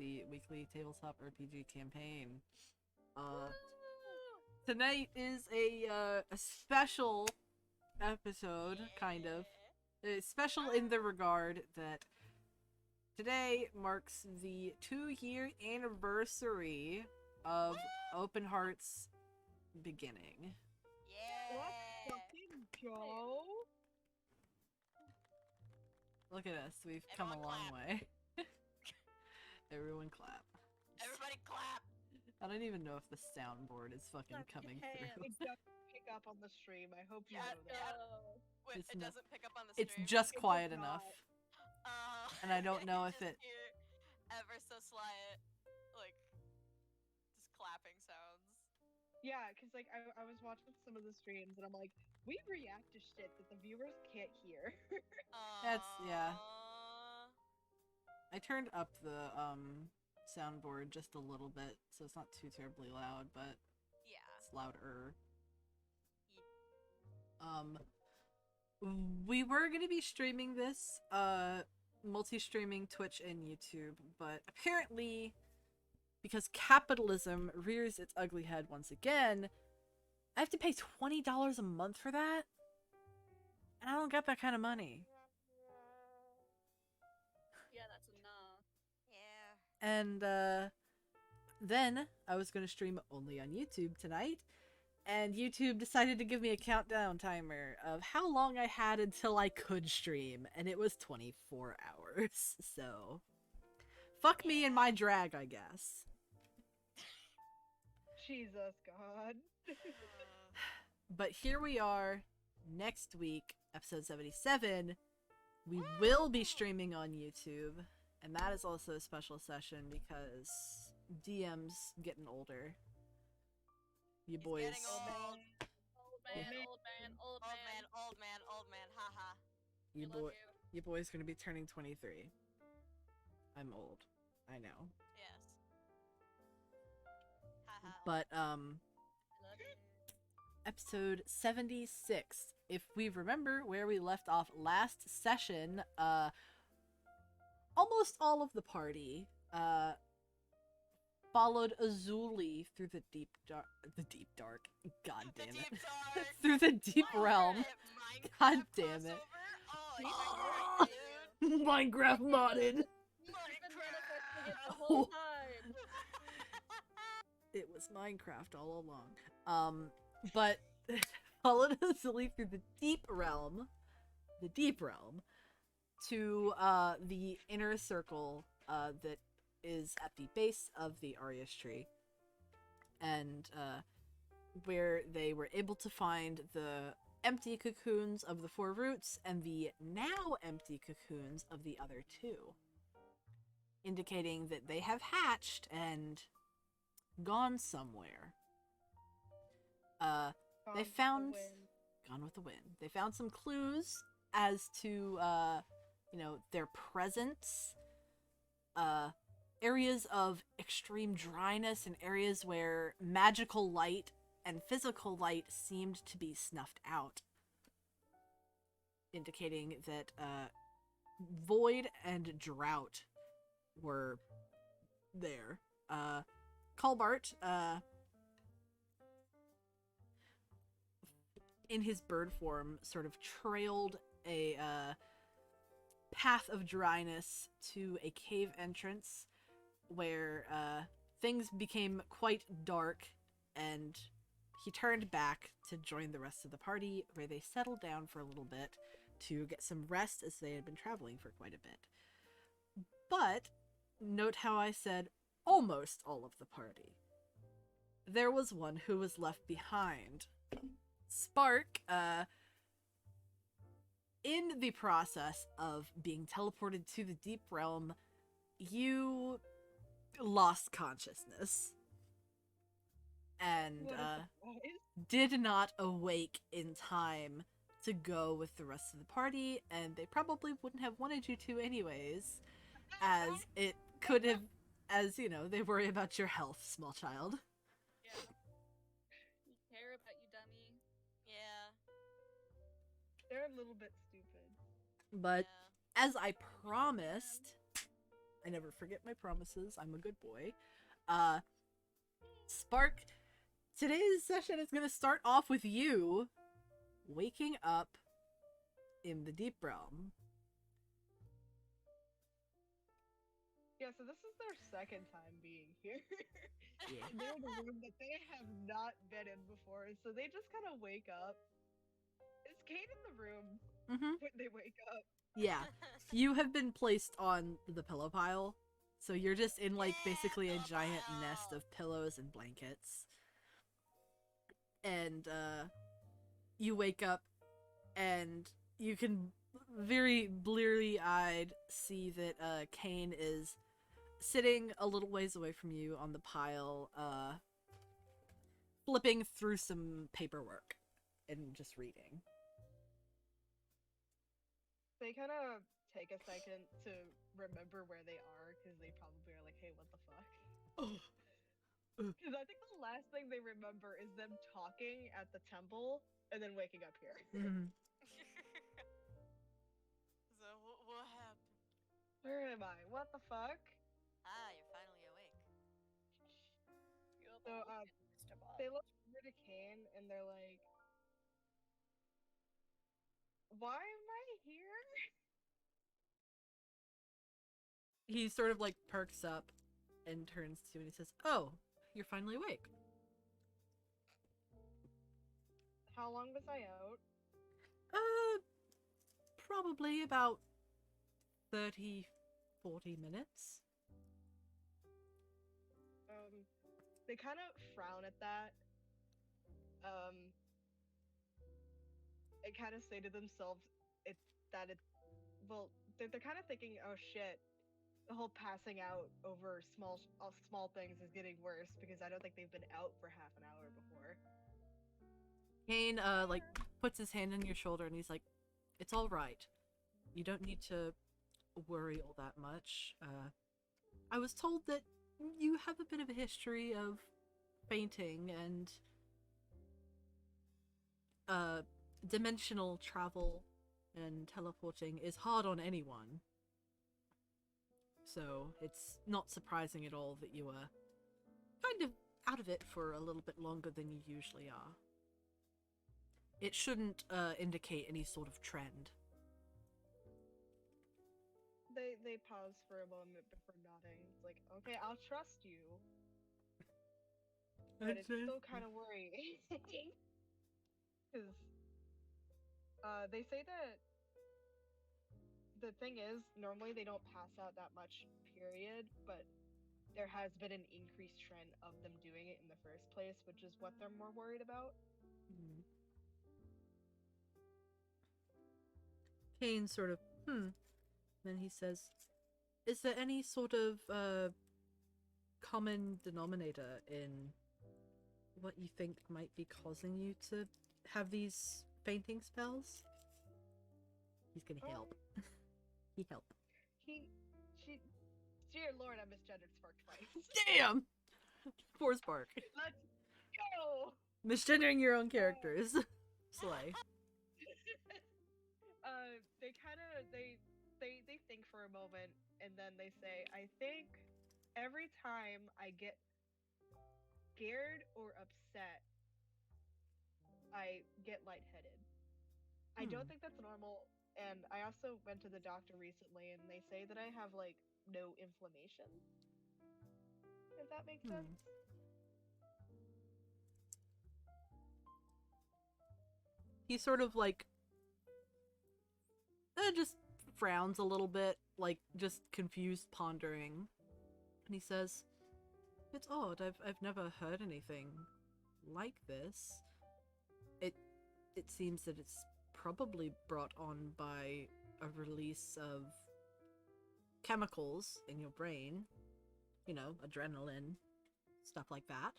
the weekly tabletop RPG campaign. Tonight is a special episode, kind of. It's special in the regard that today marks the 2-year anniversary of Open Heart's beginning. Yeah. Let's fucking go. Look at us, we've come a Everyone long clap. way. Everyone clap. Everybody clap. I don't even know if the soundboard is fucking Clap your coming hands. through. It doesn't pick up on the stream. I hope you Yeah, know that. Wait, It's it not- doesn't pick up on the It's stream. just It does quiet not. enough. And I don't know if just it- hear ever so slight, like, just clapping sounds. Yeah, because like I was watching some of the streams and I'm like, we react to shit that the viewers can't hear. That's- yeah. Aww. I turned up the soundboard just a little bit, so it's not too terribly loud, but Yeah. it's louder. We were gonna be streaming this, multi-streaming Twitch and YouTube, but apparently, because capitalism rears its ugly head once again, I have to pay $20 a month for that? And I don't got that kind of money. Yeah, that's enough. Yeah. And, then I was gonna stream only on YouTube tonight, and YouTube decided to give me a countdown timer of how long I had until I could stream, and it was 24 hours, so... Fuck me and my drag, I guess. Jesus God. But here we are, next week, episode 77. We will be streaming on YouTube, and that is also a special session because DM's getting older. You He's boys. getting old. Old man, Yeah. old man, old Old man, man. old man, old man, haha. You I love boy, you. you boys gonna be turning 23. I'm old, I know. Yes. Haha. But I love you. episode 76. If we remember where we left off last session, almost all of the party followed Azuli through the deep dark. God The damn deep it. dark. Through the deep Oh, realm. Minecraft God damn it. crossover? Oh, he's Oh. right, dude. Minecraft modded. He's been manifesting it the Oh. whole time. It was Minecraft all along. But followed Azuli through the deep realm, to the inner circle that is at the base of the Arius tree, and where they were able to find the empty cocoons of the 4 roots and the now empty cocoons of the other 2, indicating that they have hatched and gone somewhere. They found Gone with the Wind. They found some clues as to their presence, areas of extreme dryness and areas where magical light and physical light seemed to be snuffed out, indicating that void and drought were there. Colbart, in his bird form, sort of trailed a path of dryness to a cave entrance where things became quite dark, and he turned back to join the rest of the party, where they settled down for a little bit to get some rest as they had been traveling for quite a bit. But note how I said almost all of the party. There was one who was left behind. Spark, in the process of being teleported to the deep realm, you lost consciousness and What a surprise. did not awake in time to go with the rest of the party, and they probably wouldn't have wanted you to anyways, as it could have, as you know, they worry about your health, small child. Yeah. We care about you, dummy. Yeah. They're a little bit stupid. But Yeah. as I promised, I never forget my promises. I'm a good boy. Spark, today's session is going to start off with you waking up in the deep realm. Yeah, so this is their second time being here. Yeah. They're in a room that they have not been in before, so they just kind of wake up. Is Kate in the room Mm-hmm. when they wake up? Yeah. You have been placed on the pillow pile, so you're just in like basically a pillow giant pile. nest of pillows and blankets. And you wake up and you can very bleary eyed see that Kane is sitting a little ways away from you on the pile, flipping through some paperwork and just reading. They kind of take a second to remember where they are because they probably are like, hey, what the fuck? Because I think the last thing they remember is them talking at the temple and then waking up here. Mhm. So what happened? Where am I? What the fuck? Ah, you're finally awake. So, Mr. Bob. they look over to Kane and they're like, why am I here? He sort of like perks up and turns to you and he says, "Oh, you're finally awake." How long was I out? Probably about 30, 40 minutes. They kind of frown at that. And kind of say to themselves, well, they're kind of thinking, oh shit, the whole passing out over small things is getting worse because I don't think they've been out for half an hour before. Kane like puts his hand on your shoulder and he's like, "It's all right. You don't need to worry all that much. I was told that you have a bit of a history of fainting and dimensional travel and teleporting is hard on anyone. So it's not surprising at all that you were kind of out of it for a little bit longer than you usually are. It shouldn't indicate any sort of trend." They pause for a moment before nodding. It's like, okay, I'll trust you, but it's still kind of worrying. Because they say that the thing is, normally they don't pass out that much, period, but there has been an increased trend of them doing it in the first place, which is what they're more worried about. Mm. Kane sort of, Then he says, "Is there any sort of common denominator in what you think might be causing you to have these fainting spells?" He's gonna help. He help. Dear Lord, I misgendered Spark twice. Damn! Poor Spark. Let's go! Misgendering your own characters. Slay. They think for a moment and then they say, I think every time I get scared or upset, I get lightheaded. I don't think that's normal, and I also went to the doctor recently and they say that I have like no inflammation. If that makes sense. He sort of like just frowns a little bit, like just confused, pondering. And he says, "It's odd. I've never heard anything like this. It seems that it's probably brought on by a release of chemicals in your brain, you know, adrenaline, stuff like that.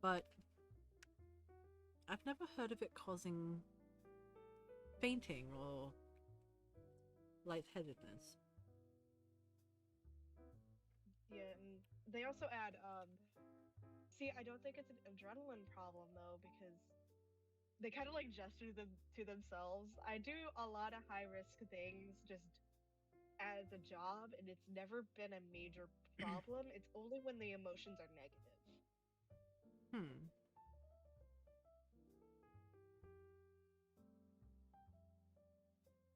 But I've never heard of it causing fainting or lightheadedness." Yeah, and they also add, see, I don't think it's an adrenaline problem though, because they kind of like gesture them to themselves. I do a lot of high risk things just as a job, and it's never been a major problem. It's only when the emotions are negative. Hmm.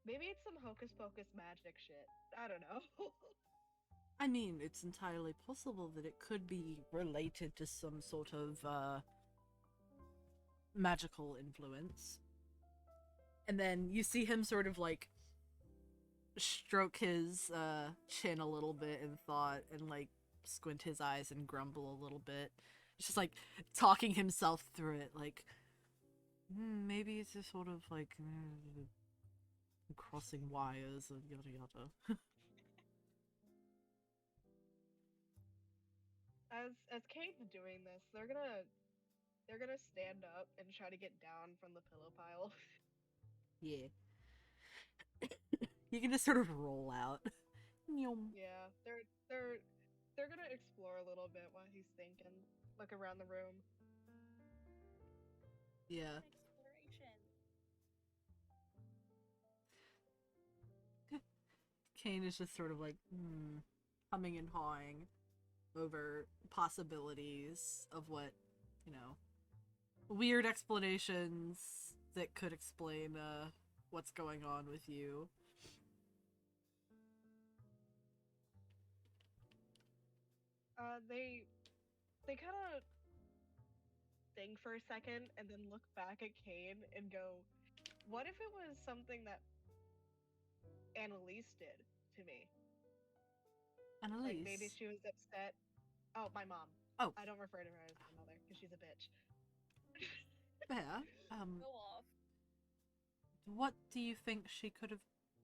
Maybe it's some hocus pocus magic shit. I don't know. I mean, it's entirely possible that it could be related to some sort of magical influence. And then you see him sort of like stroke his chin a little bit in thought and like squint his eyes and grumble a little bit. It's just like talking himself through it, like maybe it's just sort of like crossing wires and yada yada. As Kate's doing this, they're gonna stand up and try to get down from the pillow pile. Yeah. You can just sort of roll out. Nyom. Yeah, they're gonna explore a little bit while he's thinking, look around the room. Yeah. Exploration. Kane is just sort of like, humming and hawing over possibilities of what, you know, weird explanations that could explain what's going on with you. They kind of think for a second and then look back at Kane and go, "What if it was something that Annalise did to me? Like maybe Annalise. she was upset." Oh, my mom. Oh, I don't refer to her as my mother because she's a bitch. fair. Go off. What do you think she could have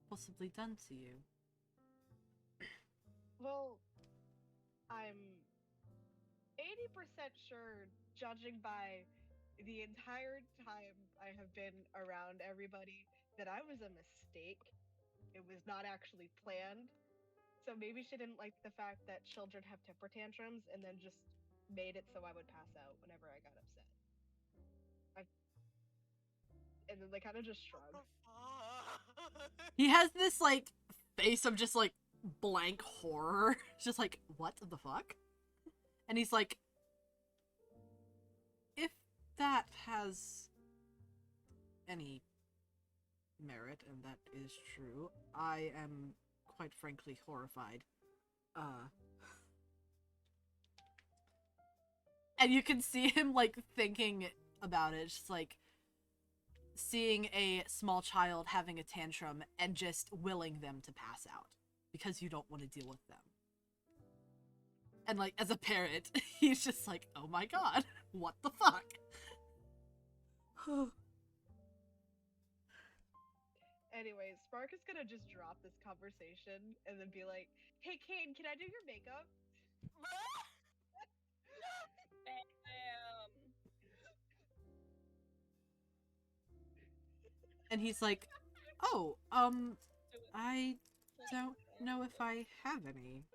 possibly done to you? Well, I'm 80% sure, judging by the entire time I have been around everybody, that I was a mistake. It was not actually planned. So maybe she didn't like the fact that children have temper tantrums and then just made it so I would pass out whenever I got upset. I, and then they kind of just shrug. What the fuck? He has this, like, face of just, like, blank horror. It's just like, what the fuck? And he's like, if that has any merit, and that is true, I am quite frankly horrified. And you can see him, like, thinking about it. It's just like seeing a small child having a tantrum and just willing them to pass out because you don't want to deal with them. And, like, as a parent, he's just like, oh my god, what the fuck? Anyways, Spark is gonna just drop this conversation and then be like, "Hey, Kane, can I do your makeup?" Bam. And he's like, oh, Do it. I don't know if I have any.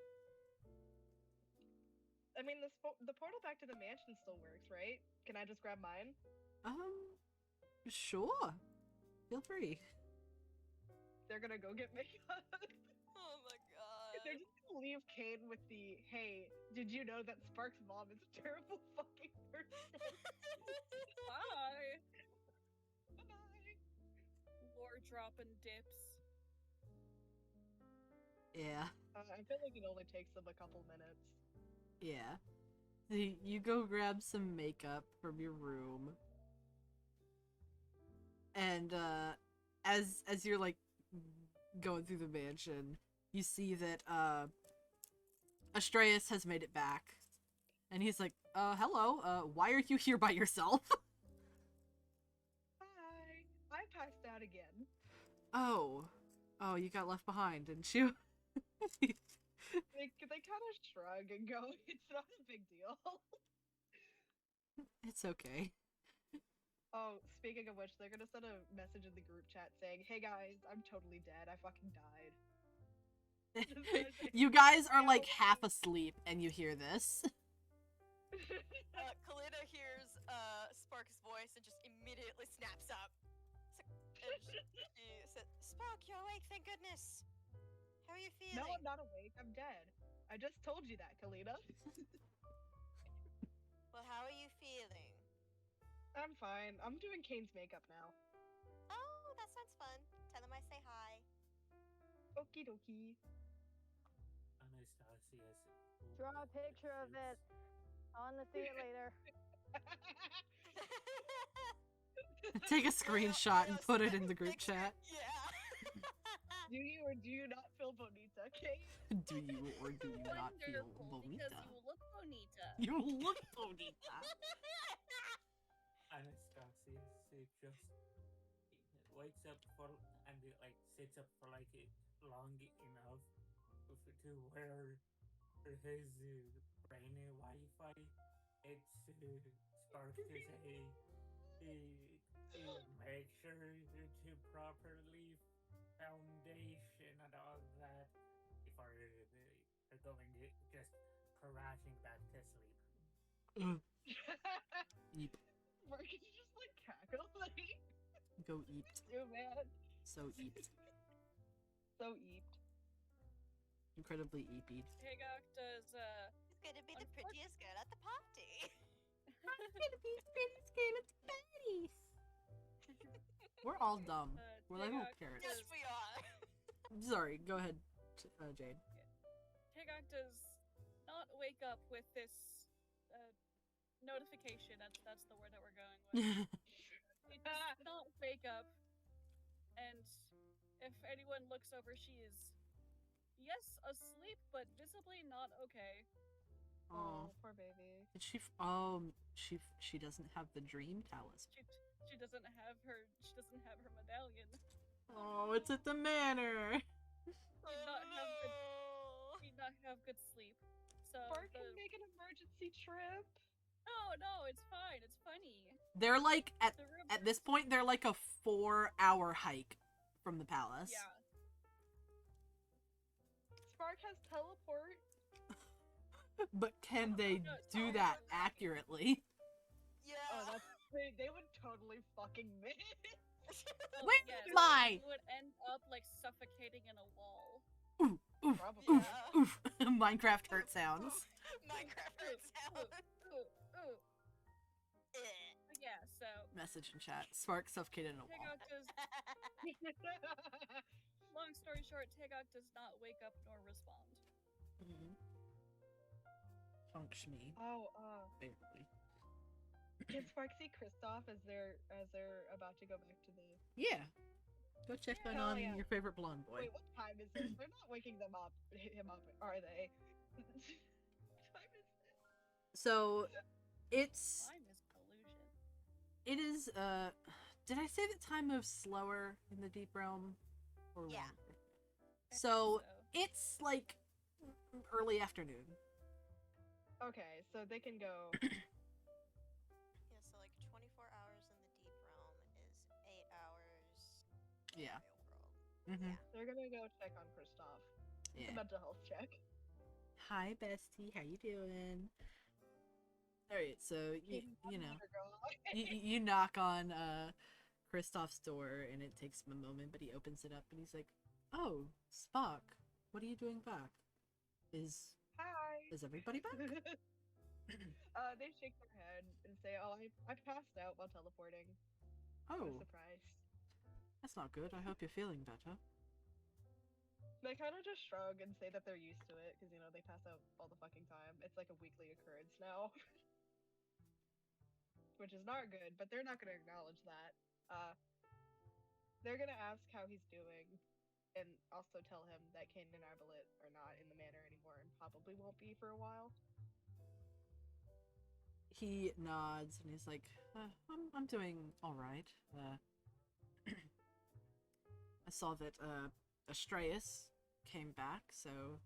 I mean, the portal back to the mansion still works, right? Can I just grab mine? Sure. Feel free. They're gonna go get makeup. Oh my god. They're just gonna leave Kane with the, "Hey, did you know that Spark's mom is a terrible fucking person?" Bye. Bye. Lore dropping dips. Yeah. I feel like it only takes them a couple minutes. Yeah. You go grab some makeup from your room. And as you're like going through the mansion, you see that Astraeus has made it back. And he's like, hello, why are you here by yourself? Hi. I passed out again. Oh, you got left behind, didn't you? They kind of shrug and go, "It's not a big deal." It's okay. Oh, speaking of which, they're gonna send a message in the group chat saying, "Hey guys, I'm totally dead. I fucking died." You guys are like half asleep and you hear this. Kalina hears Spark's voice and just immediately snaps up. And she said, "Spark, you're awake, thank goodness." How are you feeling? No, I'm not awake. I'm dead. I just told you that, Kalina. Well, how are you feeling? I'm fine. I'm doing Kane's makeup now. Oh, that sounds fun. Tell him I say hi. Okie dokie. Anastasia's Draw a picture of it. On the see it later. Take a screenshot and put it in the group chat. Yeah. Do you or do you not feel bonita, Kate? Do you or do you not feel Wonderful, because bonita? you look bonita. You look bonita. Anastasia just wakes up for and like sits up for like long enough to where his brain Wi-Fi it's sparks to say make sure to properly foundation and all that before going just crashing back to sleep. Eep. Mark is just like cackle like Go eeped. too man. So eeped. So eeped. Incredibly eeped. Hagok does, He's gonna be the prettiest girl at the party. We're all dumb. We're like little Hagok carrots. Yes, we are. Sorry, go ahead, Jade. Hagok does not wake up with this notification. That's the word that we're going with. He does not wake up, and if anyone looks over, she is, yes, asleep, but visibly not okay. Oh, Poor baby. did she? She doesn't have the dream talisman. She doesn't have her medallion. Oh, it's at the manor. Did not have good sleep. So Mark can make an emergency trip. no, it's fine. It's funny. They're like The room, at this point they're like a 4-hour hike from the palace. yeah. Spark has teleport. But can they No, it's do fine. that accurately? Yeah. Oh, that's they would totally fucking miss. Well, Wait, yes, why? You would end up like suffocating in a wall. Oof, oof, Probably. oof, Yeah. oof. Minecraft hurt sounds. Minecraft hurt sound. Ooh. But yeah, so Message in chat. Spark suffocated in a wall. Hagok does. Long story short, Hagok does not wake up nor respond. Mm-hmm. Function me, Oh, barely. can Spark see Kristoff as they're about to go back to the? Yeah. Go check in Hell on yeah. your favorite blonde boy. Wait, what time is it? They're not waking him up, are they? What time is it? So it's Time is an illusion. it is did I say that time moves slower in the deep realm or Yeah. longer? So it's like early afternoon. Okay, so they can go. Yeah, so like 24 hours in the deep realm is 8 hours Yeah. in the real world. Mm-hmm. Yeah. They're gonna go check on Kristoff. It's Yeah. a mental health check. Hi bestie, how you doing? Alright, so you know you knock on Kristoff's door and it takes him a moment, but he opens it up and he's like, "Oh, Spock, what are you doing back? Is Hi. everybody back?" They shake their head and say, "Oh, I passed out while teleporting. I was Oh, surprised." that's not good. I hope you're feeling better. They kind of just shrug and say that they're used to it because they pass out all the fucking time. It's like a weekly occurrence now, which is not good. But they're not gonna acknowledge that. They're gonna ask how he's doing, and also tell him that Kane and Abelet are not in the manor anymore and probably won't be for a while. He nods and he's like, I'm doing all right. I saw that Astraeus came back, so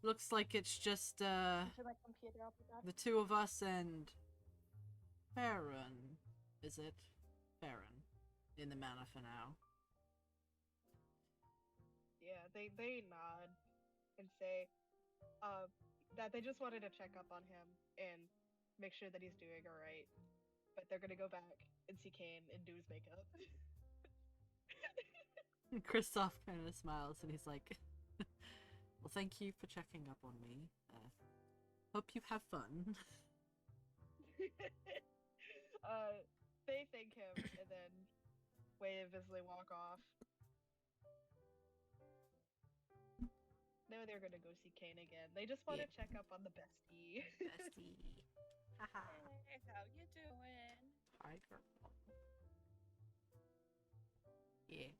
looks like it's just Turn my computer up with that. the two of us and Farron. Is it Farron in the manor for now? Yeah, they nod and say that they just wanted to check up on him and make sure that he's doing all right. But they're gonna go back and see Kane and do his makeup. Kristoff kind of smiles and he's like, Well, thank you for checking up on me. Hope you have fun. They thank him and then wave as they walk off. No, they're gonna go see Kane again. They just want to Yeah. check up on the bestie. Bestie. Haha. Hey, how you doing? Hi, girl. Yeah.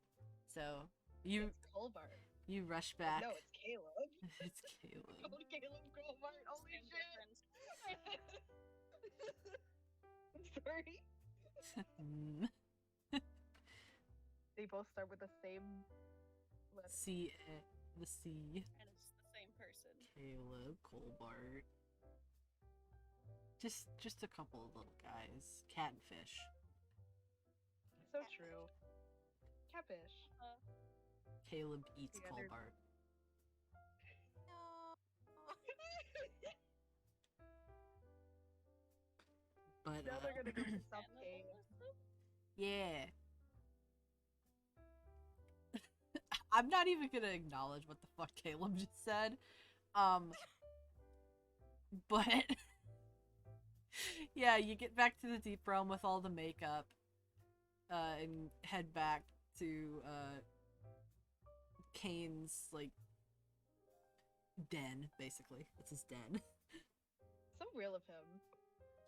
So you It's Colbart. rush back. No, it's Caleb. It's Caleb. Called Caleb Colbart. Holy Same shit! difference. I'm sorry. Mm. They both start with the same letter. C. The C. And it's the same person. Caleb Colbart. Just a couple of little guys. Cat and fish. So true. Catfish. Caleb eats Yeah, they're- Colbart. No. But Now they're gonna go to South And the Cave. Melissa? yeah. I'm not even gonna acknowledge what the fuck Caleb just said. But yeah, you get back to the deep realm with all the makeup, and head back to Kane's like den, basically. It's his den. So real of him.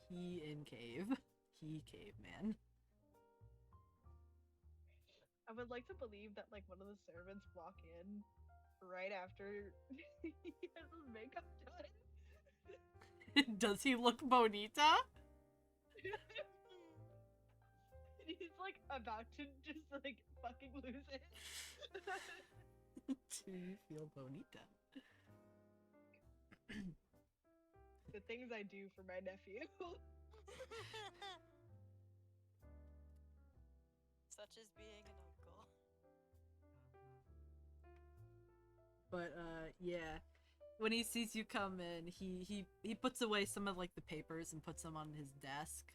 He in cave. He caveman. I would like to believe that like one of the servants walk in right after he has his makeup done. Does he look bonita? And he's like about to just like fucking lose it. Do you feel bonita? The things I do for my nephew. Such as being an uncle. But yeah. When he sees you come in, he puts away some of like the papers and puts them on his desk.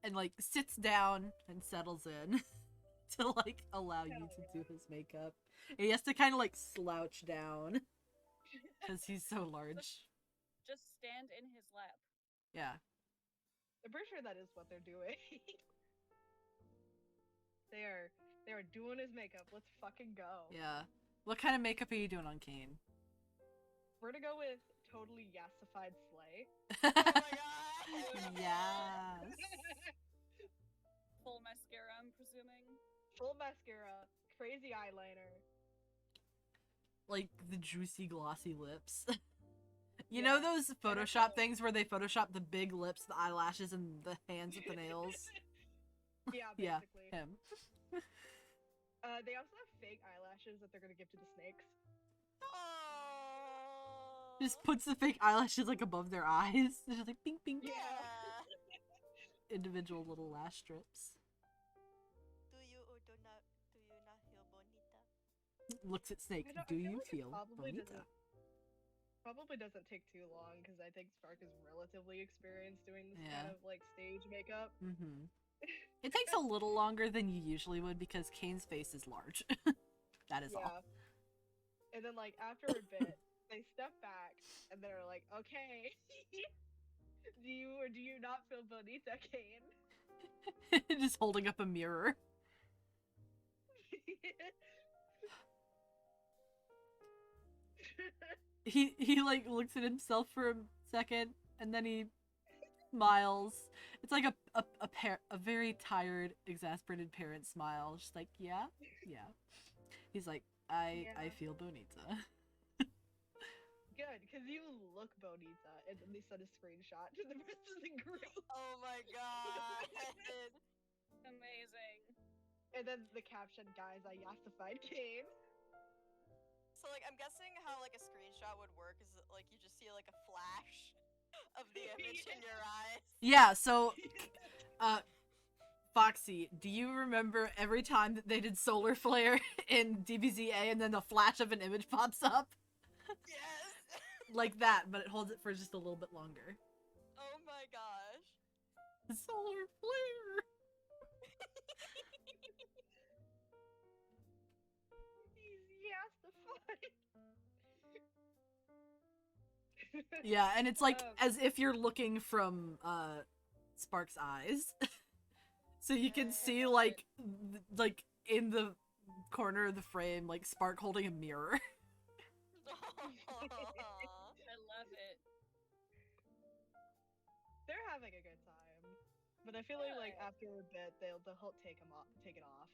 And like sits down and settles in to like allow you to do his makeup. And he has to kind of like slouch down because he's so large. Just stand in his lap. Yeah. I'm pretty sure that is what they're doing. they are doing his makeup. Let's fucking go. Yeah. What kind of makeup are you doing on Kane? We're gonna go with totally yassified slay. Oh my god! Yes. Full mascara, I'm presuming. Full mascara, crazy eyeliner. Like the juicy glossy lips. You Yeah. know those Photoshop things where they Photoshop the big lips, the eyelashes, and the hands with the nails? Yeah, Yeah, basically. him. They also have fake eyelashes that they're gonna give to the snakes. Oh. Just puts the fake eyelashes like above their eyes. They're just like ping ping. Yeah. Individual little lash strips. Do you or do you not feel bonita? Looks at Snake. I Do feel you like it feel bonita? Probably doesn't take too long because I think Spark is relatively experienced doing this Yeah. kind of like stage makeup. Mm-hmm. It takes a little longer than you usually would because Kane's face is large. That is all. And then like after a bit, they step back and they're like, "Okay, do you or do you not feel bonita, Kane?" Just holding up a mirror. He like looks at himself for a second and then he smiles. It's like a very tired, exasperated parent smile. Just like, yeah. He's like, I Yeah. feel bonita. Good, because you look bonita, and then they sent a screenshot to the rest of the group. Oh my god! Amazing. And then the caption, "Guys, I yassified Kane." So like I'm guessing how like a screenshot would work is that, like you just see like a flash of the image in your eyes. Yeah, so Foxy, do you remember every time that they did solar flare in DBZA and then the flash of an image pops up? Yes. Like that, but it holds it for just a little bit longer. Oh my gosh. Solar flare! He's yassified. Yeah, and it's like Um, as if you're looking from Spark's eyes. So you can see like in the corner of the frame like Spark holding a mirror. I love it. they're having a good time, but I feel like Good. after a bit they'll take it off.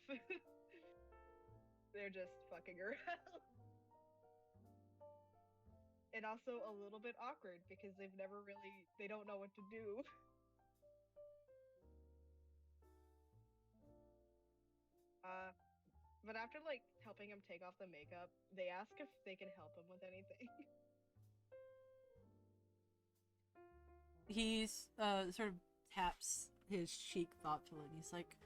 They're just fucking around. And also a little bit awkward because they don't know what to do. Uh, but after like helping him take off the makeup, they ask if they can help him with anything. He's sort of taps his cheek thoughtfully and he's like,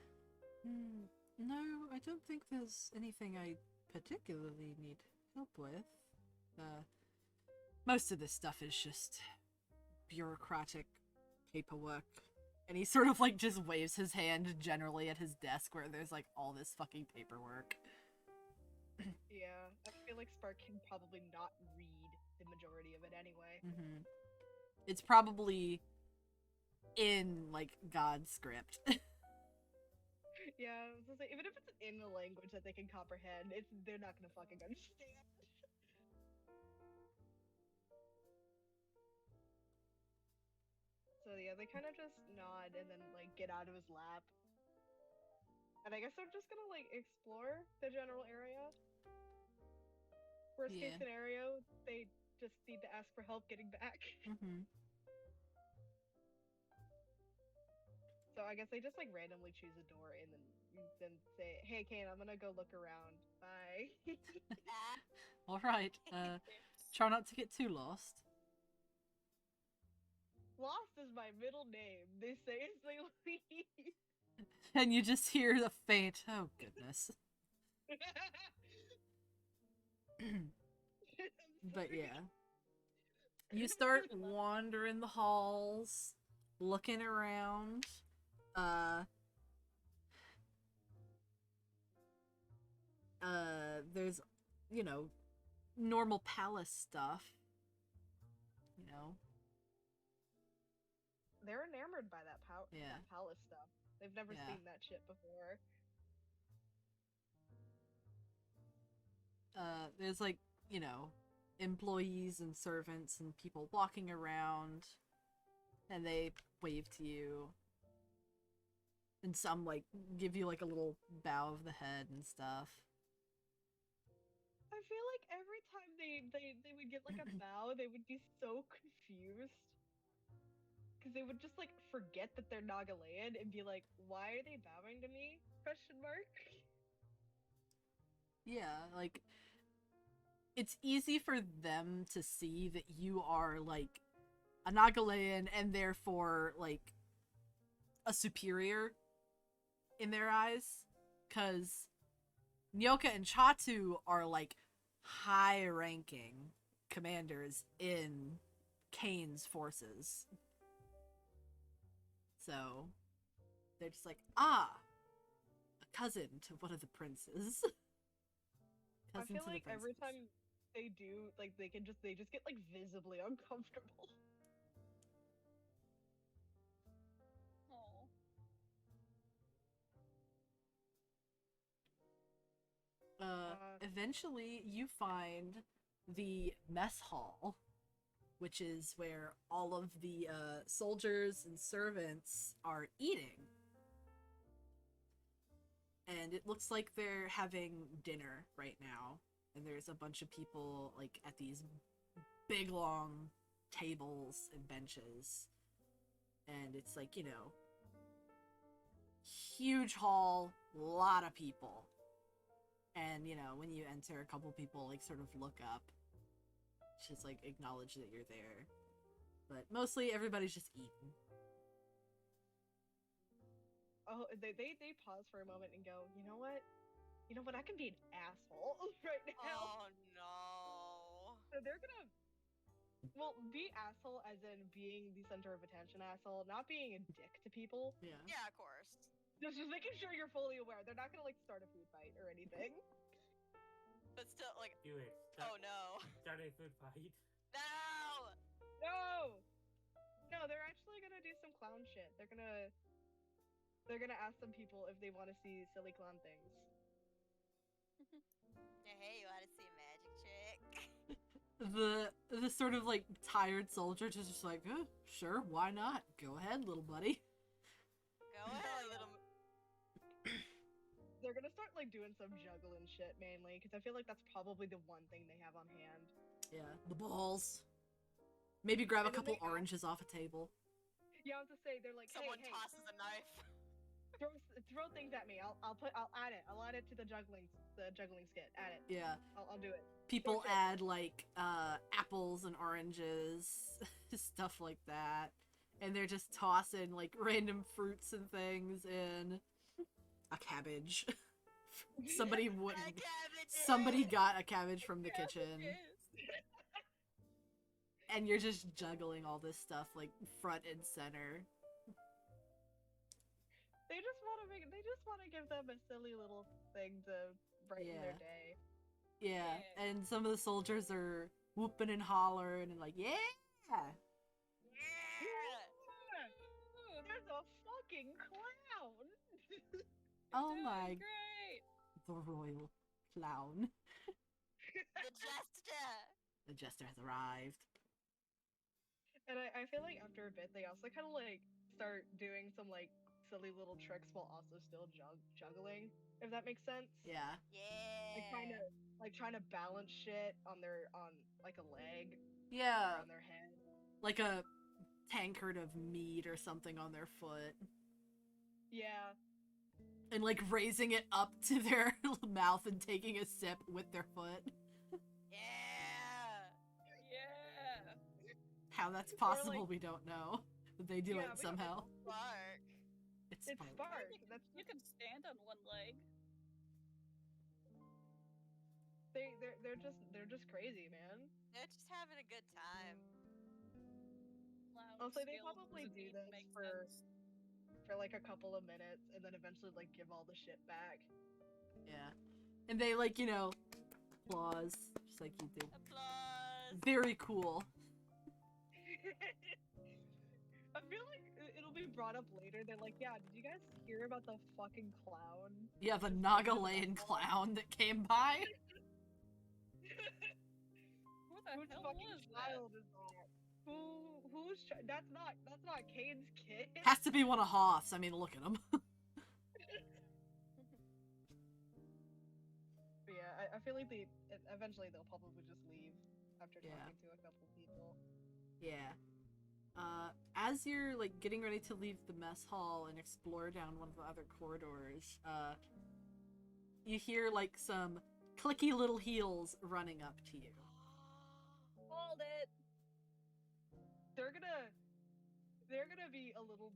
no, I don't think there's anything I particularly need help with. Most of this stuff is just bureaucratic paperwork. And he sort of like just waves his hand generally at his desk where there's like all this fucking paperwork. Yeah, I feel like Spark can probably not read the majority of it anyway. Mm-hmm. It's probably in like God's script. Yeah, I was gonna say, even if it's in a language that they can comprehend, they're not gonna fucking understand. So yeah, they kind of just nod and then like get out of his lap. And I guess they're just gonna like explore the general area. Worst case Yeah. scenario, they just need to ask for help getting back. Mm-hmm. So I guess they just like randomly choose a door and then say, "Hey, Kane, I'm gonna go look around. Bye." All right. Try not to get too lost. Lost is my middle name. They say as they leave. And you just hear the faint, oh goodness. But yeah. You start wandering the halls, looking around. There's, you know, normal palace stuff. You know. They're enamored by that Yeah. that palace stuff. They've never Yeah. seen that shit before. There's like, you know, employees and servants and people walking around, and they wave to you. And some like give you like a little bow of the head and stuff. I feel like every time they would get like a bow, they would be so confused. Because they would just like forget that they're Nagalayan and be like, "Why are they bowing to me?" Question mark. Yeah, like it's easy for them to see that you are like a Nagalayan and therefore like a superior in their eyes, because Nyoka and Chatu are like high-ranking commanders in Kane's forces. So they're just like, a cousin to one of the princes. I feel to the like every princes. time they do, like they just get like visibly uncomfortable. Oh. Eventually you find the mess hall, which is where all of the soldiers and servants are eating. And it looks like they're having dinner right now. And there's a bunch of people like at these big long tables and benches. And it's like, you know, huge hall, lot of people. And, you know, when you enter, a couple people like sort of look up, just like acknowledge that you're there. But mostly everybody's just eating. Oh, they pause for a moment and go, "You know what? You know what? I can be an asshole right now." Oh no. So they're gonna, well, be asshole as in being the center of attention asshole, not being a dick to people. Yeah. Yeah, of course. Just making sure you're fully aware. They're not gonna like start a food fight or anything. But still, like, Do it. oh no. Start a food fight. No! No! No, they're actually gonna do some clown shit. They're gonna ask some people if they want to see silly clown things. Yeah, hey, you wanna see a magic trick? The sort of like tired soldier just like, sure, why not? Go ahead, little buddy. Go ahead, little. They're gonna start like doing some juggling shit mainly, because I feel like that's probably the one thing they have on hand. Yeah, the balls. Maybe grab a And then couple they oranges off a table. Yeah, I was to say they're like, Someone hey, tosses a knife. throw things at me. I'll add it. I'll add it to the juggling skit. Add it. Yeah. I'll do it. People shit. add like apples and oranges, stuff like that. And they're just tossing like random fruits and things in. A cabbage. Somebody wouldn't. Somebody got a cabbage from the kitchen. And you're just juggling all this stuff like front and center. They just want to give them a silly little thing to brighten their day. Yeah, and some of the soldiers are whooping and hollering and like, yeah! There's a fucking clown! Oh my, Great! the royal clown. The jester! The jester has arrived. And I feel like after a bit, they also kind of like start doing some like silly little tricks while also still juggling, if that makes sense. Yeah. Yeah. Like trying to balance shit on like a leg. Yeah. Or on their head. Like a tankard of meat or something on their foot. Yeah. And like raising it up to their mouth and taking a sip with their foot. Yeah. Yeah. How that's possible, like, we don't know. But they do it somehow. Spark. It's Spark. You can stand on one leg. They're just crazy, man. They're just having a good time. Also, they probably do this for like a couple of minutes and then eventually like give all the shit back. Yeah. And they like, you know, applause, just like you did. Applause. Very cool. I feel like it'll be brought up later. They're like, yeah, did you guys hear about the fucking clown? Yeah, the Nagalayan clown that came by. Who the Whose hell fucking was child is that? That's not Kane's kid. Has to be one of Hoth's. I mean, look at him. But yeah, I feel like eventually they'll probably just leave after Yeah. talking to a couple people. Yeah. As you're like getting ready to leave the mess hall and explore down one of the other corridors, you hear like some clicky little heels running up to you. Hold it. They're gonna be a little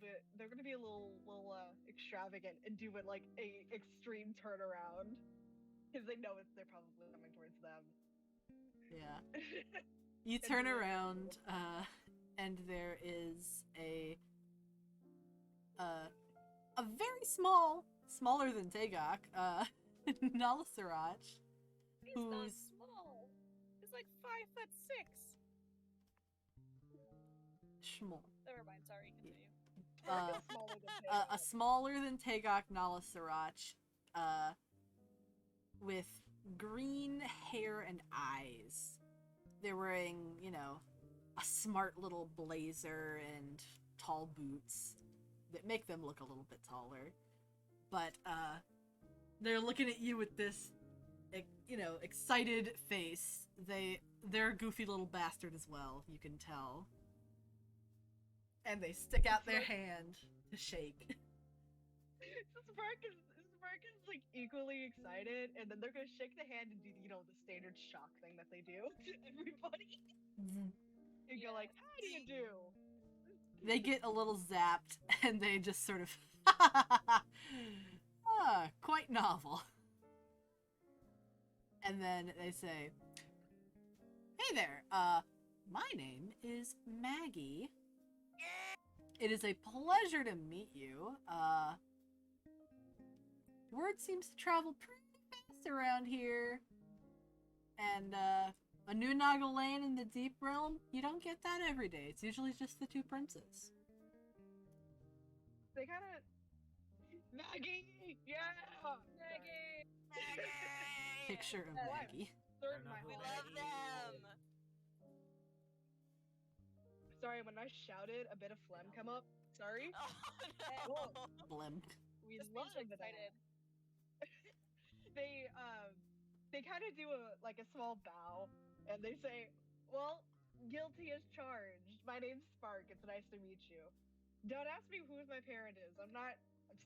extravagant and do it like a extreme turnaround because they know they're probably coming towards them. Yeah. You turn around, and there is a very smaller than Tagok, Nalasarach, He's not who's small. He's like 5'6". small. Never mind. Sorry. Continue. A smaller than Tagok Nalasarach, with green hair and eyes. They're wearing, you know, a smart little blazer and tall boots that make them look a little bit taller. But, they're looking at you with this, you know, excited face. They're a goofy little bastard as well, you can tell. And they stick out their hand to shake. Spark is like equally excited, and then they're gonna shake the hand and do, you know, the standard shock thing that they do to everybody. And go like, how do you do? They get a little zapped, and they just sort of, quite novel. And then they say, hey there, my name is Maggie. It is a pleasure to meet you. Word seems to travel pretty fast around here. And, A new Noggle Lane in the Deep Realm? You don't get that every day. It's usually just the two princes. They kind of Maggie, yeah, Maggie! Maggie! Picture of Yeah. Maggie. Third I my don't know We whole who love Maggie them! Sorry, when I shouted, a bit of phlegm come up. Sorry. Oh no! Blimp. We This love means you're that. excited. They kind of do a small bow, and they say, "Well, guilty as charged. My name's Spark. It's nice to meet you. Don't ask me who my parent is. I'm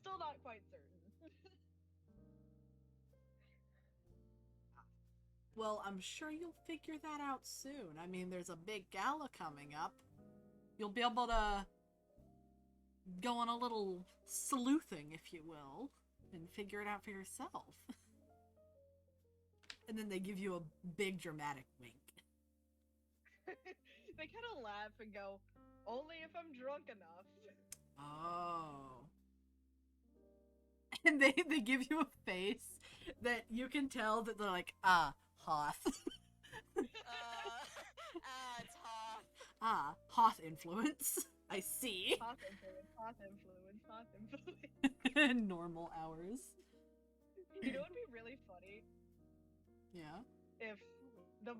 still not quite certain." Well, I'm sure you'll figure that out soon. I mean, there's a big gala coming up. You'll be able to go on a little sleuthing, if you will, and figure it out for yourself. And then they give you a big dramatic wink. They kind of laugh and go, "Only if I'm drunk enough." Oh. And they give you a face that you can tell that they're like, ah, Hoth. It's Hoth. Ah, Hoth influence. I see. Hot influence, hot influence, hot influence. Normal hours. You know what'd be really funny? Yeah. If the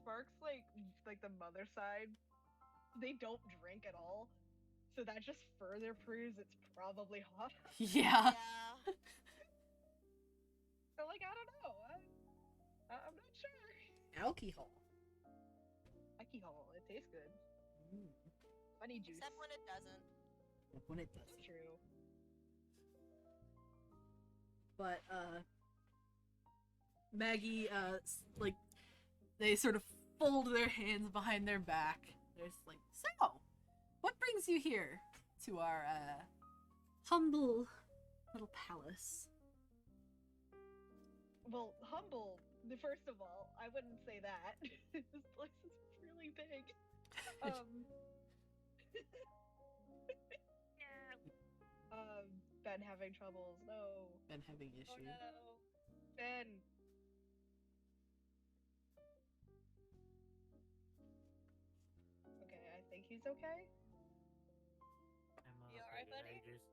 Sparks like the mother side, they don't drink at all, so that just further proves it's probably hot. Yeah. Yeah. So I don't know. I'm not sure. Alcohol. Alcohol, it tastes good. Mm, Funny juice. Except when it doesn't. when it That's does. true. But, Maggie, they sort of fold their hands behind their back. They're just like, so, what brings you here to our, humble little palace? Well, humble. First of all, I wouldn't say that. This place is really big. Ben having troubles. No, Been having Oh issues. no. Ben. Okay, I think he's okay. I'm You alright, okay, buddy? I just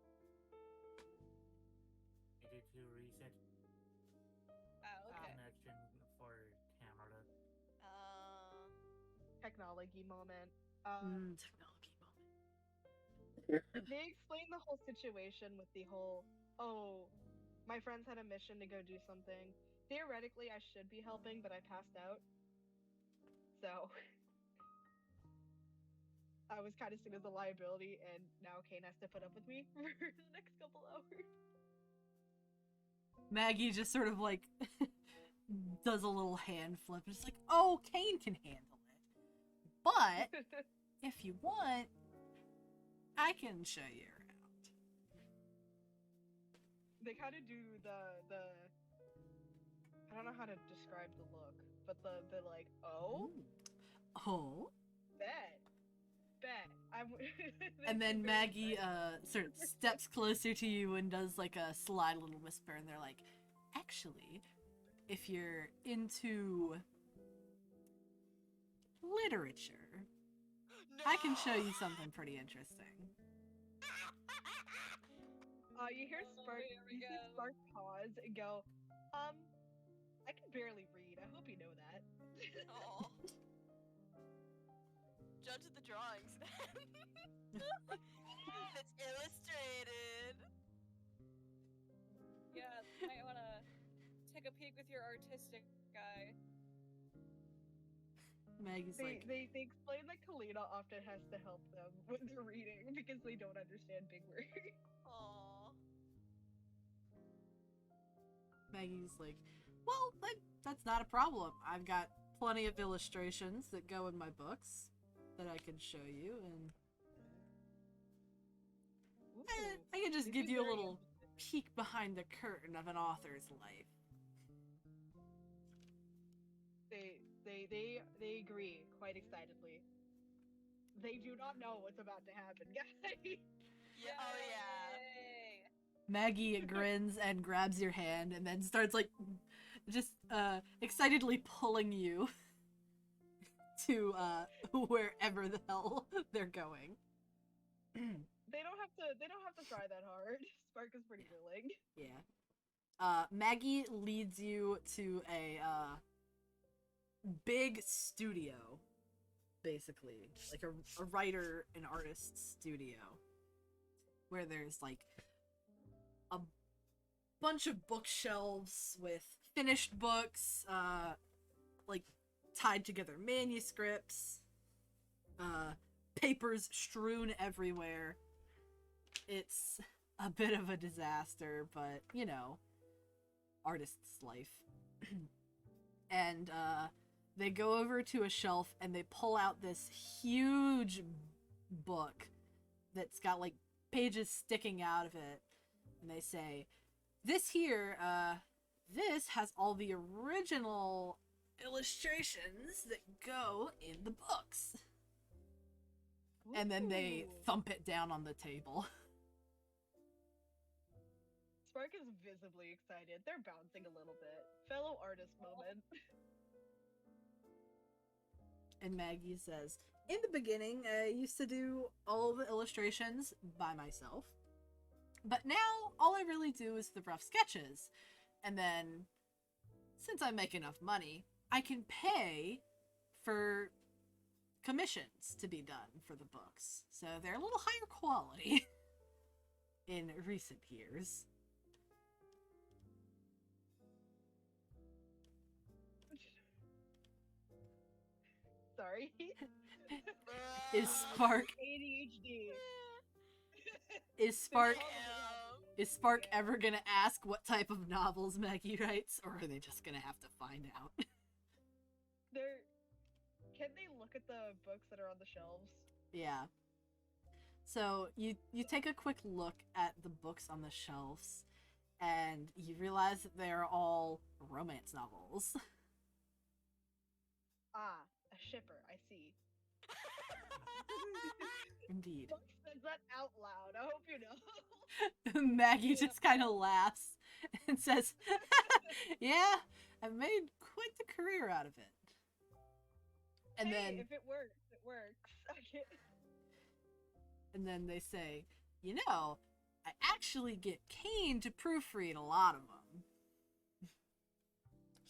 needed to reset Okay. connection for Canada. Technology moment. Technology moment. They explain the whole situation with the whole, "Oh, my friends had a mission to go do something. Theoretically, I should be helping, but I passed out. So I was kind of seen as a liability, and now Kane has to put up with me for the next couple hours." Maggie just sort of like does a little hand flip. It's like, oh, Kane can handle it. But if you want, I can show you around. They kind of do the I don't know how to describe the look, but the like, "Oh, Oh. bet. I'm." And They're then very Maggie excited. sort of steps closer to you and does like a sly little whisper, and they're like, actually, if you're into literature, I can show you something pretty interesting. You hear Spark. Here we You see go. Spark pause and go, I can barely read. I hope you know that." Aw. Judge the drawings then. It's illustrated. Yeah, might wanna take a peek with your artistic eye. Maggie's They, like, they explain that Kalina often has to help them when they're reading because they don't understand big words. Aww. Maggie's like, well, that's not a problem. I've got plenty of illustrations that go in my books that I can show you, and I can just This give is you a very little peek behind the curtain of an author's life. They agree quite excitedly. They do not know what's about to happen, guys. Yeah, oh yeah. Yay! Maggie grins and grabs your hand and then starts like just excitedly pulling you to wherever the hell they're going. They don't have to try that hard. Spark is pretty willing. Yeah. Maggie leads you to a big studio, basically, like a writer and artist studio, where there's like a bunch of bookshelves with finished books, like tied together manuscripts, papers strewn everywhere. It's a bit of a disaster, but you know, artist's life. And they go over to a shelf and they pull out this huge book that's got like pages sticking out of it, and they say, this here, this has all the original illustrations that go in the books. And then they Ooh. thump it down on the table. Spark is visibly excited. They're bouncing a little bit. Fellow artist moment. And Maggie says, in the beginning, I used to do all the illustrations by myself. But now, all I really do is the rough sketches. And then, since I make enough money, I can pay for commissions to be done for the books. So they're a little higher quality in recent years. Sorry. Is Spark ADHD. is Spark Damn. is Spark ever gonna ask what type of novels Maggie writes, or are they just gonna have to find out? Can they look at the books that are on the shelves? Yeah. So you take a quick look at the books on the shelves, and you realize that they're all romance novels. Ah, a shipper, I see. Indeed. Spark says that out loud, I hope you know. Maggie just kind of laughs and says, yeah, I've made quite the career out of it. And Hey, then if it works, it works. I can't... and then they say, you know, I actually get Kane to proofread a lot of them.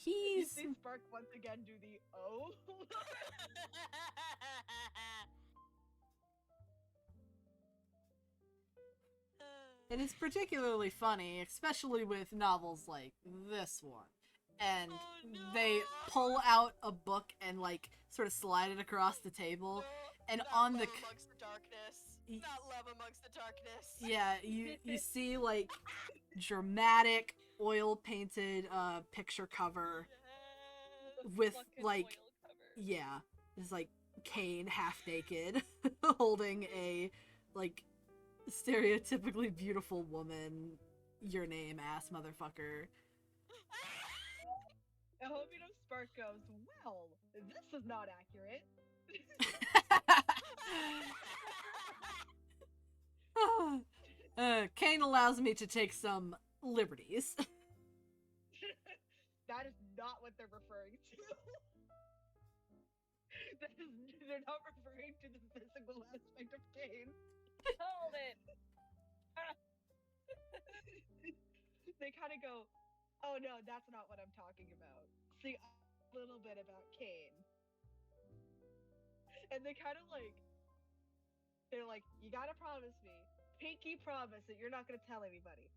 You He's see Spark once again do the O. and it's particularly funny, especially with novels like this one. And Oh, no. they pull out a book and like sort of slide it across the table. And Not on the love amongst the darkness. Not love amongst the darkness. yeah, you see like dramatic oil painted picture cover with Fucking like oil cover. yeah, it's like Kane half naked holding a like stereotypically beautiful woman, your name ass motherfucker. I hope you know Spark goes, well, this is not accurate. Kane allows me to take some liberties. That is not what they're referring to. They're not referring to the physical aspect of Kane. Hold it. They kind of go, oh no, that's not what I'm talking about. See, a little bit about Kane. And they kind of like, they're like, you gotta promise me, pinky promise that you're not gonna tell anybody.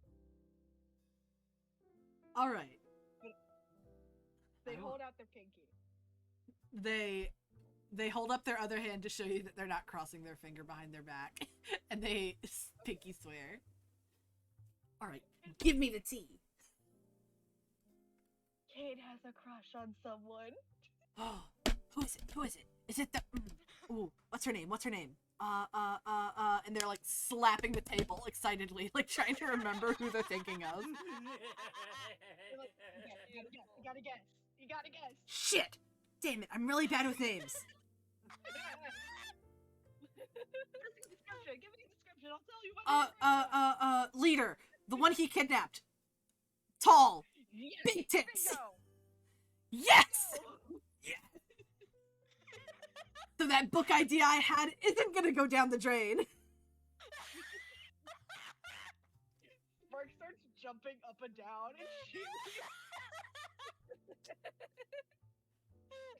All right. They I hold out their pinky. They hold up their other hand to show you that they're not crossing their finger behind their back, and they pinky swear. All right, give me the tea. Kane has a crush on someone. Oh, who is it? Who is it? Is it the? Ooh, what's her name? What's her name? And they're like slapping the table excitedly, like trying to remember who they're thinking of. They're like, you gotta guess. You gotta guess. Shit! Damn it! I'm really bad with names. Give me a description. I'll tell you what. Leader, the one he kidnapped. Tall, Yes, big tits. bingo. Yes. Bingo. Yeah. So that book idea I had isn't gonna go down the drain. Spark starts jumping up and down, and she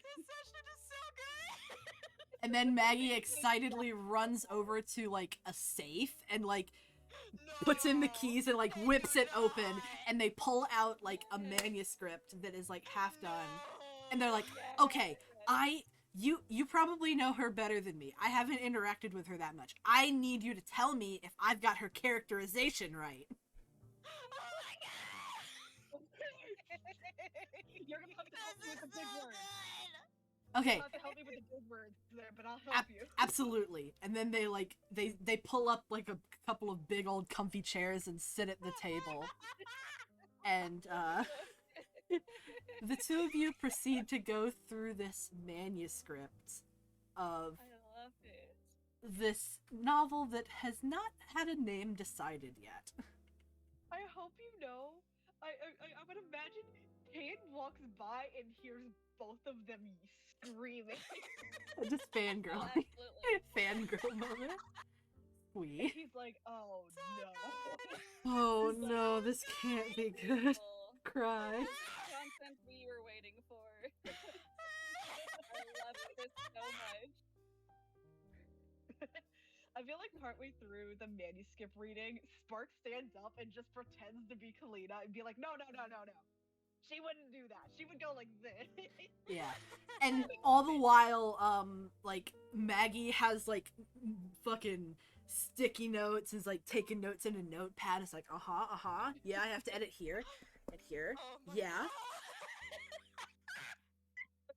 This session is so good. And then Maggie excitedly runs over to, like, a safe and, like, puts in the keys and, like, whips it open. And they pull out, like, a manuscript that is, like, half done. And they're like, okay, you probably know her better than me. I haven't interacted with her that much. I need you to tell me if I've got her characterization right. You're gonna have to help me with the big words. Okay, You'll have to help me with the big words there, but I'll help you. absolutely. And then they, like, they pull up, like, a couple of big old comfy chairs and sit at the table. And, the two of you proceed to go through this manuscript of I love it. this novel that has not had a name decided yet. I hope you know. I would imagine Kate walks by and hears both of them screaming. Just Oh, fangirl. absolutely. Fangirl moment. And Sweet. he's like, oh no. Oh no, this can't be good. Cool. Cry. Content we were waiting for. I love this so much. I feel like partway through the manuscript reading, Spark stands up and just pretends to be Kalina and be like, no. She wouldn't do that. She would go like this. Yeah. And all the while, like, Maggie has, like, fucking sticky notes, is, like, taking notes in a notepad. It's like, yeah, I have to edit here, and here, Oh my yeah. God.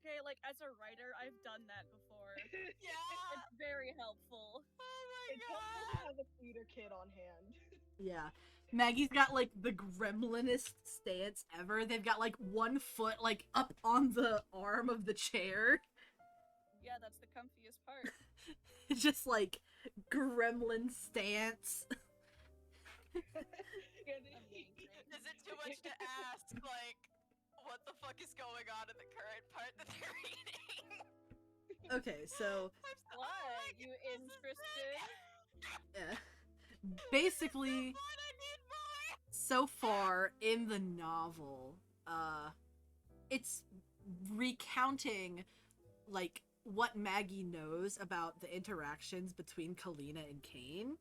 Okay, like as a writer, I've done that before. Yeah. It's very helpful. Oh my It's helpful to God. have a theater kid on hand. Yeah. Maggie's got, like, the gremlinest stance ever. They've got, like, one foot, like, up on the arm of the chair. Yeah, that's the comfiest part. It's just, like, gremlin stance. Amazing. Is it too much to ask, like, what the fuck is going on in the current part that they're reading? Okay, so, Why? You interested? yeah. Basically, so far in the novel, it's recounting, like, what Maggie knows about the interactions between Kalina and Kane.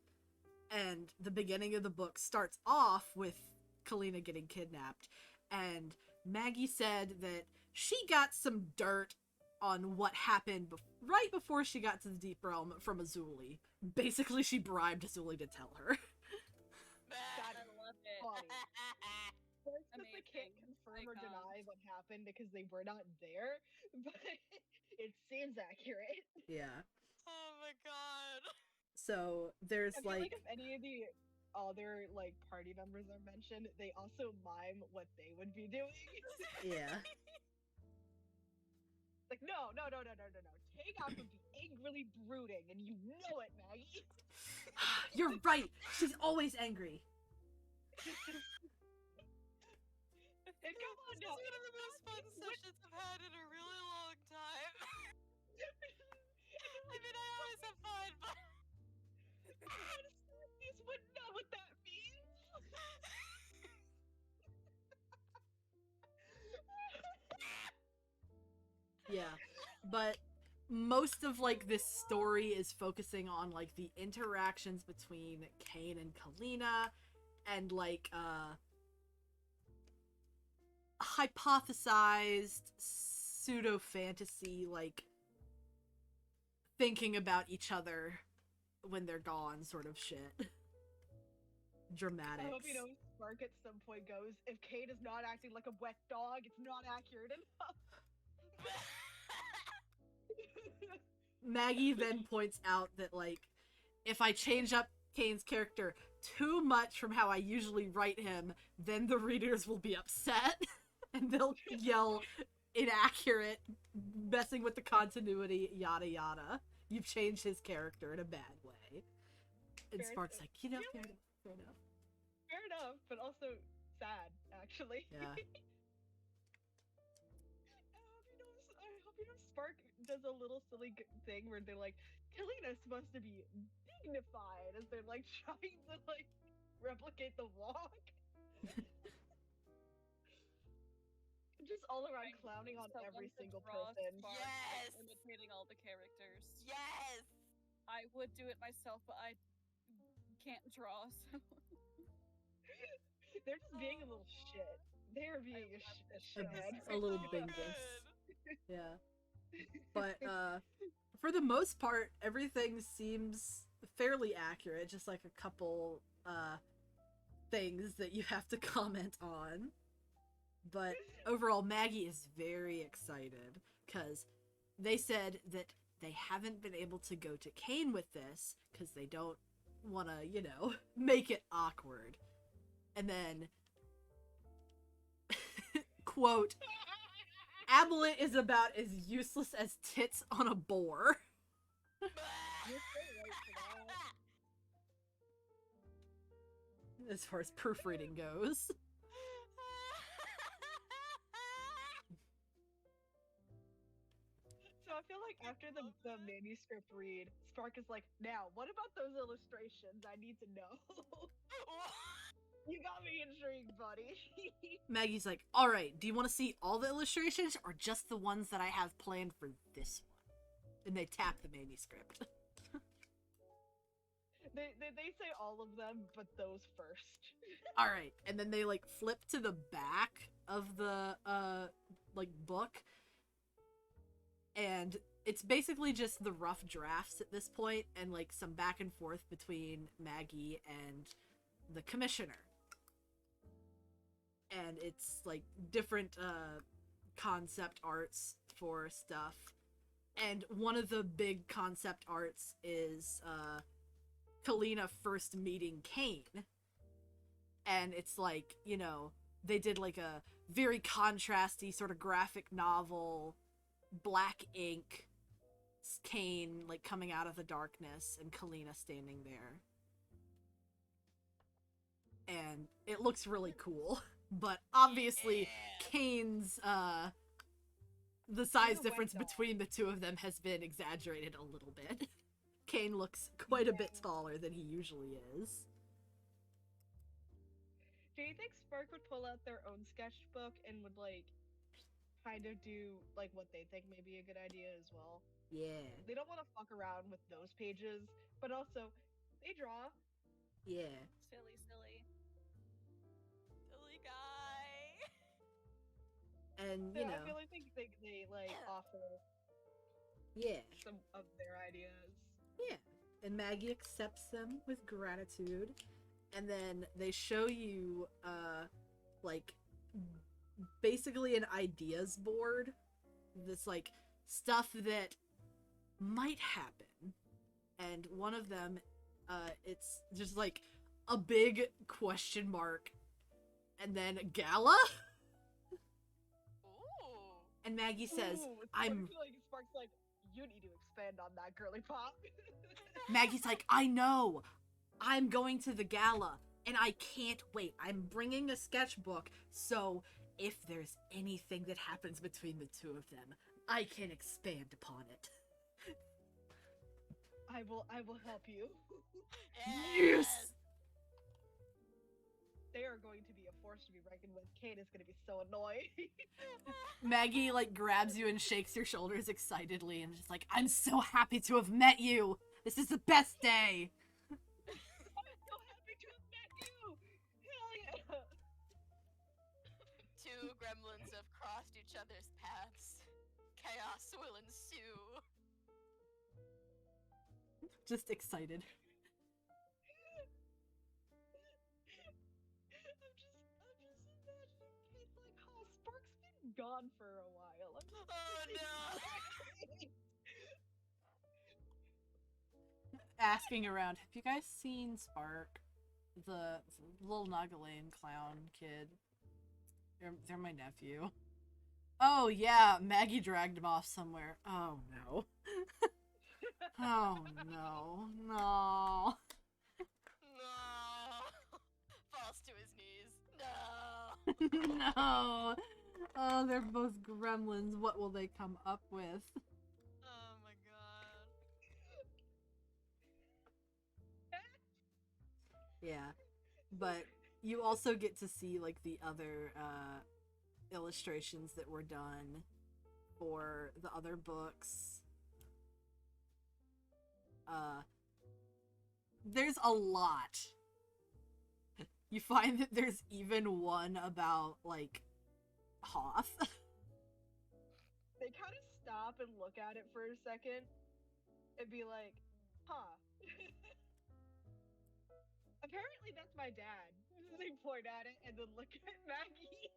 And the beginning of the book starts off with Kalina getting kidnapped. And Maggie said that she got some dirt on what happened right before she got to the Deep Realm from Azuli. Basically, she bribed Azuli to tell her. That I love it. funny. First, that they can't Amazing. confirm or Icon. deny what happened because they were not there, but it seems accurate. Yeah. Oh my God. So there's, I feel like, like if any of the other like party members are mentioned, they also mime what they would be doing. yeah. Like, no. Takeout would be angrily brooding, and you know it, Maggie. You're right. She's always angry. And come on This now. is one of the most fun sessions I've had in a really long time. I mean, I always have fun, but This wouldn't know what that means. Yeah. But most of, like, this story is focusing on, like, the interactions between Kane and Kalina and, like, hypothesized pseudo-fantasy, like, thinking about each other when they're gone sort of shit. Dramatics. I hope you know Spark at some point goes, if Kate is not acting like a wet dog, it's not accurate enough. Maggie then points out that, like, if I change up Kane's character too much from how I usually write him, then the readers will be upset and they'll yell inaccurate, messing with the continuity, yada yada. You've changed his character in a bad way. And Fair Spark's enough. like, you know, fair enough, fair enough. Fair enough, but also sad, actually. Yeah. I hope you know Spark does a little silly thing where they're like, Kalina's supposed to be dignified as they're like trying to like replicate the walk. Just all around clowning on Someone every to single draw person. Spark, Yes! imitating all the characters. Yes! I would do it myself, but I can't draw, so They're just being a little shit. They're being a shithead. A little So bingus. good. Yeah. But for the most part, everything seems fairly accurate, just like a couple things that you have to comment on. But overall, Maggie is very excited because they said that they haven't been able to go to Kane with this because they don't want to, you know, make it awkward. And then, quote, Amulet is about as useless as tits on a boar. You're so right for that. As far as proofreading goes. So I feel like after the manuscript read, Spark is like, now, what about those illustrations? I need to know. You got me intrigued, buddy. Maggie's like, alright, do you want to see all the illustrations or just the ones that I have planned for this one? And they tap the manuscript. They say all of them, but those first. Alright, and then they like flip to the back of the like book. And it's basically just the rough drafts at this point and like some back and forth between Maggie and the commissioner. And it's like different concept arts for stuff. And one of the big concept arts is Kalina first meeting Kane. And it's like, you know, they did like a very contrasty sort of graphic novel, black ink, Kane like coming out of the darkness and Kalina standing there. And it looks really cool. But obviously, Kane's, the size a difference wet dog. between the two of them has been exaggerated a little bit. Kane looks quite a bit taller than he usually is. Do you think Spark would pull out their own sketchbook and would like kind of do like what they think may be a good idea as well? Yeah. They don't want to fuck around with those pages, but also they draw. Yeah. silly. Silly guy. And, So you I know, feel like they like offer yeah. some of their ideas. Yeah. And Maggie accepts them with gratitude. And then they show you, like, basically an ideas board. That's, like, stuff that might happen. And one of them, it's just, like, a big question mark. And then gala? Ooh. And Maggie says, Ooh, I feel like Spark's like, you need to expand on that, girly pop. Maggie's like, I know. I'm going to the gala, and I can't wait. I'm bringing a sketchbook, so if there's anything that happens between the two of them, I can expand upon it. I will help you. Yes! They are going to be a force to be reckoned with. Kate is going to be so annoyed. Maggie, like, grabs you and shakes your shoulders excitedly and just like, I'm so happy to have met you! This is the best day! I'm so happy to have met you! Hell yeah! Two gremlins have crossed each other's paths. Chaos will ensue. Just excited. I'm just imagining Kate like, oh, Spark's been gone for a while. Oh no! Asking around, have you guys seen Spark? The little Nagalane clown kid. They're my nephew. Oh yeah, Maggie dragged him off somewhere. Oh no. Oh no. No. No! Falls to his knees. No! No. Oh, they're both gremlins. What will they come up with? Oh my god. Yeah. But you also get to see like the other illustrations that were done for the other books. There's a lot. You find that there's even one about like Hoth. They kind of stop and look at it for a second and be like, huh. Apparently that's my dad. They point at it and then look at Maggie.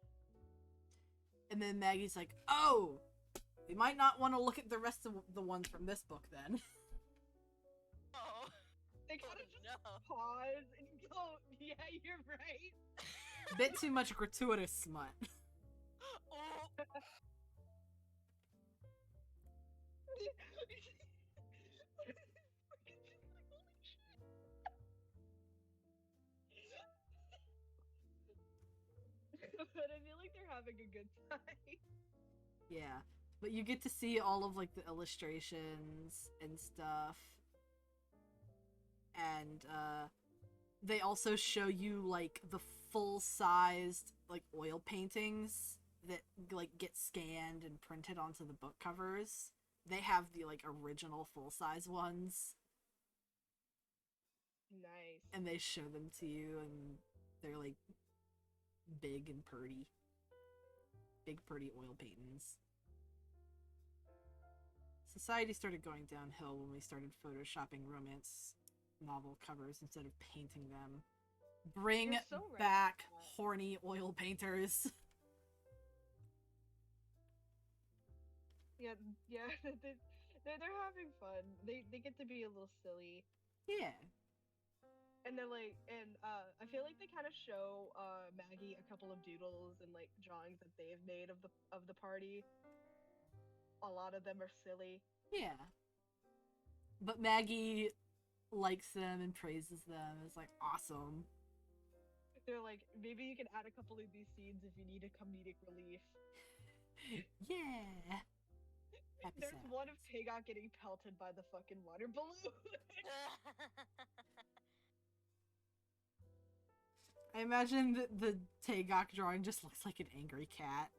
And then Maggie's like, oh, we might not want to look at the rest of the ones from this book then. Oh. They kind of just no. pause and go, yeah, you're right. Bit too much gratuitous smut. Oh. But I feel like they're having a good time. Yeah. But you get to see all of like the illustrations and stuff. And they also show you like the full-sized like oil paintings that like get scanned and printed onto the book covers. They have the like original full-size ones. Nice. And they show them to you, and they're like big and pretty. Big pretty oil paintings. Society started going downhill when we started photoshopping romance novel covers instead of painting them. Bring You're so right back about that. horny oil painters. Yeah, they're having fun. They get to be a little silly. Yeah. And they're like, and I feel like they kind of show Maggie a couple of doodles and like drawings that they've made of the party. A lot of them are silly. Yeah. But Maggie likes them and praises them. It's like awesome. They're like, maybe you can add a couple of these scenes if you need a comedic relief. Yeah. Happy There's sad. one of Tagok getting pelted by the fucking water balloon. I imagine that the Tagok drawing just looks like an angry cat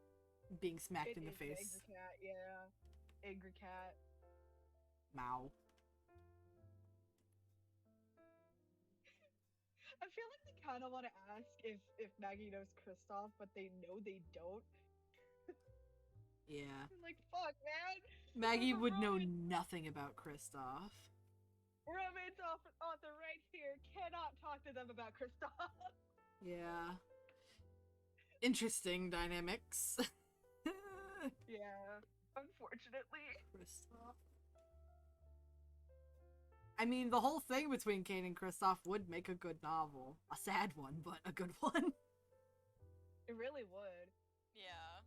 being smacked It in the is an face. angry cat, yeah. Angry cat. Mow. I feel like they kind of want to ask if Maggie knows Kristoff, but they know they don't. Yeah. I'm like, fuck, man. Maggie There's a would know romance- nothing about Kristoff. Romance author right here cannot talk to them about Kristoff. Yeah. Interesting dynamics. Yeah, unfortunately. Kristoff. I mean, the whole thing between Kane and Kristoff would make a good novel. A sad one, but a good one. It really would. Yeah.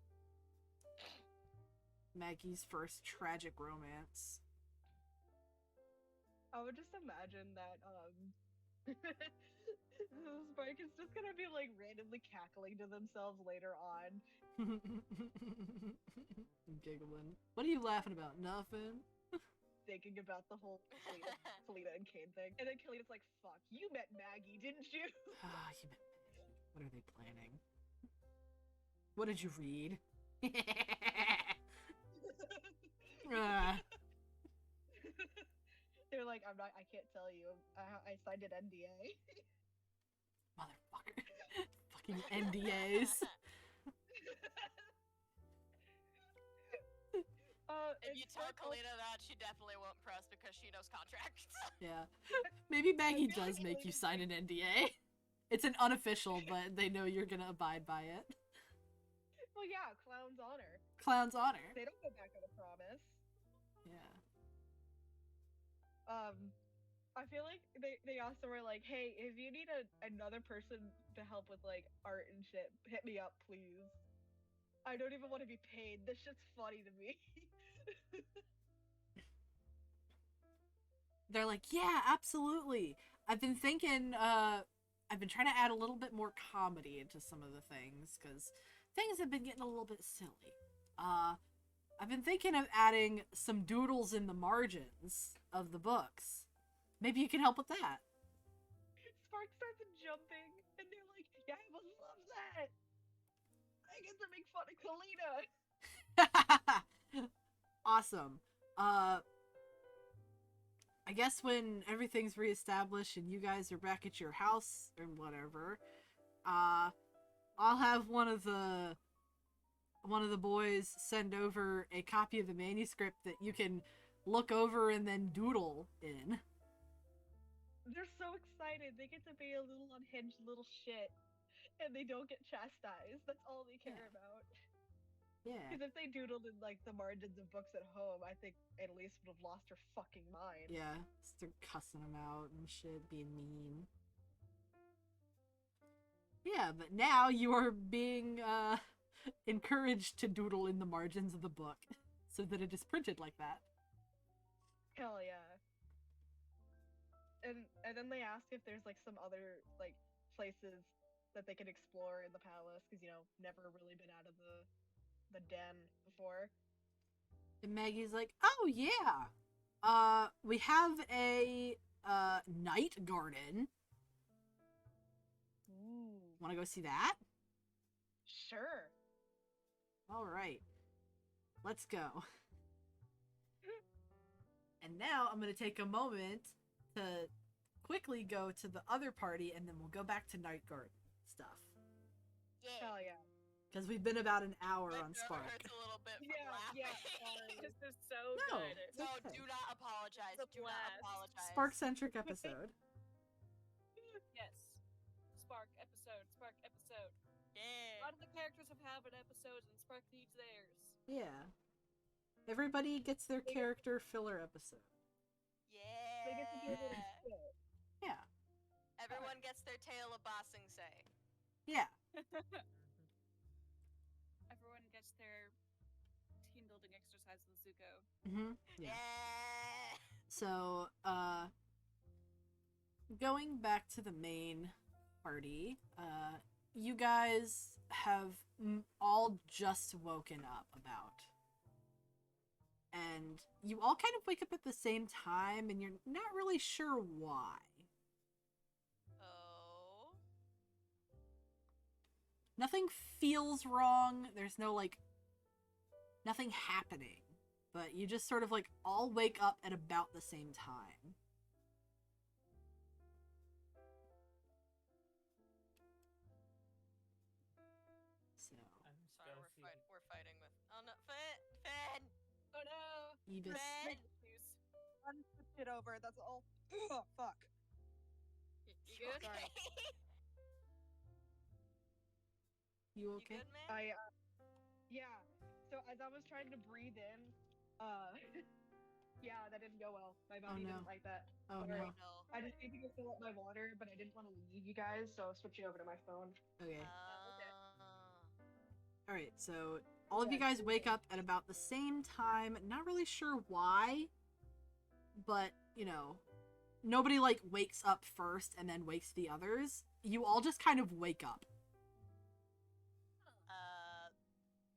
Maggie's first tragic romance. I would just imagine that Spike is just gonna be like randomly cackling to themselves later on. I'm giggling. What are you laughing about? Nothing. Thinking about the whole Kalina and Kane thing. And then Kalina's like, fuck, you met Maggie, didn't you? Ah, you met Maggie. What are they planning? What did you read? Ah. They're like, I can't tell you. I signed an NDA. Motherfucker. Fucking NDAs. If you tell Kalina that, she definitely won't press because she knows contracts. Yeah. Maybe Maggie feel does like make you Elena's sign an NDA. It's an unofficial, but they know you're gonna abide by it. Well, yeah, clown's honor. Clown's honor. They don't go back on a promise. Yeah. I feel like they also were like, hey, if you need another person to help with like art and shit, hit me up, please. I don't even want to be paid. This shit's funny to me. They're like, yeah, absolutely. I've been thinking, I've been trying to add a little bit more comedy into some of the things, because things have been getting a little bit silly. I've been thinking of adding some doodles in the margins of the books. Maybe you can help with that. Spark starts jumping, and they're like, "Yeah, I would love that. I get to make fun of Kalina." Awesome. I guess when everything's reestablished and you guys are back at your house or whatever, I'll have one of the boys send over a copy of the manuscript that you can look over and then doodle in. They're so excited. They get to be a little unhinged little shit, and they don't get chastised. That's all they care about. Yeah. Because if they doodled in like the margins of books at home, I think Annalise would have lost her fucking mind. Yeah. Start cussing them out and shit, being mean. Yeah, but now you are being encouraged to doodle in the margins of the book so that it is printed like that. Hell yeah. And then they ask if there's like some other like places that they can explore in the palace, because never really been out of the den before. And Maggie's like, "Oh yeah, we have a night garden. Ooh. Want to go see that? Sure. All right, let's go." And now I'm gonna take a moment to quickly go to the other party, and then we'll go back to night garden stuff. Yeah. Hell yeah. Because we've been about an hour My on throat Spark. hurts a little bit from Yeah, laughing. sorry. This is so No. good. No, Okay. do not apologize. It's a Do not blast. apologize. Spark-centric episode. Yes. Spark episode. Spark episode. A Yeah. lot of the characters have had episodes, and Spark needs theirs. Yeah. Everybody gets their character filler episode. Yeah. They get to do a little shit. Yeah. Everyone gets their tale of bossing say. Yeah. Everyone gets their team building exercise with Zuko. Mm-hmm. Yeah. Yeah. So, going back to the main party, you guys have all just woken up about. And you all kind of wake up at the same time, and you're not really sure why. Oh. Nothing feels wrong. There's no, nothing happening. But you just sort of, all wake up at about the same time. So, Sorry, we're fighting with. Oh no, Finn! Oh no! you just... Finn! Run the shit over. That's all. Oh, fuck. You good? Sorry. You You okay? good, man? Yeah. So as I was trying to breathe in, yeah, that didn't go well. My body no. didn't like that. Oh, Sorry. no. No. I just need to go fill up my water, but I didn't want to leave you guys, so I was switching over to my phone. Okay. okay. Alright, so all of you guys wake up at about the same time. Not really sure why, but, nobody, wakes up first and then wakes the others. You all just kind of wake up.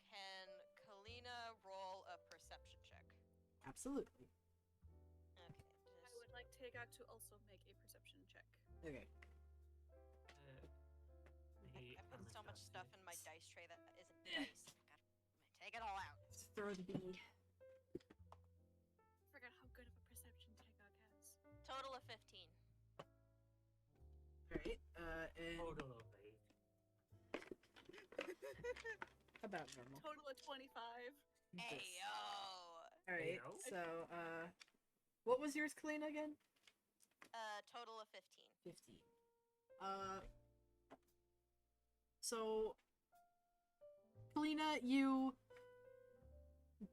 Can Kalina roll a perception check? Absolutely. Okay. I would like Tegak to also make a perception check. Okay. I put so much stuff in my dice tray that isn't dice. I'm gonna take it all out. Just throw the bee. I forgot how good of a perception Tegak has. Total of 15. Alright, and Total of 8. about normal. Total of 25. Ayo! Alright, Heyo. so, what was yours, Kalina, again? Total of 15. 15. So, Kalina, you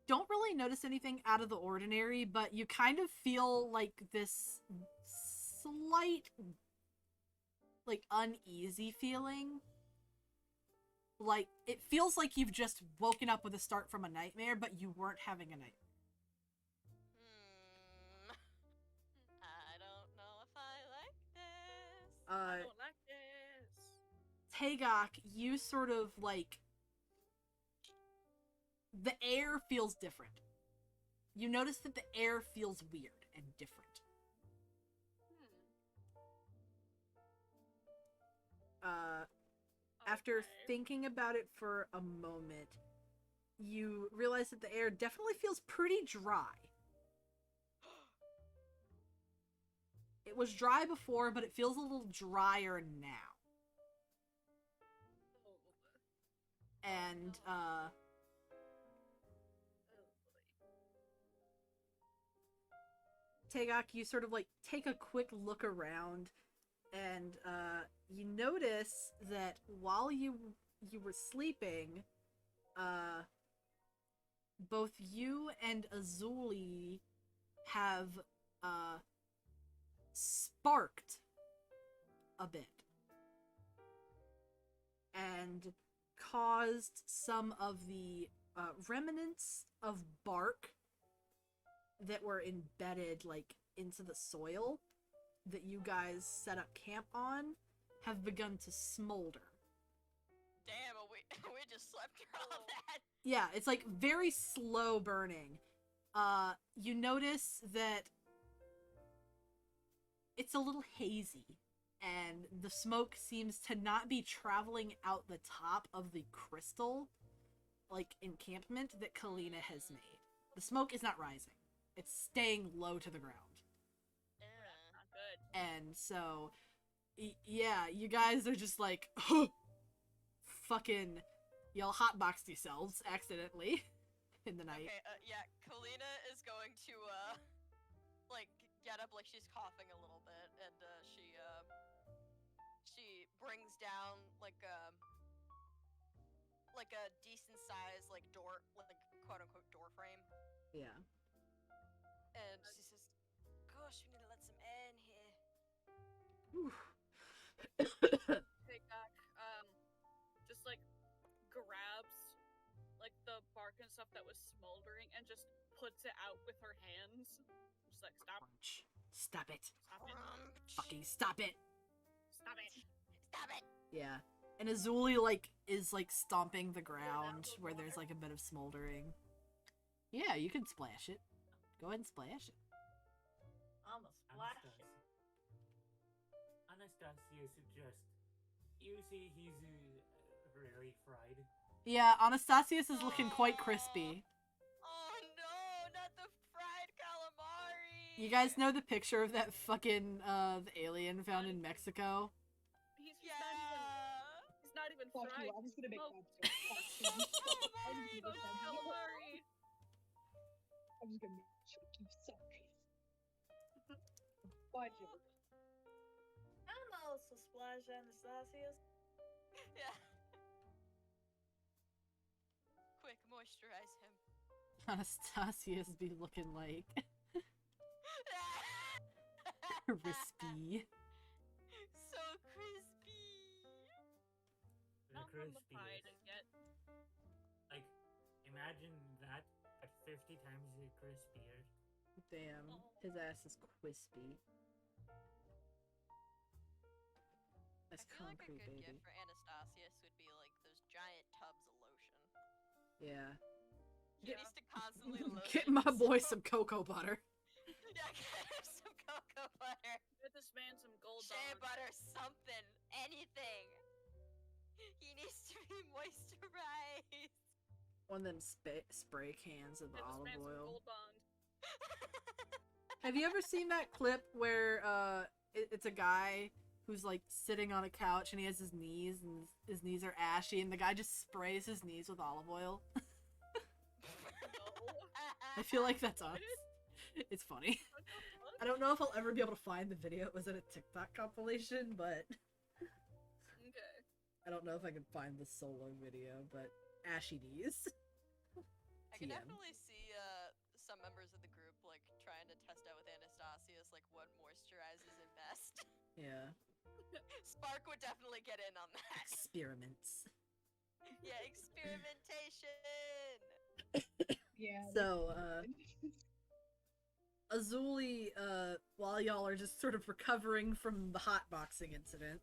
don't really notice anything out of the ordinary, but you kind of feel this slight, uneasy feeling. It feels like you've just woken up with a start from a nightmare, but you weren't having a nightmare. I don't know if I like this. I don't like this. Tagok, you sort of, the air feels different. You notice that the air feels weird and different. After Okay. thinking about it for a moment, you realize that the air definitely feels pretty dry. It was dry before, but it feels a little drier now. And, Oh boy. Tagok, you sort of like take a quick look around, and you notice that while you were sleeping, both you and Azuli have sparked a bit and caused some of the remnants of bark that were embedded like into the soil that you guys set up camp on have begun to smolder. Damn, we just slept through all that. Yeah, it's like very slow burning. You notice that it's a little hazy, and the smoke seems to not be traveling out the top of the crystal, like, encampment that Kalina has made. The smoke is not rising. It's staying low to the ground. Not good. And so, yeah, you guys are just like, fucking, y'all hotboxed yourselves accidentally in the night. Okay, yeah, Kalina is going to, like, get up, like, she's coughing a little bit, and, she brings down, like a decent size, like, door, like, quote-unquote door frame, Yeah. and she says, gosh, we need to let some air in here. Pigback, just like grabs like the bark and stuff that was smoldering and just puts it out with her hands. Just like stop Stop it. it. Fucking stop it. Stop it. Stop it! Yeah. And Azuli, like, is, like, stomping the ground where there's, like, a bit of smoldering. Yeah, you can splash it. Go ahead and splash it. I'm a splash. Anastasia suggests. You see, he's really fried. Yeah, Anastasius is looking quite crispy. Oh no, not the fried calamari! You guys know the picture of that fucking, the alien found in Mexico? He's Yeah! not even Fuck fried. you, I was gonna make Smoked. that joke. Fuck you. I was Calamari, gonna make that joke. Calamari. I was gonna make that joke. You suck. Bye, joke. I'm also splash Anastasius. Yeah. Quick, moisturize him. Anastasius be looking like crispy. So crispy. The Not from the crispy pie is- to get. Like, imagine that at 50 times crispier. Damn, his ass is crispy. That's I feel like a concrete, good baby. gift for Anastasius would be like those giant tubs of lotion. Yeah. He needs to constantly lotion. Get my boy himself. some cocoa butter. Yeah, get him some cocoa butter, Get this man some gold shea dogs. butter, something, anything. He needs to be moisturized. One of them spray cans of the Get this olive man some oil. gold bond. Have you ever seen that clip where it's a guy who's like sitting on a couch and he has his knees and his knees are ashy and the guy just sprays his knees with olive oil? I feel like that's us. It's funny. What the fuck? I don't know if I'll ever be able to find the video. It was in a TikTok compilation, but Okay. I don't know if I can find the solo video, but ashy knees. I can TM. definitely see some members of the group like trying to test out with Anastasius like what moisturizes him best. Yeah. Spark would definitely get in on that. Experiments. Yeah, experimentation. Yeah. So, Azuli, while y'all are just sort of recovering from the hotboxing incident,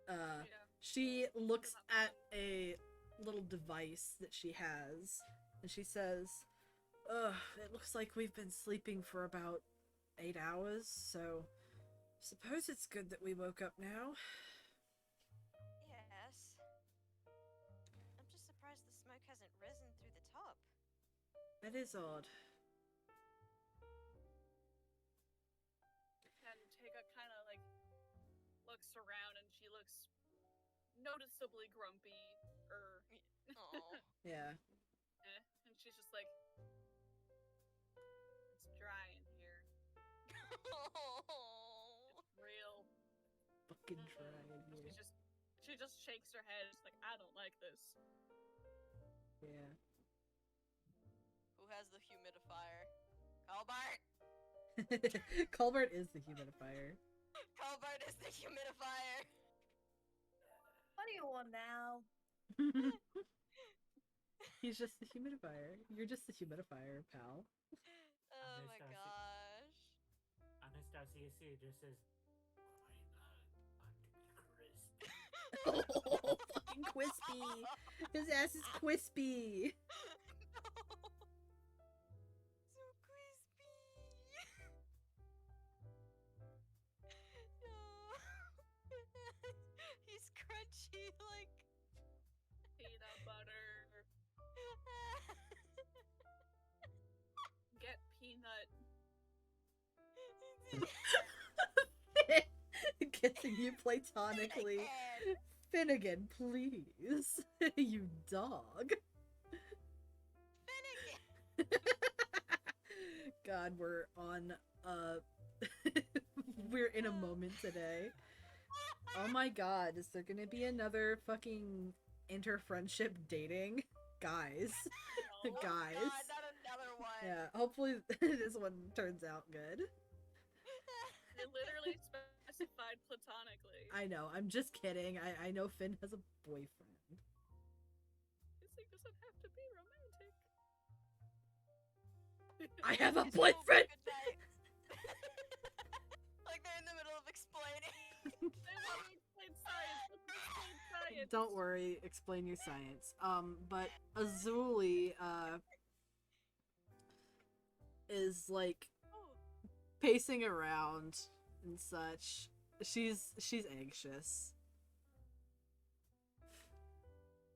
Yeah. she looks at a little device that she has, and she says, "Ugh, it looks like we've been sleeping for about 8 hours, so suppose it's good that we woke up now." Yes. I'm just surprised the smoke hasn't risen through the top. That is odd. And Tega kind of like looks around and she looks noticeably grumpy. Oh. Yeah. And she's just like, it's dry in here. It's real. Fucking dry in here. She just shakes her head. She's like, I don't like this. Yeah. Who has the humidifier? Colbert! Colbert is the humidifier. Colbert is the humidifier! What do you want now? He's just the humidifier. You're just the humidifier, pal. Oh my Anastasia. gosh. Anastasia just says, "My blood ought to be crisp." Oh, fucking Quispy! His ass is Quispy! No. So crispy. No. He's crunchy like Peanut butter. Get peanut. Kissing you platonically. Finnegan, please. You dog. Finnegan. God, we're on we're in a moment today. Oh my god, is there gonna be another fucking inter-friendship dating? Guys. No. Guys. God, not another one. Yeah, hopefully this one turns out good. They literally specified platonically. I know, I'm just kidding. I know Finn has a boyfriend. Kissing doesn't have to be romantic. I have a It's cool, boyfriend! good night. Like they're in the middle of explaining. They want to explain science. Let's explain science. Don't worry, explain your science. But Azuli, is like pacing around and such. She's anxious.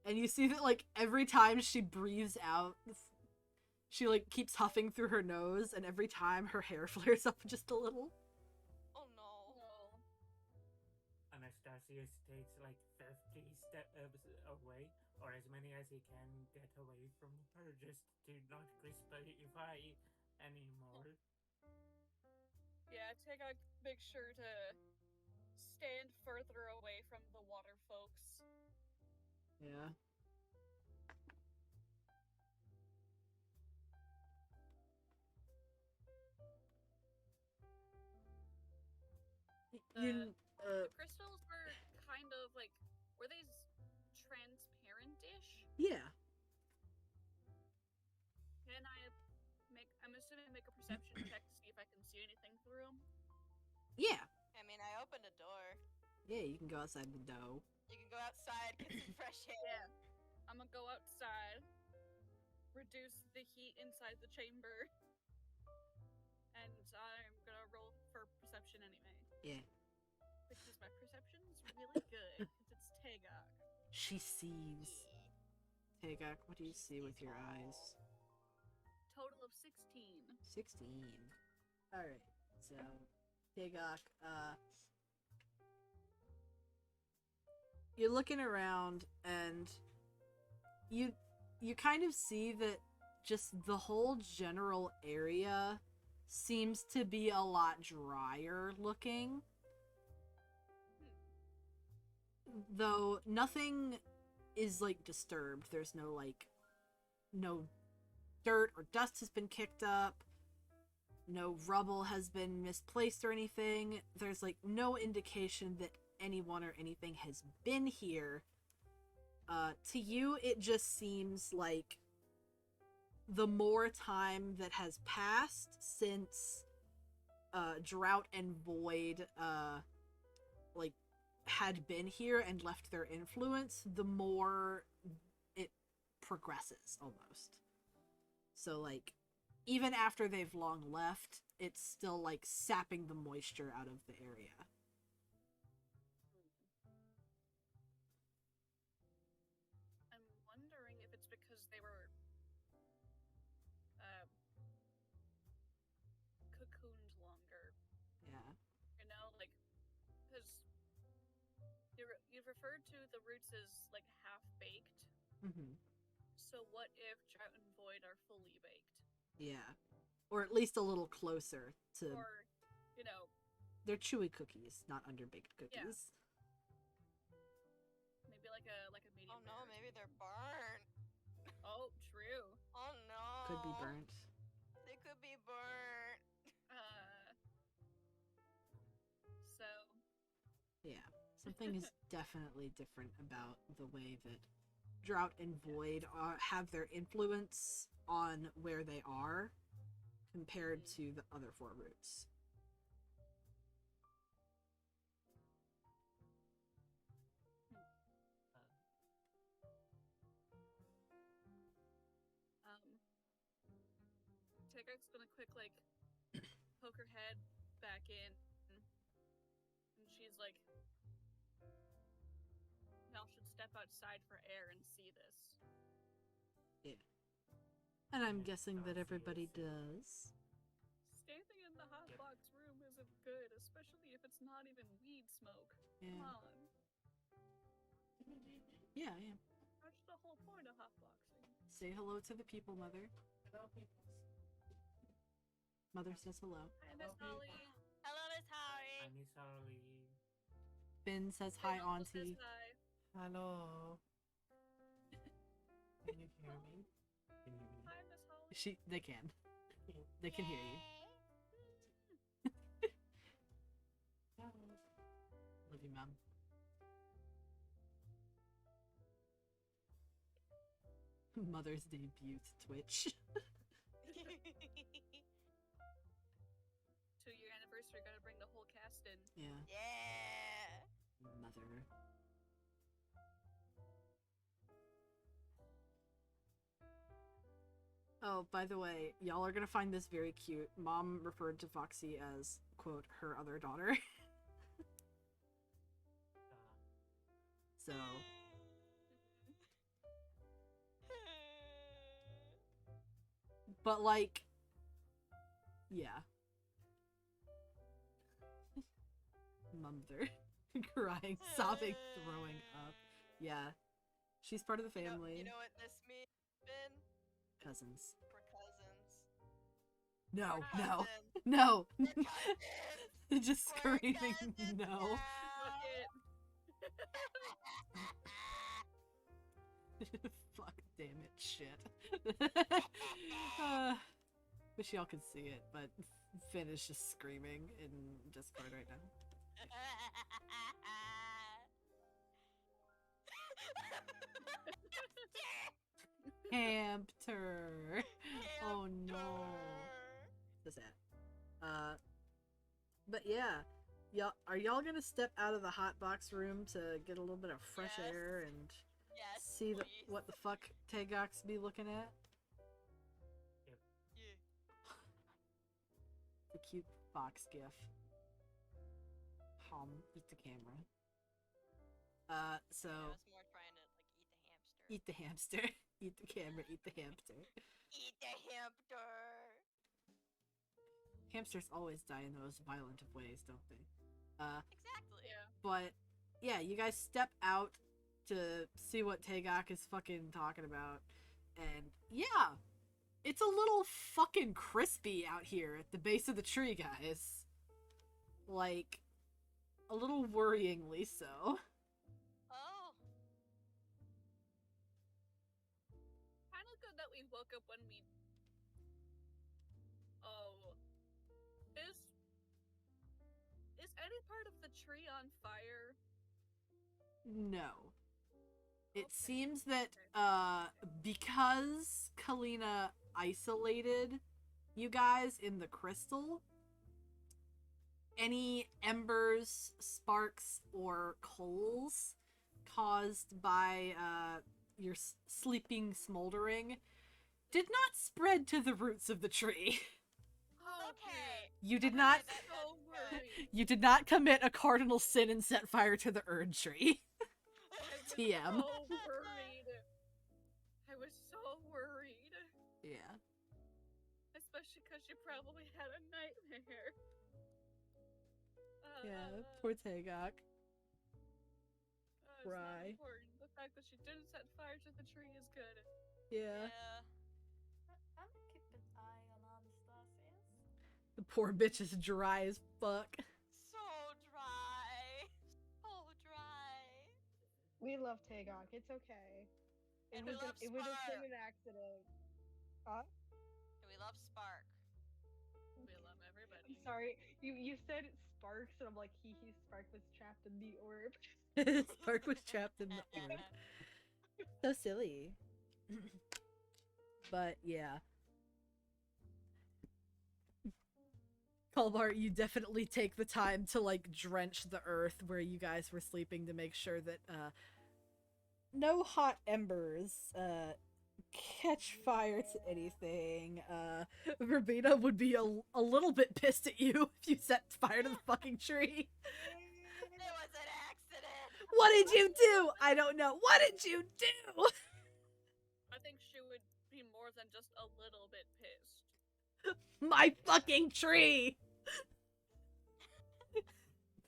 And you see that like every time she breathes out, she like keeps huffing through her nose, and every time her hair flares up just a little. Oh no. Anastasia takes like 50 steps away, or as many as he can get away from her, just to not crispify anymore. Yeah, Tega make sure to stand further away from the water folks. Yeah. The crystals were kind of like, were they transparent-ish? Yeah. Can I I'm assuming make a perception check to see if I can see anything through them? Yeah. I mean, I opened a door. Yeah, you can go outside the dough. You can go outside, get some fresh air. Yeah. I'm gonna go outside, reduce the heat inside the chamber, and I'm gonna roll for perception anyway. Yeah. Because my perception's really good, because it's Tagok. She sees. Tagok, what do you see with your eyes? Total of 16. 16. Alright, so Tagok, you're looking around and you kind of see that just the whole general area seems to be a lot drier looking. Though nothing is like disturbed. There's no no dirt or dust has been kicked up. No rubble has been misplaced or anything. There's like no indication that anyone or anything has been here. To you, it just seems like the more time that has passed since Drought and Void had been here and left their influence, the more progresses almost. So like even after they've long left, it's still like sapping the moisture out of the area. I'm wondering if it's because they were cocooned longer. Yeah. You know, like, because you've referred to the roots as like half baked. Mm-hmm. So what if Drought and Void are fully baked? Yeah. Or at least a little closer to. Or, you know, they're chewy cookies, not underbaked cookies. maybe like a medium. Oh no, maybe they're burnt. Oh, true. Oh no. Could be burnt. They could be burnt. So. Yeah. Something is definitely different about the way that Drought and Void have their influence on where they are compared to the other 4 roots. Tigger's gonna quick like poke her head back in, and she's like, "Y'all should step outside for air and see this." Yeah. And I'm guessing that everybody does. Standing in the hot box room isn't good, especially if it's not even weed smoke. Yeah. Come on. Yeah, yeah. That's the whole point of hotboxing. Say hello to the people, Mother. Hello, people. Mother says hello. Hi, Miss Holly. Hello, Miss Holly. Hi, Miss Harley. Finn says hi, Hey, Uncle Auntie. says hi. Hello. Can you hear me? Can you hear me? Hi, Miss Holly. They can. They can hear you. Love you, Mom. Mother's debut to Twitch. 2-year anniversary, gotta bring the whole cast in. Yeah. Yeah. Mother. Oh, by the way, y'all are gonna find this very cute. Mom referred to Foxy as, quote, her other daughter. So, but like, yeah. Mother. Crying, sobbing, throwing up. Yeah. She's part of the family. You know what this means, Ben? Cousins. We're cousins. No, We're no, cousins. no. We're cousins. Just We're screaming, cousins no. now. Fuck, damn it, shit. Wish y'all could see it, but Finn is just screaming in Discord right now. Hamster. Oh no. That's it. But yeah, are y'all gonna step out of the hot box room to get a little bit of fresh Yes. air and Yes, see please. what the fuck Tagox be looking at? Yeah. The cute fox gif. Eat the camera. So I was more trying to like eat the hamster. eat the hamster. Eat the camera. Eat the hamster. Eat the hamster. Hamsters always die in the most violent of ways, don't they? Exactly. Yeah. But yeah, you guys step out to see what Tagok is fucking talking about, and yeah, it's a little fucking crispy out here at the base of the tree, guys. Like, a little worryingly so. Oh. Kind of good that we woke up when we. Oh. Is any part of the tree on fire? No. It Okay. seems that, Okay. because Kalina isolated you guys in the crystal, any embers, sparks, or coals caused by, your sleeping smoldering did not spread to the roots of the tree. Okay. You did Okay, not. that's So worried. You did not commit a cardinal sin and set fire to the Erd tree. I was TM. so worried. I was so worried. Yeah. Especially because she probably had a nightmare. Yeah. Poor Tagok. It's not Cry. important. The fact that she didn't set fire to the tree is good. Yeah. I'm gonna keep an eye on Anastasius. The poor bitch is dry as fuck. So dry. So dry. We love Tagok. It's okay. And we love It was just been Spark. an accident. Huh? And we love Spark. We love everybody. I'm sorry. You said Sparks, and I'm like, Spark was trapped in the orb. Spark was trapped in the orb. So silly. But yeah. Colbart, you definitely take the time to like drench the earth where you guys were sleeping to make sure that no hot embers catch fire to anything. Verbena would be a little bit pissed at you if you set fire to the fucking tree. It was an accident. What did you do? I don't know. What did you do? I think she would be more than just a little bit pissed. My fucking tree.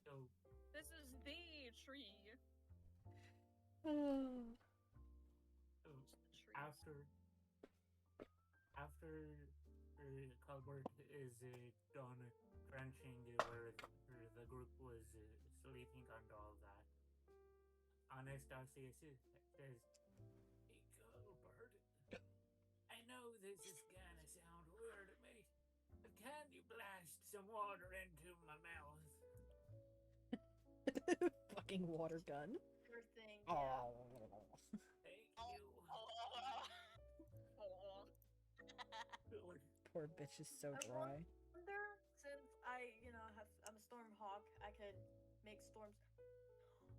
So, This is the tree. so Trees. after Colbert is done crunching where the group was sleeping and all that, Anastasia says, "Hey Colbert, I know this is gonna sound weird, mate, but can you blast some water into my mouth?" Fucking water gun. Sure thing. Oh. Thank Oh, you. Poor bitch is so I dry. wonder, since I'm a storm hawk, I could make storms.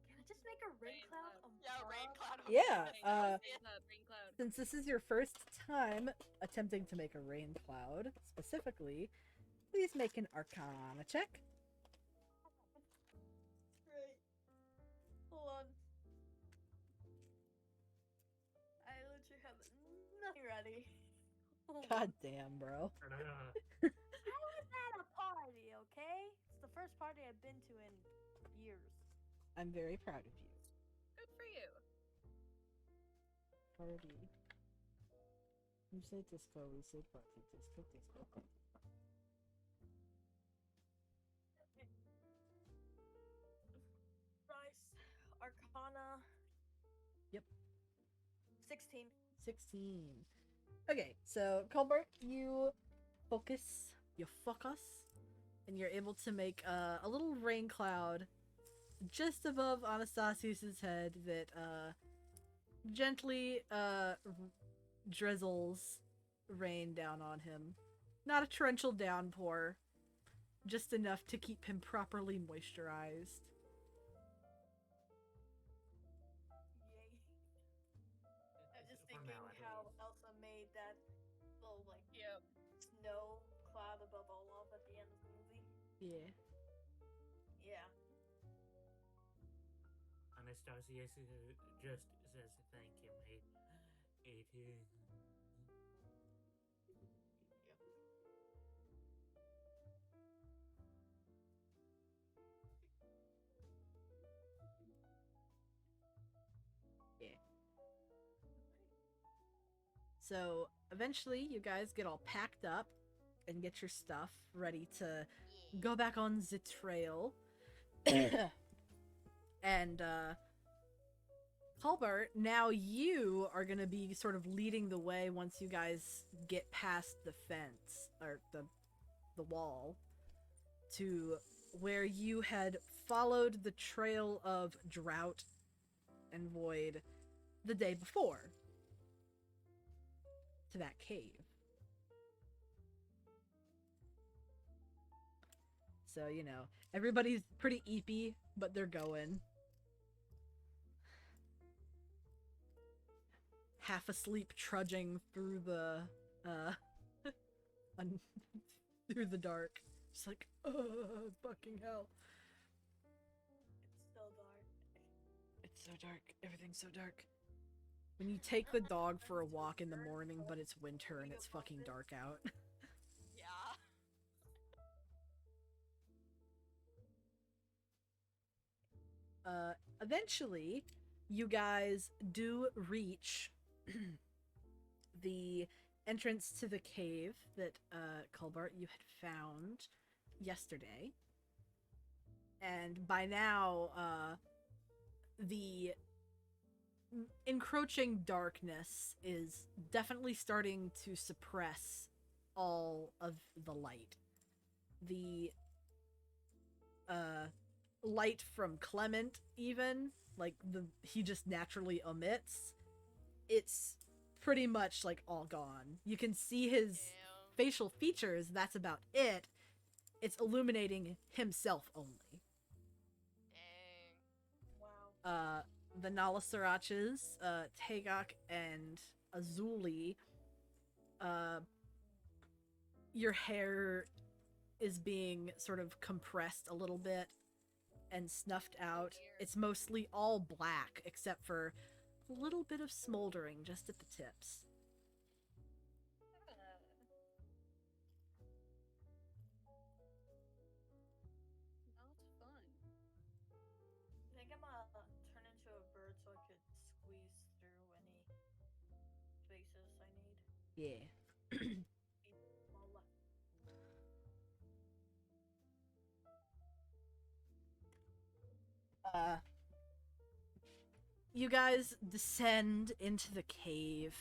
Can I just make a rain Rain cloud? cloud. Yeah, rain cloud. Yeah, Rain cloud, rain cloud. Since this is your first time attempting to make a rain cloud, specifically, please make an Arcana check. Right. Hold on. I literally have nothing ready. Hold on. God damn, bro. I was at a party, okay? It's the first party I've been to in years. I'm very proud of you. Good for you. Party. You say disco, we say party. Disco, disco, party. Rice, Arcana. Yep. 16. 16. Okay, so Colbert, you focus, and you're able to make a little rain cloud just above Anastasius's head that gently drizzles rain down on him. Not a torrential downpour, just enough to keep him properly moisturized. Yay. I'm just For thinking now, at how least. Elsa made that little Yep. snow cloud above Olaf at the end of the movie. Yeah. Yeah. Anastasia just says thank you, mate. It is. So eventually you guys get all packed up and get your stuff ready to go back on the trail. And Colbert, now you are gonna be sort of leading the way once you guys get past the fence or the wall to where you had followed the trail of drought and void the day before to that cave. So, you know, everybody's pretty eepy, but they're going. half asleep trudging through the through the dark. Just like, fucking hell. It's so dark. It's so dark. Everything's so dark. When you take the dog for a walk in the morning, but it's winter and it's fucking dark out. Yeah. Eventually, you guys do reach the entrance to the cave that, Culbart, you had found yesterday. And by now, the encroaching darkness is definitely starting to suppress all of the light. The light from Clement, even, like he just naturally emits, it's pretty much like all gone. You can see his Damn. facial features, that's about it. It's illuminating himself only. Dang. Wow. The Nalasaraches, Tagok and Azuli, your hair is being sort of compressed a little bit and snuffed out. It's mostly all black, except for a little bit of smoldering just at the tips. Not fun. I think I'm gonna turn into a bird so I could squeeze through any spaces I need. Yeah. Small left. You guys descend into the cave,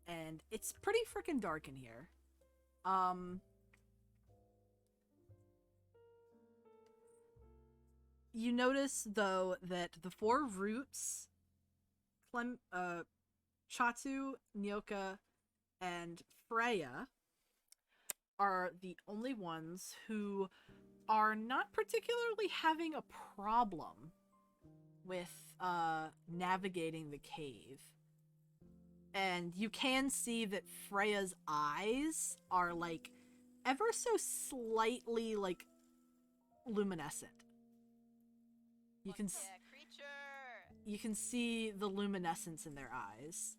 and it's pretty freaking dark in here. You notice, though, that the four roots, Chatu, Nyoka, and Freya, are the only ones who are not particularly having a problem with navigating the cave. And you can see that Freya's eyes are like ever so slightly like luminescent. You can Yeah, creature. you can see the luminescence in their eyes.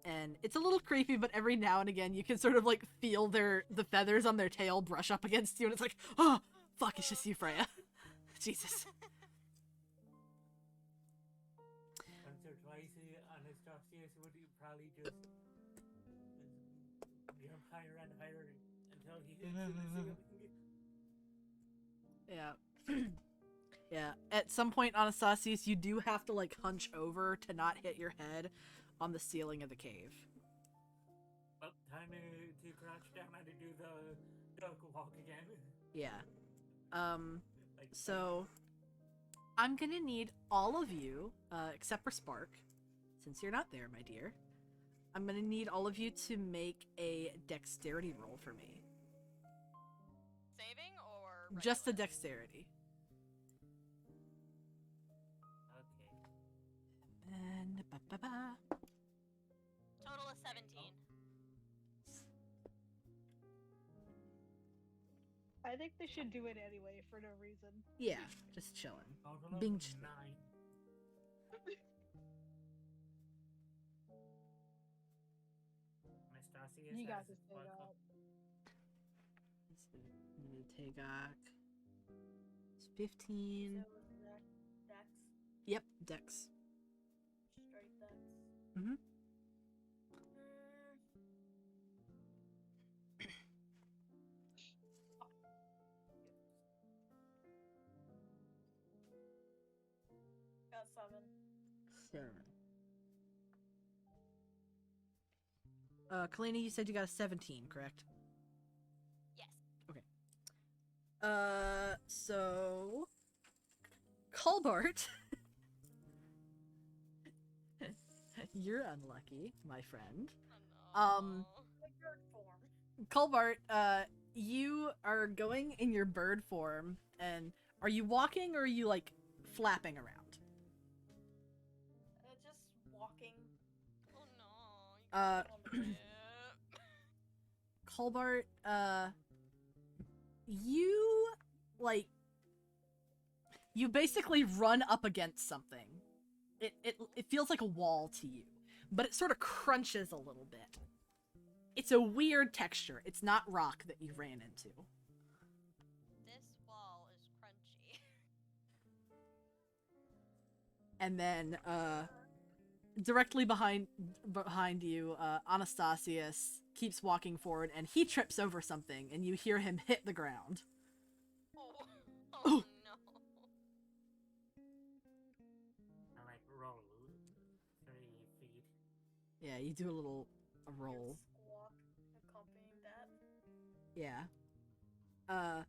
And it's a little creepy, but every now and again you can sort of like feel the feathers on their tail brush up against you, and it's like, oh fuck, it's just you, Freya. Jesus. Once or twice, Anastasius would probably just jump higher and higher until he hits the ceiling. Yeah. Yeah. At some point, Anastasius, you do have to like hunch over to not hit your head on the ceiling of the cave. Well, time to crouch down and to do the duck walk again. Yeah. Like, So I'm gonna need all of you, except for Spark, since you're not there, my dear. I'm gonna need all of you to make a dexterity roll for me. Saving or Just the regular? dexterity. okay. And Total is 17. I think they should do it anyway for no reason. yeah, just chilling. Total of Being 9. Anastasius You got has this, what Tagok. Tagok. It's 15. So was that Dex? Yep, dex. Straight Dex. Mhm. Got 7. 7. Kalina, you said you got a 17, correct? Yes. Okay. So Colbart, you're unlucky, my friend. Oh, no. My bird form. Colbart, you are going in your bird form, and are you walking or are you like flapping around? Uh, Yeah. Colbart, you, like, you basically run up against something. It feels like a wall to you, but it sort of crunches a little bit. It's a weird texture. It's not rock that you ran into. This wall is crunchy. And then, directly behind you, Anastasius keeps walking forward, and he trips over something, and you hear him hit the ground. Oh, Ooh. no. I like roll 3 feet. Yeah, you do a roll. Squawk accompanying that. Yeah.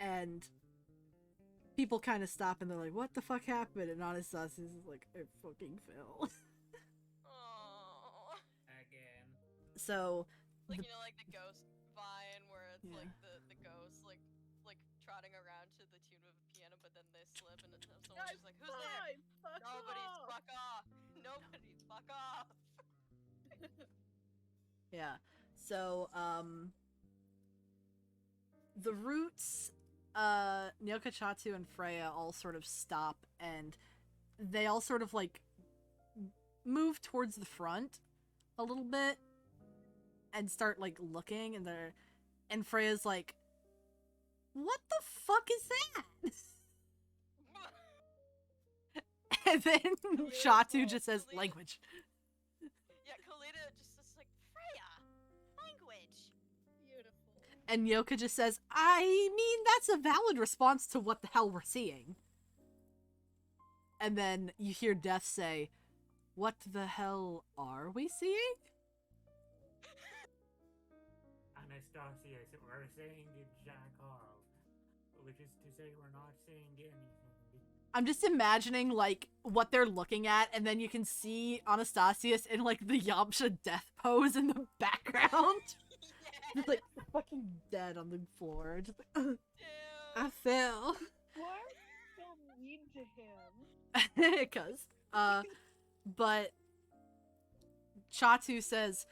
And people kind of stop and they're like, what the fuck happened? And Anastasius is like, I fucking fell. Oh. Again. So, Like, the- you know, like the ghost vine where it's Yeah. like the ghost like trotting around to the tune of a piano, but then they slip and someone's just like, who's there? Fine, fuck Nobody's off. fuck off. Nobody's fuck off. yeah. So, the roots, Nyoka Chatu and Freya all sort of stop, and they all sort of, like, move towards the front a little bit and start, like, looking, and Freya's like, what the fuck is that? And then Chatu just says, language. Yeah, Kalita just is like, Freya, language. Beautiful. And Nyoka just says, I mean, that's a valid response to what the hell we're seeing. And then you hear Death say, what the hell are we seeing? Anastasius, we're saying jack off, which is to say we're not saying anything. I'm just imagining, like, what they're looking at, and then you can see Anastasius in, like, the Yamcha death pose in the background. Just, like, fucking dead on the floor. Just like, I fell. Why are you so mean to him? Because, but Chatu says,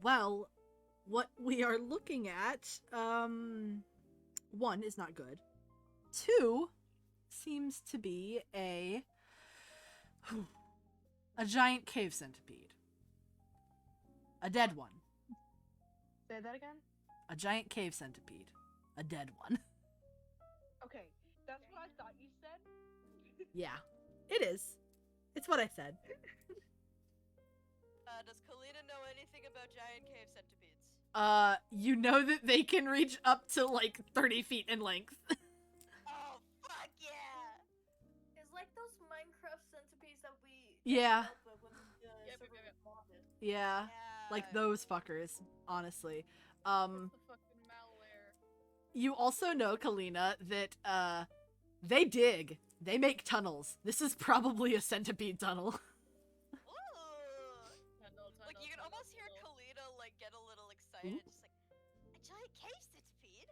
well, what we are looking at, one, is not good. Two, seems to be a giant cave centipede. A dead one. Say that again? A giant cave centipede. A dead one. Okay, that's what I thought you said. Yeah, it is. It's what I said. Does Kalita know anything about giant cave centipedes? You know that they can reach up to, like, 30 feet in length. Oh, fuck yeah! It's like those Minecraft centipedes that we Yeah. dealt with when the Yep, server yep. was modded. Yeah. Like those fuckers, honestly. It's the fucking malware. You also know, Kalina, that, they dig. They make tunnels. This is probably a centipede tunnel. Ooh. Like, you can almost hear Kalita, like, get a little excited, just like, a giant cave centipede?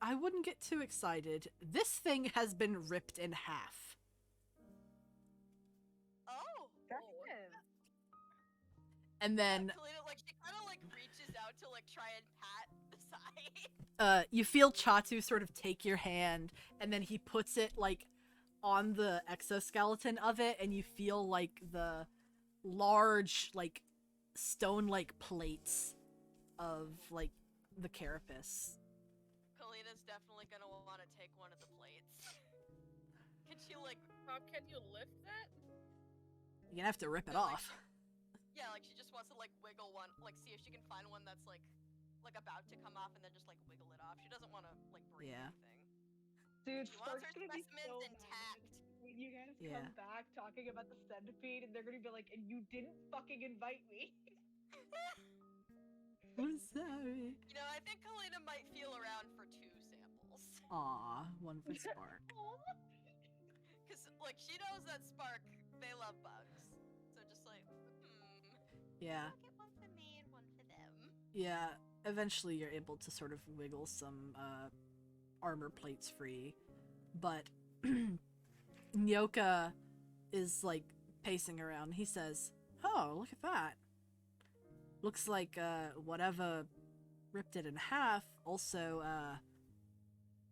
I wouldn't get too excited. This thing has been ripped in half. Oh! Effective. And then, Kalita, like, she kind of, like, reaches out to, like, try and pat the side. you feel Chatu sort of take your hand, and then he puts it, like, on the exoskeleton of it, and you feel, like, the large, like, stone-like plates of, like, the carapace. Kalita's definitely gonna want to take one of the plates. Can she, like, How can you lift that? You're gonna have to rip it No, like, off. yeah, like, she just wants to, like, wiggle one, like, see if she can find one that's, like, about to come off and then just, like, wiggle it off. She doesn't want to, like, break Yeah. anything. Dude, She wants her Spark's gonna be specimens so intact. mad when you guys Yeah. come back talking about the centipede, and they're gonna be like, and you didn't fucking invite me. I'm sorry. You know, I think Kalita might feel around for 2 samples. Aw, one for Spark. Because, like, she knows that Spark, they love bugs. So just like, Yeah. I'll get one for me and one for them. Yeah, eventually you're able to sort of wiggle some armor plates free, but Nyoka is like pacing around. He says, oh, look at that. Looks like whatever ripped it in half also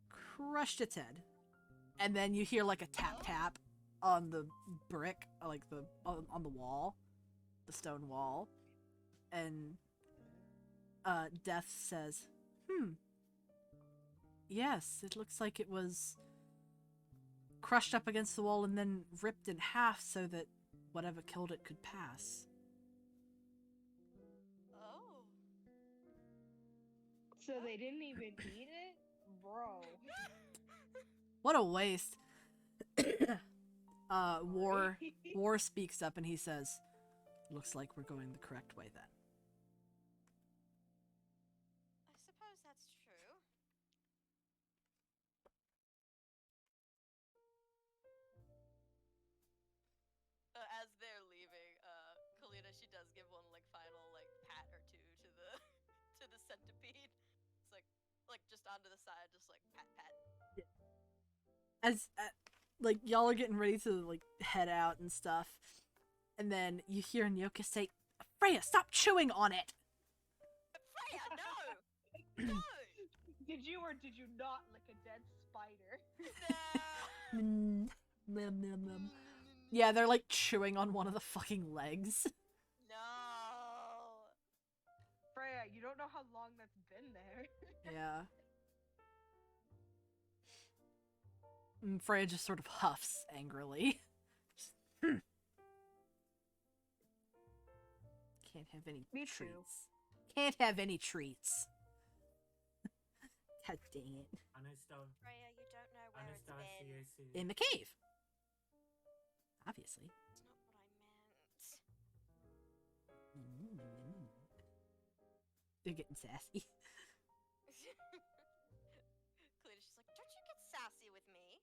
crushed its head. And then you hear like a tap tap on the brick, like the on the wall, the stone wall. And Death says, yes, it looks like it was crushed up against the wall and then ripped in half so that whatever killed it could pass. Oh. So they didn't even eat it? Bro. What a waste. War speaks up and he says, looks like we're going the correct way then. I suppose that's true. As they're leaving, Kalina, she does give one like final like pat or two to the to the centipede. It's like just onto the side, just like pat pat. As like y'all are getting ready to like head out and stuff, and then you hear Nyoka say, Freya, stop chewing on it! Freya, no! No! Did you or did you not lick a dead spider? No! Nom, nom, nom. Yeah, they're like chewing on one of the fucking legs. No! Freya, you don't know how long that's been there. Yeah. And Freya just sort of huffs angrily. Can't have any Me treats. too. Can't have any treats. God dang it. Freya, you don't know where it's been. In the cave. Obviously. That's not what I meant. They're getting sassy. Kalina, she's like, don't you get sassy with me?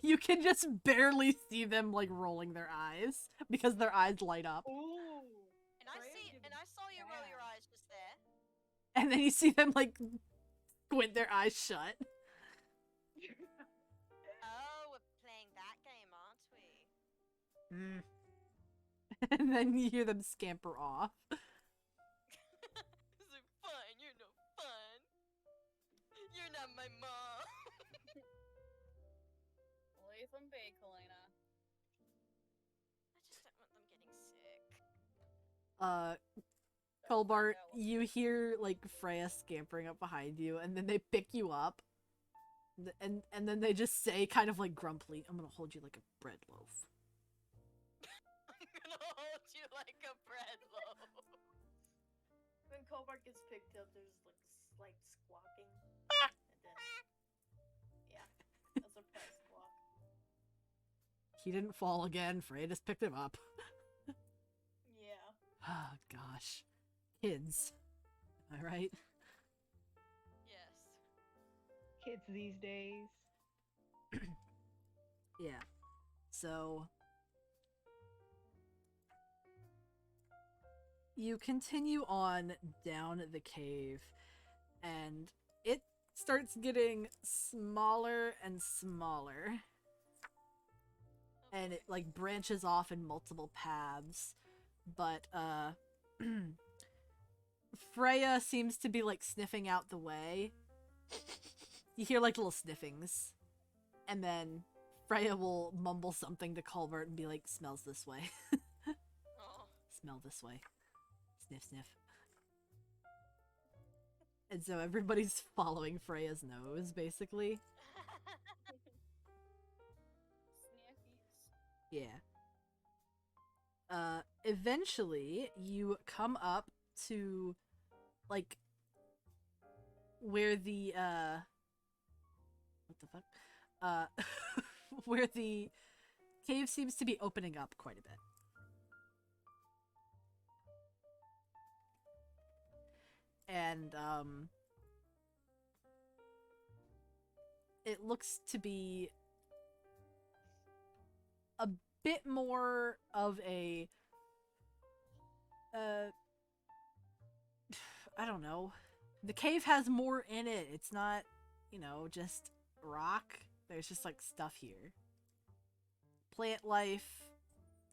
You can just barely see them like rolling their eyes because their eyes light up. Ooh. And I saw you roll your eyes just there. And then you see them like squint their eyes shut. Oh, we're playing that game, aren't we? And then you hear them scamper off. It's like, fine, you're no fun. You're not my mom. Leave them be, Kalina. I just don't want them getting sick. Colbart, you hear like Freya scampering up behind you, and then they pick you up. And then they just say, kind of like grumpily, I'm gonna hold you like a bread loaf. I'm gonna hold you like a bread loaf. When Cobart gets picked up, there's like a slight squawking. And then, yeah, that's a pet squawk. He didn't fall again. Freya just picked him up. Yeah. Oh, gosh. Kids. Am I right? Yes. Kids these days. Yeah. So... you continue on down the cave, and it starts getting smaller and smaller. And it like branches off in multiple paths, but Freya seems to be like sniffing out the way. You hear like little sniffings, and then Freya will mumble something to Colbert and be like, smells this way. Oh. Smell this way. Sniff, sniff. And so everybody's following Freya's nose, basically. Sniffies. Yeah. Eventually, you come up to, like, where the, what the fuck? Where the cave seems to be opening up quite a bit. And, it looks to be a bit more of a, I don't know. The cave has more in it. It's not, you know, just rock. There's just, like, stuff here. plant life,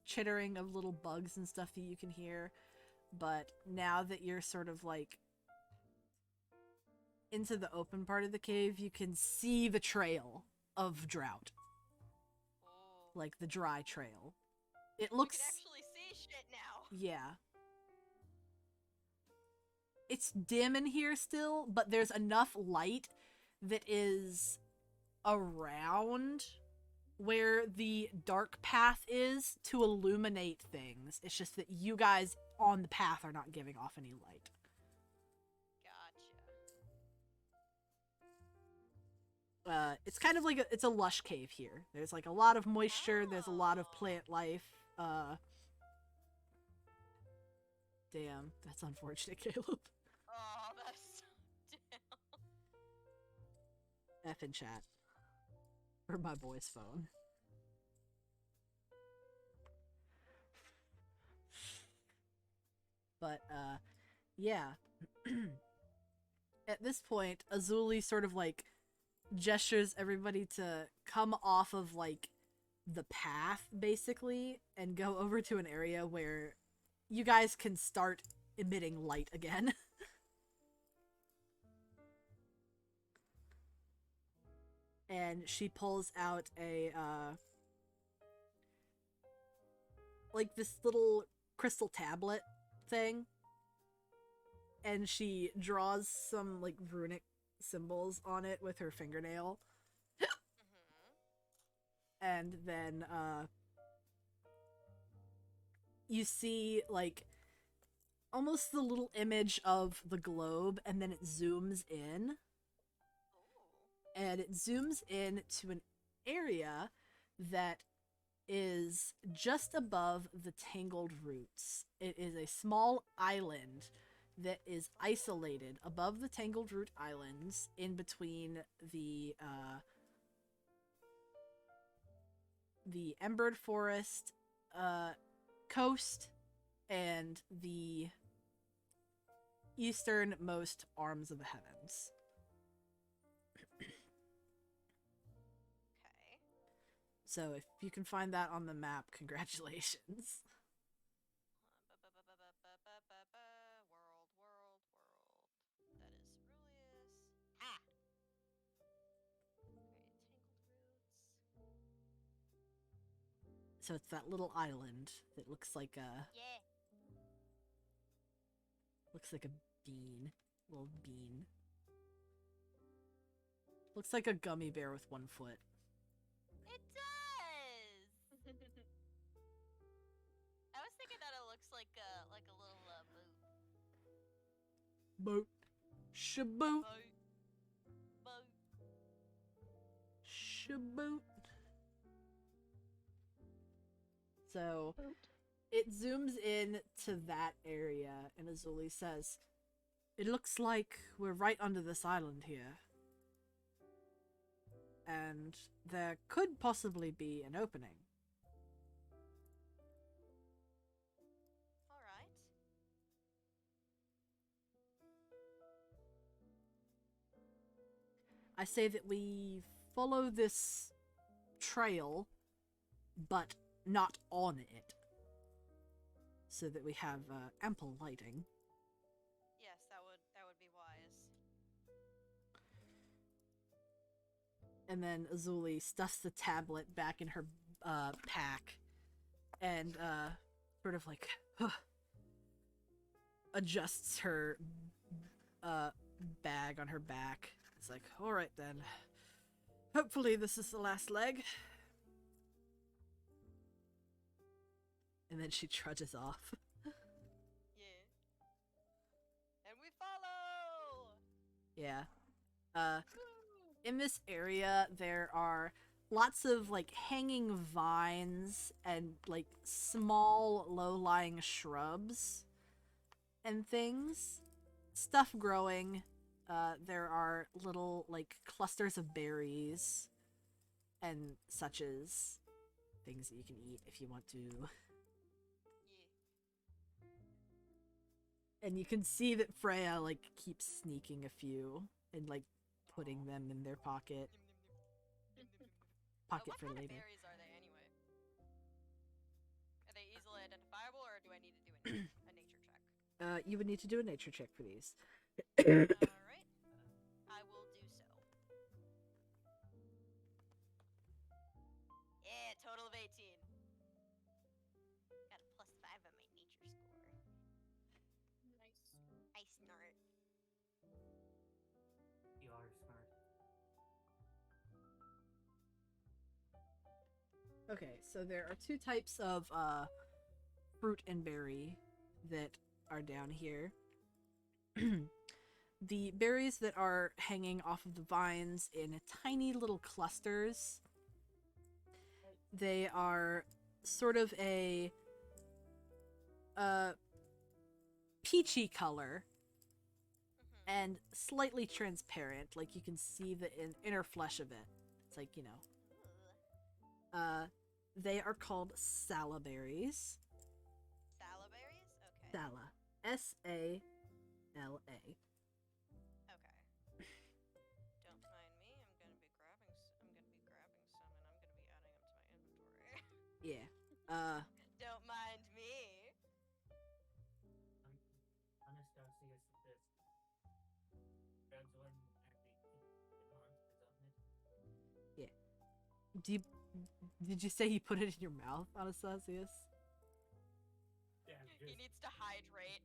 chittering of little bugs and stuff that you can hear. But now that you're sort of like into the open part of the cave, you can see the trail of drought, Oh. like the dry trail. It You looks, can actually see shit now. yeah. It's dim in here still, but there's enough light that is around where the dark path is to illuminate things. It's just that you guys on the path are not giving off any light. Gotcha. It's kind of like it's a lush cave here. There's like a lot of moisture, there's a lot of plant life. Damn, that's unfortunate, Caleb. Oh, that's so damn. F in chat. Or my boy's phone. But, yeah. At this point, Azuli sort of, like, gestures everybody to come off of, like, the path, basically, and go over to an area where you guys can start emitting light again. And she pulls out a, like this little crystal tablet thing. And she draws some, like, runic symbols on it with her fingernail. And then, you see, like, almost the little image of the globe, and then it zooms in. And it zooms in to an area that is just above the tangled roots. It is a small island that is isolated above the tangled root islands in between the Embered Forest coast and the easternmost arms of the heavens. Okay. So if you can find that on the map, congratulations. World. That is Rulius. Ha! Alright, tangled roots. So it's that little island that looks like a Yeah. bean. Little bean. Looks like a gummy bear with one foot. It does! I was thinking that it looks like a little boot. Boat. Shaboot. Boat. Shaboot. So it zooms in to that area, and Azuli says, "It looks like we're right under this island here. And there could possibly be an opening." Alright. I say that we follow this trail, but not on it, so that we have ample lighting. Yes, that would be wise. And then Azuli stuffs the tablet back in her pack and sort of like adjusts her bag on her back. It's like, alright then. Hopefully this is the last leg. And then she trudges off. Yeah. And we follow! Yeah. In this area, there are lots of, like, hanging vines and, like, small, low-lying shrubs and things. Stuff growing. There are little, like, clusters of berries and such as things that you can eat if you want to. Yeah. And you can see that Freya, like, keeps sneaking a few and, like, putting them in their pocket. Pocket what for kind later. of berries are they anyway? a nature check. You would need to do a nature check for these. All right, I will do so. Yeah, total of 18. Got a +5 on my nature score. Nice. I snort. You are smart. Okay, so there are two types of fruit and berry that are down here. The berries that are hanging off of the vines in tiny little clusters, they are sort of a peachy color Mhm. and slightly transparent, like you can see the inner flesh of it. It's like, you know. Ooh. They are called salaberries. Salaberries? Okay. Sala. S-A-L-A. Okay. Don't mind me. I'm gonna be grabbing. I'm gonna be grabbing some, and I'm gonna be adding them to my inventory. Yeah. Don't mind me. Anastasia suggests that's one and the monsters on it. Did you say you put it in your mouth, Anastasius? Yeah, He just needs to hydrate.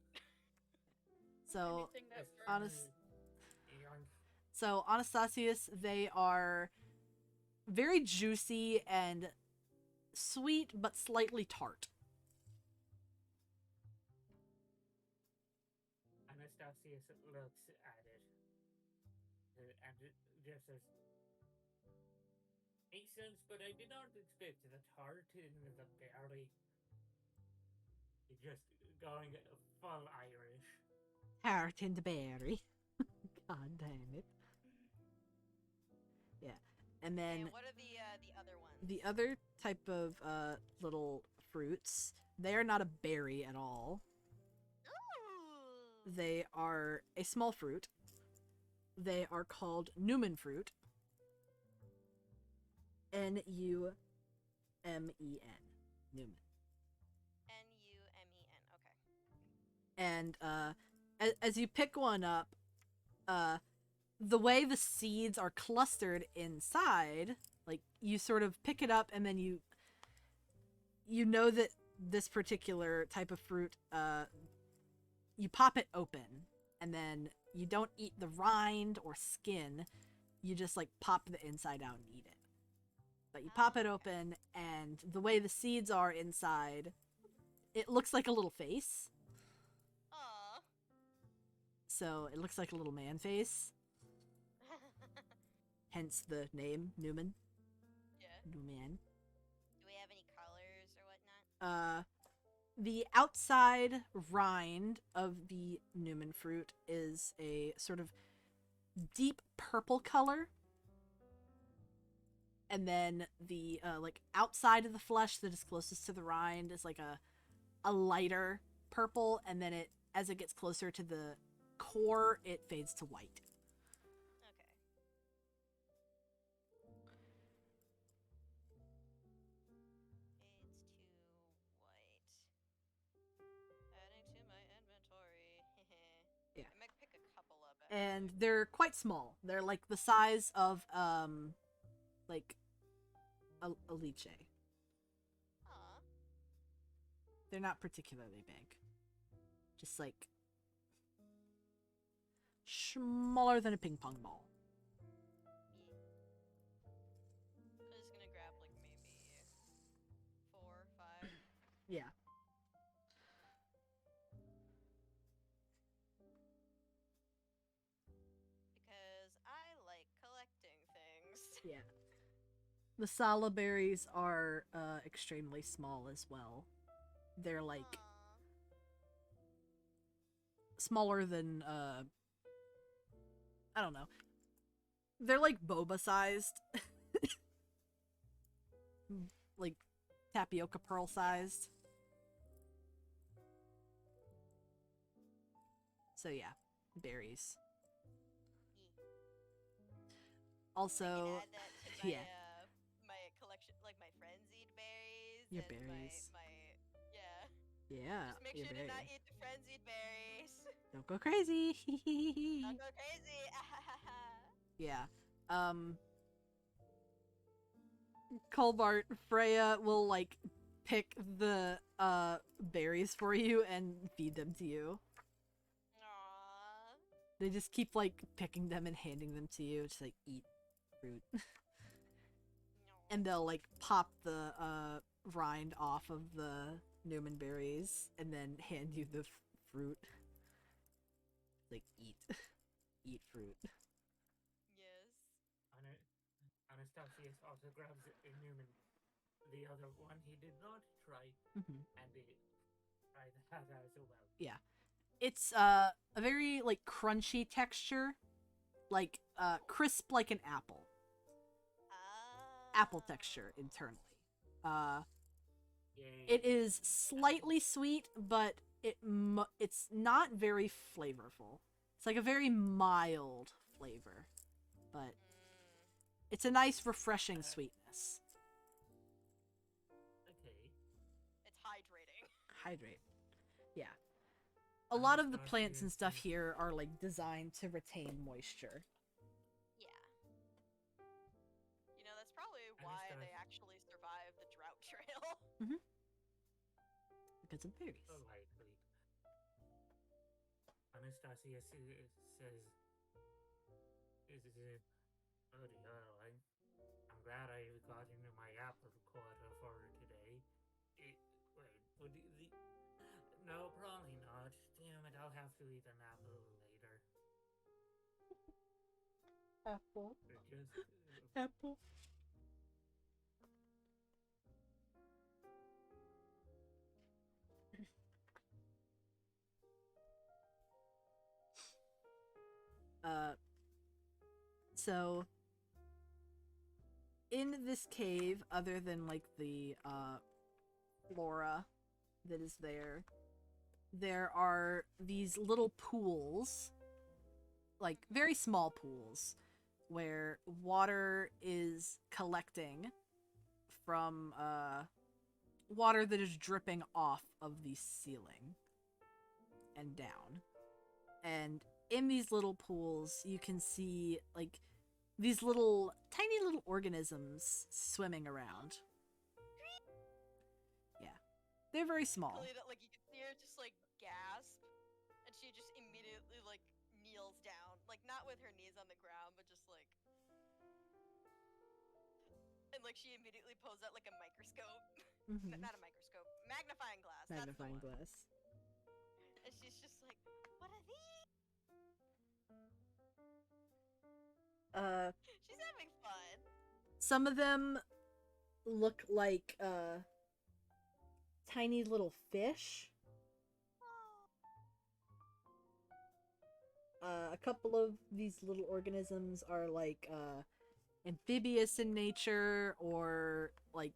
So, Anything that just works. yoink. so Anastasius, they are very juicy and sweet, but slightly tart. Anastasia looks at it and just says, "Makes sense, but I did not expect the tart in the berry." Just going full Irish. Tart and berry. God damn it. Yeah. And then And what are the other ones? the other type of little fruits, they are not a berry at all. Ooh. They are a small fruit. They are called Newman fruit. N-U-M-E-N. Newman. N-U-M-E-N. Okay. And as you pick one up, the way the seeds are clustered inside, like you sort of pick it up and then you know that this particular type of fruit, you pop it open and then you don't eat the rind or skin. You just like pop the inside out and eat it. But you pop it open, and the way the seeds are inside, it looks like a little face. Aw. So it looks like a little man face. Hence the name Newman. Yeah. Newman. Do we have any colors or whatnot? The outside rind of the Newman fruit is a sort of deep purple color. And then the like outside of the flesh that is closest to the rind is like a lighter purple, and then it as it gets closer to the core, it fades to white. Okay. Fades to white. Adding to my inventory. Yeah. I might pick a couple up. Actually. And they're quite small. They're like the size of like a lychee. Aw. They're not particularly big. Just like smaller than a ping pong ball. Yeah. I'm just gonna grab like maybe 4, 5. Yeah. Because I like collecting things. Yeah. The sala berries are extremely small as well. They're like Aw. smaller than I don't know. They're like boba sized. Like tapioca pearl sized. So yeah, berries. I Also, can add that to my, yeah. My collection. Like my friends eat berries. Your and berries. My yeah. Yeah, Just make you're sure to not very. eat the frenzied berries. Don't go crazy. Don't go crazy. Yeah. Um, Colbart, Freya will like pick the berries for you and feed them to you. Aww. They just keep like picking them and handing them to you. Just like eat fruit. And they'll like pop the rind off of the Newman berries and then hand you the fruit. Like eat, eat fruit. Yes. Anastasius also grabs a Newman. The other one he did not try, Mm-hmm. and they try that as well. Yeah, it's a very like crunchy texture, like crisp like an apple. Apple texture internally. Uh, Yay. it is slightly sweet, but it's not very flavorful. It's like a very mild flavor, but it's a nice, refreshing sweetness. Okay. It's hydrating. Hydrate. Yeah. A lot of the plants and stuff here are like designed to retain moisture. Yeah. You know, that's probably why they actually survived the drought trail. Because of berries. Likely. Anastasius says, I'm glad I got into my apple quota for today. No, probably not. Damn it, I'll have to eat an apple later. Apple. Just Apple. So in this cave, other than like the flora that is there are these little pools, like very small pools, where water is collecting from water that is dripping off of the ceiling and down. And in these little pools, you can see like these tiny little organisms swimming around. Yeah, they're very small. Kalita, like you can see her just like gasp, and she just immediately like kneels down, like not with her knees on the ground, but just like, and like she immediately pulls out like a microscope, Mm-hmm. not a microscope, magnifying glass. Magnifying that's the one. glass. And she's just like, what are these? She's having fun. Some of them look like tiny little fish. A couple of these little organisms are like amphibious in nature, or like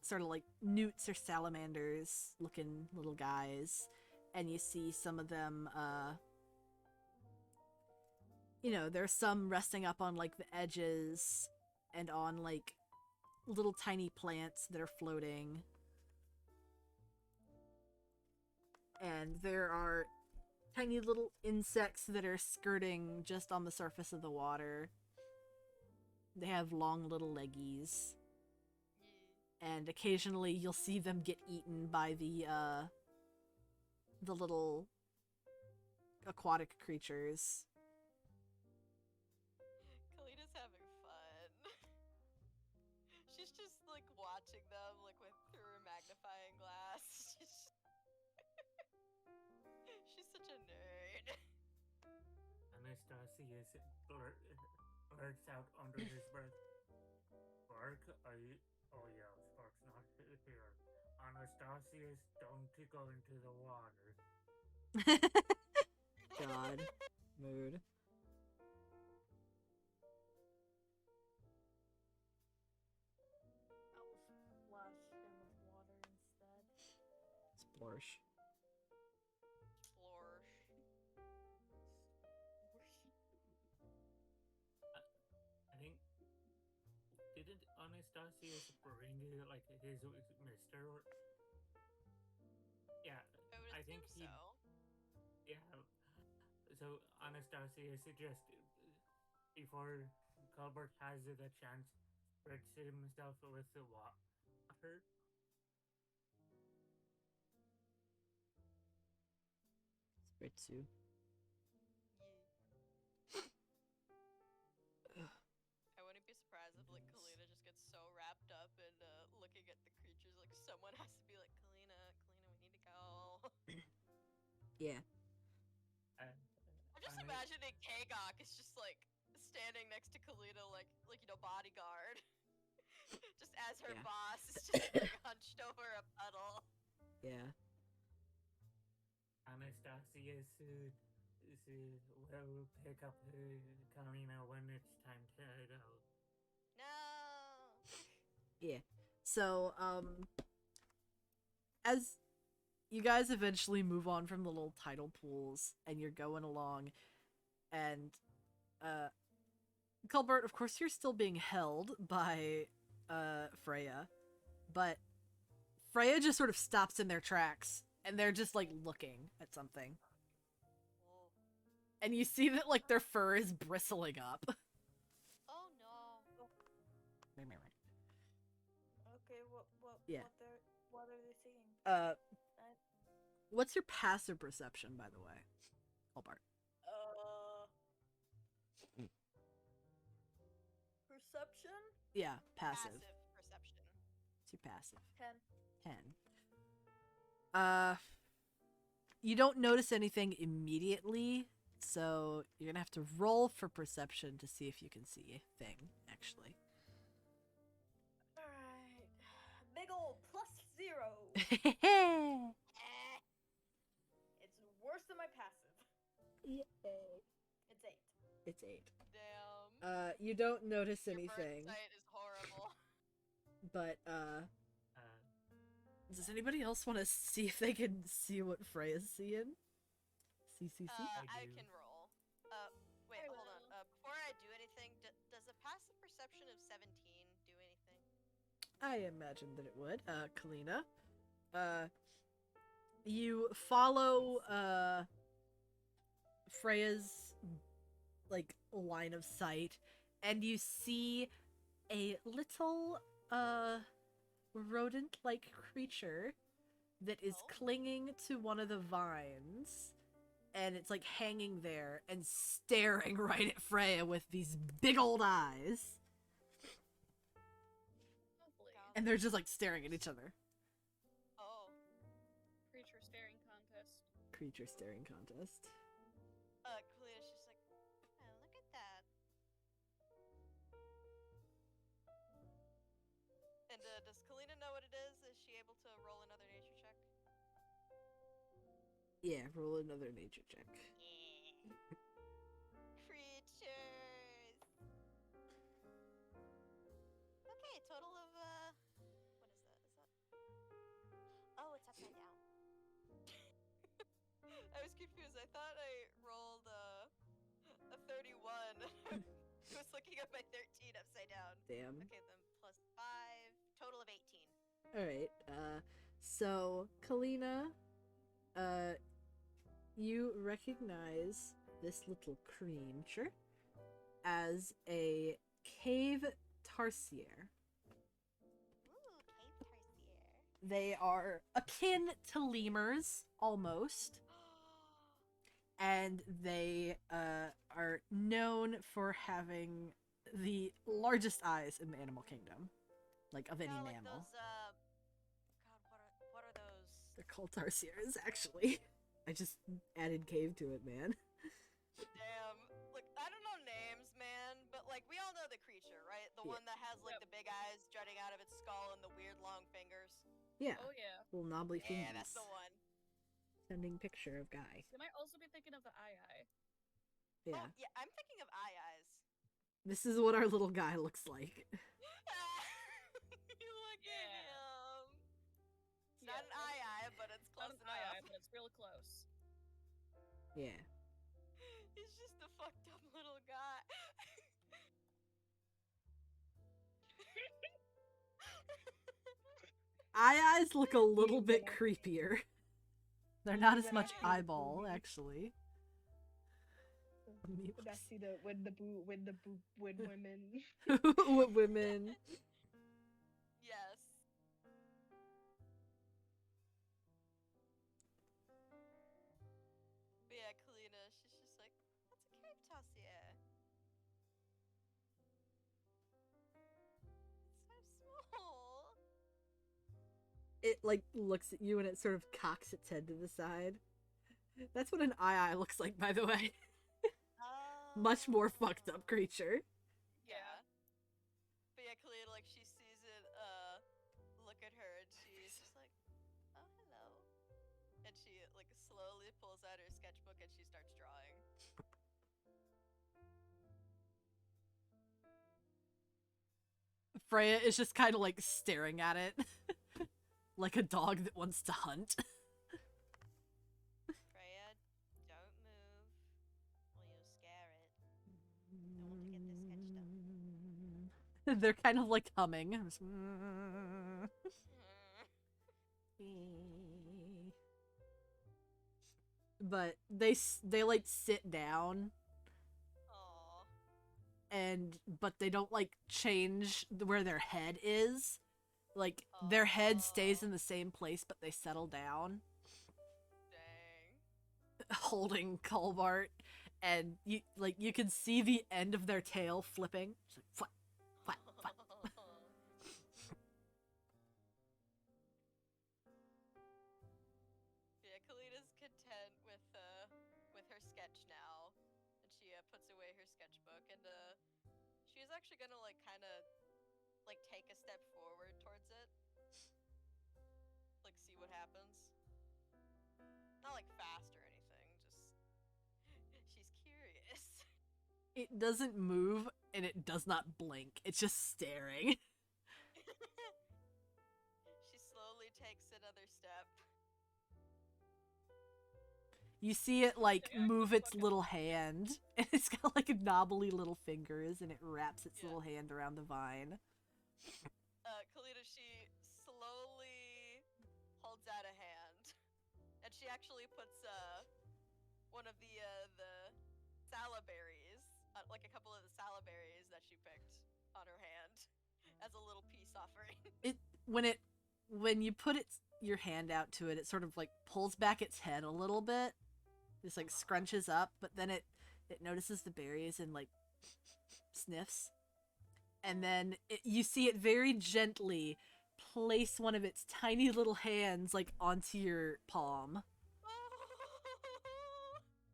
sort of like newts or salamanders looking little guys. And you see some of them there's some resting up on like the edges and on like little tiny plants that are floating. And there are tiny little insects that are skirting just on the surface of the water. They have long little leggies. And occasionally you'll see them get eaten by the little aquatic creatures. Kalita's having fun. She's just like watching them like through her magnifying glass. She's such a nerd. Anastasius blurts out under his breath. Spark, are you? Oh yeah, Spark's not here. Anastasius, don't go into the water. God. Mood. I'll splash him with water instead. Splorsh. Splorsh. I think didn't Anastasius bring like his Mister? Yeah, I think Seems he, so. yeah. So Anastasia suggested before Colbert has the chance, spreads himself with the water. Spritzu. I wouldn't be surprised if like Kalina just gets so wrapped up in looking at the creatures, like someone has to be like, Kalina, we need to go. Yeah. I'm just imagining Kagok is just like standing next to Kalina, like bodyguard, just as her Yeah. boss is just like hunched over a puddle. Yeah. Anastasia will pick up Kalina when it's time to go. No. Yeah. So, as you guys eventually move on from the little tidal pools and you're going along, and Colbert, of course, you're still being held by Freya, but Freya just sort of stops in their tracks and they're just like looking at something. Whoa. And you see that like their fur is bristling up. Oh no. Okay, Yeah. what are they seeing? What's your passive perception, by the way, Colbert? Perception? Yeah, passive. Perception. It's your passive. 10. 10. You don't notice anything immediately, so you're gonna have to roll for perception to see if you can see a thing, actually. Alright. Big ol' +0. It's worse than my passive. Yay. It's 8. It's 8. Damn. You don't notice Your anything, bird sight is horrible. but, does anybody else want to see if they can see what Freya's seeing? See. I can roll. Wait, hold on. Before I do anything, does a passive perception of 17 do anything? I imagine that it would. Kalina. You follow, Freya's, like, line of sight, and you see a little, rodent-like creature that is clinging to one of the vines, and it's, like, hanging there and staring right at Freya with these big old eyes. Lovely. And they're just, like, staring at each other. Oh. Creature staring contest. Creature staring contest. Kalina's just like, oh, look at that. And does Kalina know what it is? Is she able to roll another nature check? Yeah, roll another nature check. Yeah. Creatures. Okay, total of what is that? Oh, it's upside down. I was confused. I thought I rolled a 31. I was looking at my 13 upside down. Damn. Okay, then plus 5. Total of 18. Alright, so, Kalina, you recognize this little creature as a cave tarsier. Ooh, cave tarsier. They are akin to lemurs, almost, and they, are known for having the largest eyes in the animal kingdom. Like, of any like mammal. those, God, what are those? They're called tarsiers, actually. I just added cave to it, man. Damn. Like, I don't know names, man, but, like, we all know the creature, right? The Yeah. one that has, like, the big eyes jutting out of its skull and the weird long fingers. Yeah. Oh yeah. Little knobbly fingers. Yeah, that's the one. Sending picture of guy. You might also be thinking of the eye. Yeah. Oh, yeah, I'm thinking of eyes. This is what our little guy looks like. You look at him. It's Yeah, not an eye, but it's Not close an eye, enough. but it's real close. Yeah. He's just a fucked up little guy. Eyes look a little bit creepier. They're not as Then much I see the eyeball, boobies. actually. And I see the when women. With women. Yes. But yeah, Kalina, she's just like, that's a cave tossier. It's so small. It like looks at you and it sort of cocks its head to the side. That's what an eye looks like, by the way. Much more fucked up creature. Yeah. But yeah, Kalina, like, she sees it, look at her, and she's just like, oh, hello. And she, like, slowly pulls out her sketchbook and she starts drawing. Freya is just kind of like staring at it. Like a dog that wants to hunt. Freya, don't move, or you'll scare it. I want to get this sketched up. They're kind of like humming. But they like sit down. Aww. But they don't like change where their head is. Like their head stays in the same place, but they settle down. Dang. Holding Colbart, and you can see the end of their tail flipping. It's like flap, flap, flap. Yeah, Kalina's content with her sketch now, and she puts away her sketchbook, and she's actually gonna like kind of like take a step forward towards it, like see what happens. Not like fast or anything, just she's curious. It doesn't move and it does not blink. It's just staring. She slowly takes another step. You see it like move its little hand, and it's got like knobbly little fingers, and it wraps its little hand around the vine. Kalina, she slowly holds out a hand, and she actually puts one of the salaberries, like a couple of the salaberries that she picked on her hand, as a little peace offering. When you put your hand out to it, it sort of like pulls back its head a little bit. Just like scrunches up, but then it notices the berries and like sniffs. And then you see it very gently place one of its tiny little hands like onto your palm.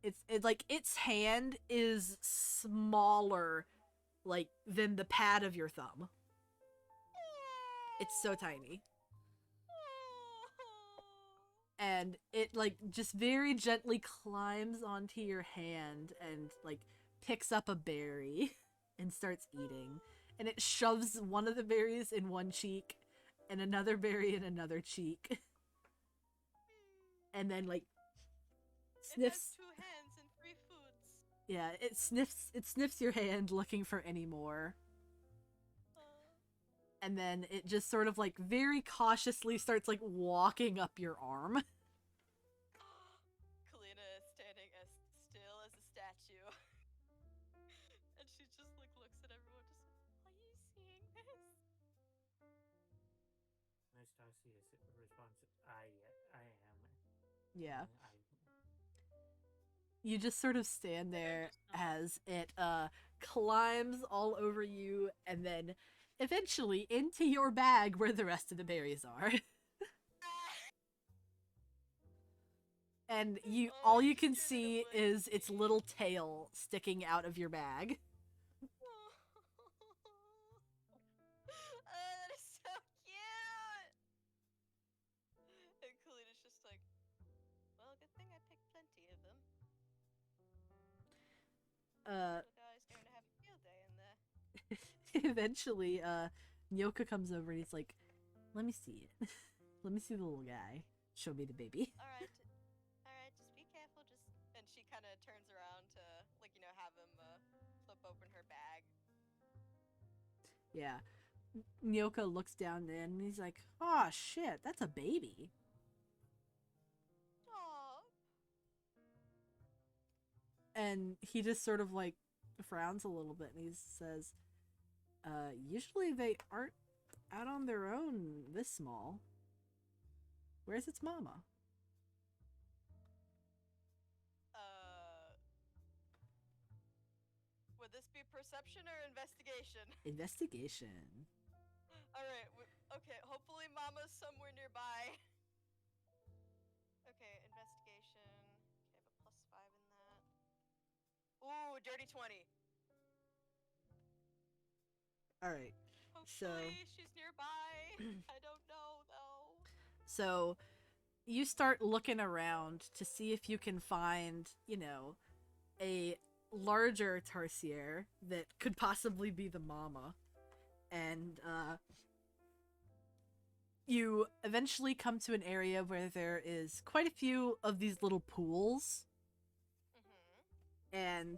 It's like its hand is smaller like than the pad of your thumb. It's so tiny. And it like just very gently climbs onto your hand and like picks up a berry and starts eating. And it shoves one of the berries in one cheek and another berry in another cheek. And then like sniffs. It has 2 hands and 3 foods. Yeah, it sniffs your hand looking for any more. And then it just sort of like very cautiously starts like walking up your arm. Kalina is standing as still as a statue. And she just like looks at everyone just like, are you seeing this? Nastasia's response, I am. Yeah. You just sort of stand there as it climbs all over you and then eventually into your bag where the rest of the berries are. And all you can see is its little tail sticking out of your bag. That is so cute! And Kalina's just like, well, good thing I picked plenty of them. Little guy's going to have a field day in there. Eventually, Nyoka comes over and he's like, let me see it. Let me see the little guy. Show me the baby. Alright, just be careful, And she kind of turns around to, like, you know, have him flip open her bag. Yeah. Nyoka looks down then and he's like, oh shit, that's a baby. Aww. And he just sort of like frowns a little bit and he says, usually they aren't out on their own this small. Where's its mama? Would this be perception or investigation? Investigation. Alright, okay, hopefully Mama's somewhere nearby. Okay, investigation. Okay, I have a +5 in that. Ooh, dirty 20. Alright. Hopefully she's nearby. I don't know, though. So you start looking around to see if you can find, a larger tarsier that could possibly be the mama. And you eventually come to an area where there is quite a few of these little pools. And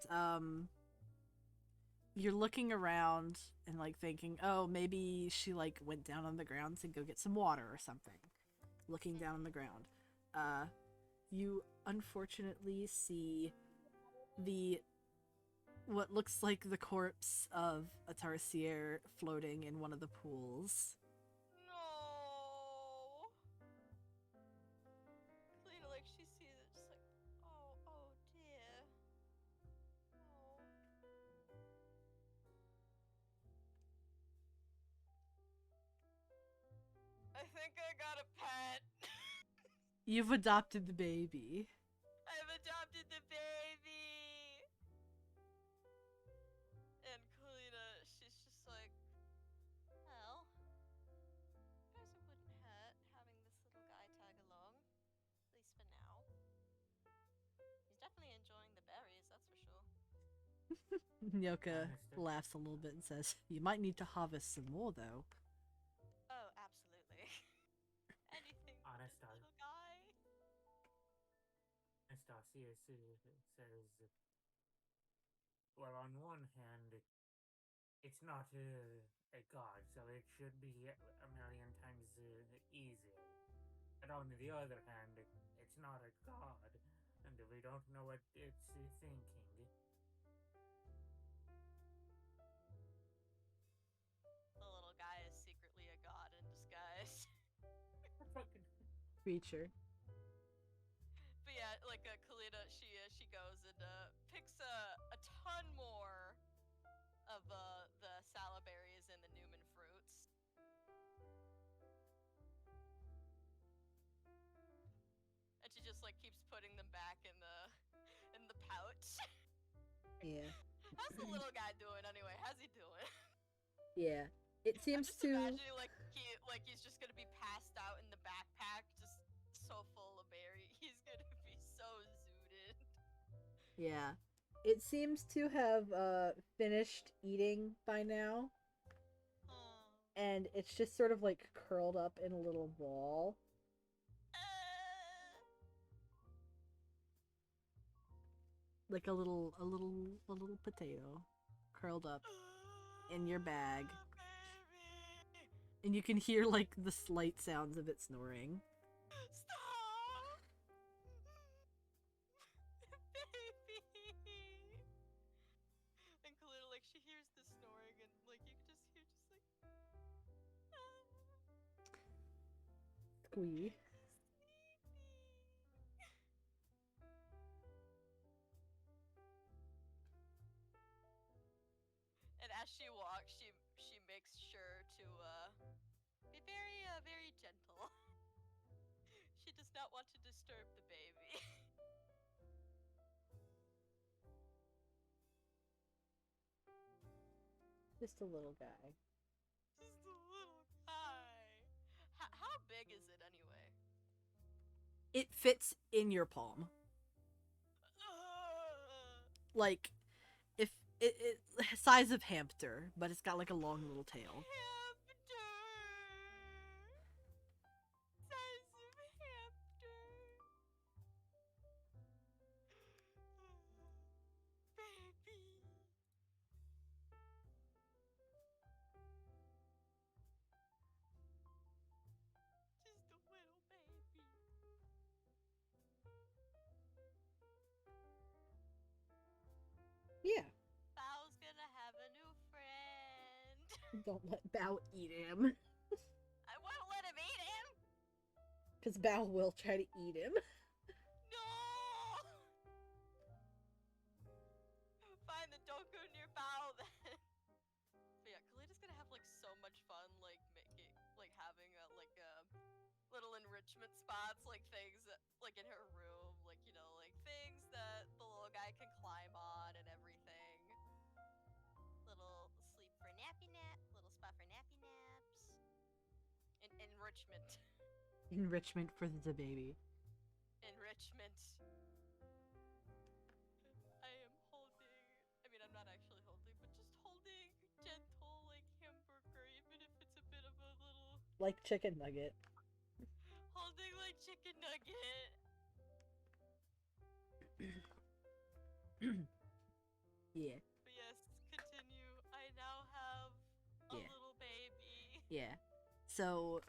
you're looking around and like thinking, oh, maybe she like went down on the ground to go get some water or something. Looking down on the ground. You unfortunately see what looks like the corpse of a tarsier floating in one of the pools. No. Kalina, like, she sees it, just like, oh dear. Oh. I think I got a pet. You've adopted the baby. I've adopted the baby. And Kalina, she's just like, well, there's a wooden hat having this little guy tag along. At least for now. He's definitely enjoying the berries, that's for sure. Nyoka laughs a little bit and says, you might need to harvest some more, though. Oh, absolutely. Anything for this little guy. Anastasia says, well, on one hand, it's not a god, so it should be a million times easier. But on the other hand, it's not a god, and we don't know what it's thinking. The little guy is secretly a god in disguise. Creature. But yeah, like Kalina, she goes and picks a ton more of the salaberries and the Newman fruits. And she just like keeps putting them back in the pouch. Yeah. How's the little guy doing anyway? How's he doing? Yeah. It I'm seems just to... imagining he's just gonna be passed out in the backpack, just so full of berry. He's gonna be so zooted. Yeah. It seems to have finished eating by now. And it's just sort of like curled up in a little ball. Like a little potato curled up in your bag. And you can hear like the slight sounds of it snoring. Stop! Baby! And Kalina, like, she hears the snoring and like you can just hear Squee. And as she walks, she makes sure to be very gentle. She does not want to disturb the baby. Just a little guy. Just a little guy. How big is it anyway? It fits in your palm. Like, if it size of hamster, but it's got like a long little tail. Hamster. Size of hamster. Baby. Just a little baby. Yeah. Bao's gonna have a new friend. Don't let Bao eat him. I won't let him eat him. Because Bao will try to eat him. No. Fine, then don't go near Bao then. But yeah, Kalita's gonna have like so much fun, like making, like having little enrichment spots, like things that, like in her room, like like things that the little guy can climb on and everything. Little sleep for nappy nap, little spot for nappy naps. Enrichment. Enrichment for the baby. Enrichment. I am holding. I mean, I'm not actually holding, but just holding gentle, like hamburger, even if it's a bit of a little. Like chicken nugget. Holding like chicken nugget. Yeah. But yes, continue. I now have a Yeah. little baby. Yeah. So,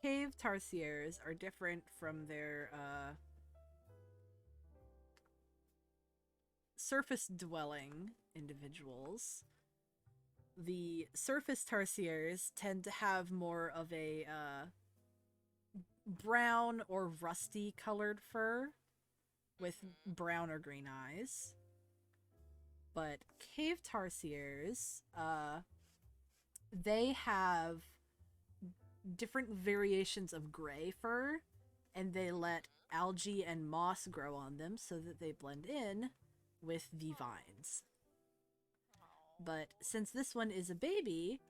cave tarsiers are different from their surface dwelling individuals. The surface tarsiers tend to have more of a brown or rusty colored fur with brown or green eyes. But cave tarsiers, they have different variations of gray fur, and they let algae and moss grow on them so that they blend in with the vines. But since this one is a baby,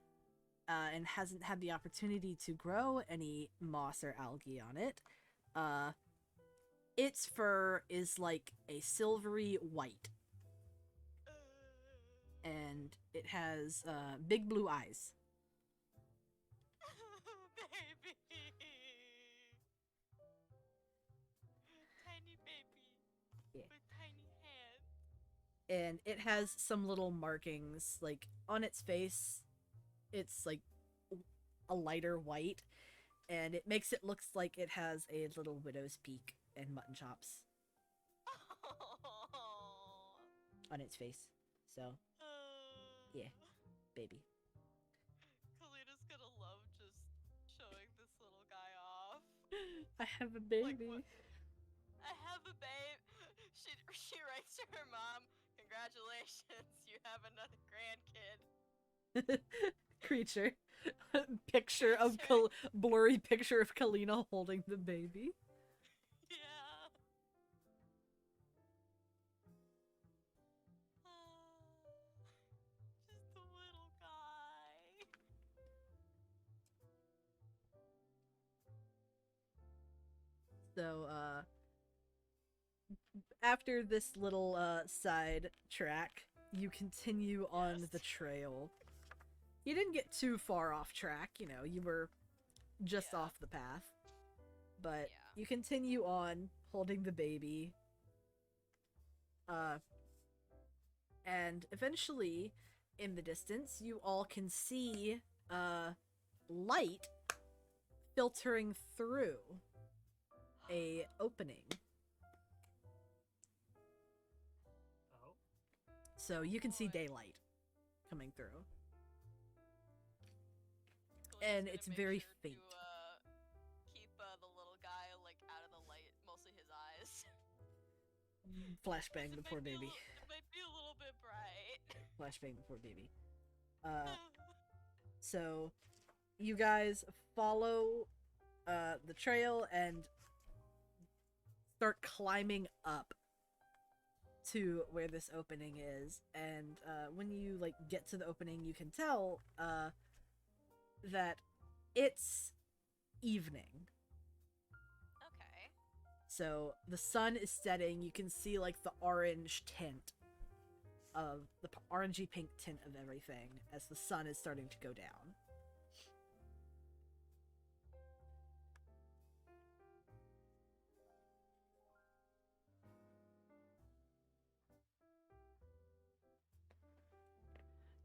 and hasn't had the opportunity to grow any moss or algae on it, its fur is like a silvery white. And it has big blue eyes. Baby. Tiny baby. Yeah. With tiny hands. And it has some little markings, like on its face. It's like a lighter white, and it makes it look like it has a little widow's peak and mutton chops on its face. So, yeah, baby. Kalita's gonna love just showing this little guy off. I have a baby. I have a babe. She writes to her mom, "Congratulations, you have another grandkid." Creature. Picture of blurry picture of Kalina holding the baby. Yeah. Just a little guy. So, after this little side track, you continue on the trail. You didn't get too far off track, you were just off the path. But you continue on holding the baby. And eventually, in the distance, you all can see light filtering through a opening. Oh. So you can see daylight coming through. And it's very faint. To, keep the little guy like out of the light, mostly his eyes. Flashbang the poor baby. It might be a little bit bright. Flashbang the poor baby. So you guys follow the trail and start climbing up to where this opening is. And when you get to the opening, you can tell that it's evening. Okay. So the sun is setting. You can see the orange tint of the orangey pink tint of everything as the sun is starting to go down.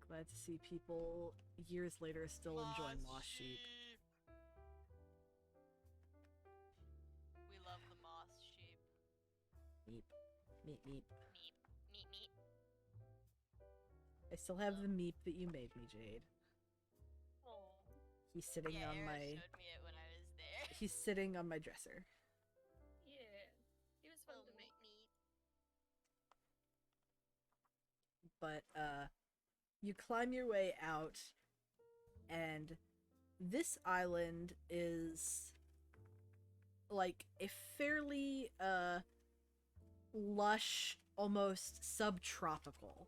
Glad to see people years later still enjoying Lost Sheep. We love the moss sheep. Meep. Meep, meep. Meep, meep, meep. I still have the meep that you made me, Jade. Oh. He's sitting Yeah, on Era my. showed me it when I was there. He's sitting on my dresser. Yeah. He was fun Little to meet. meat. But you climb your way out, and this island is like a fairly lush, almost subtropical.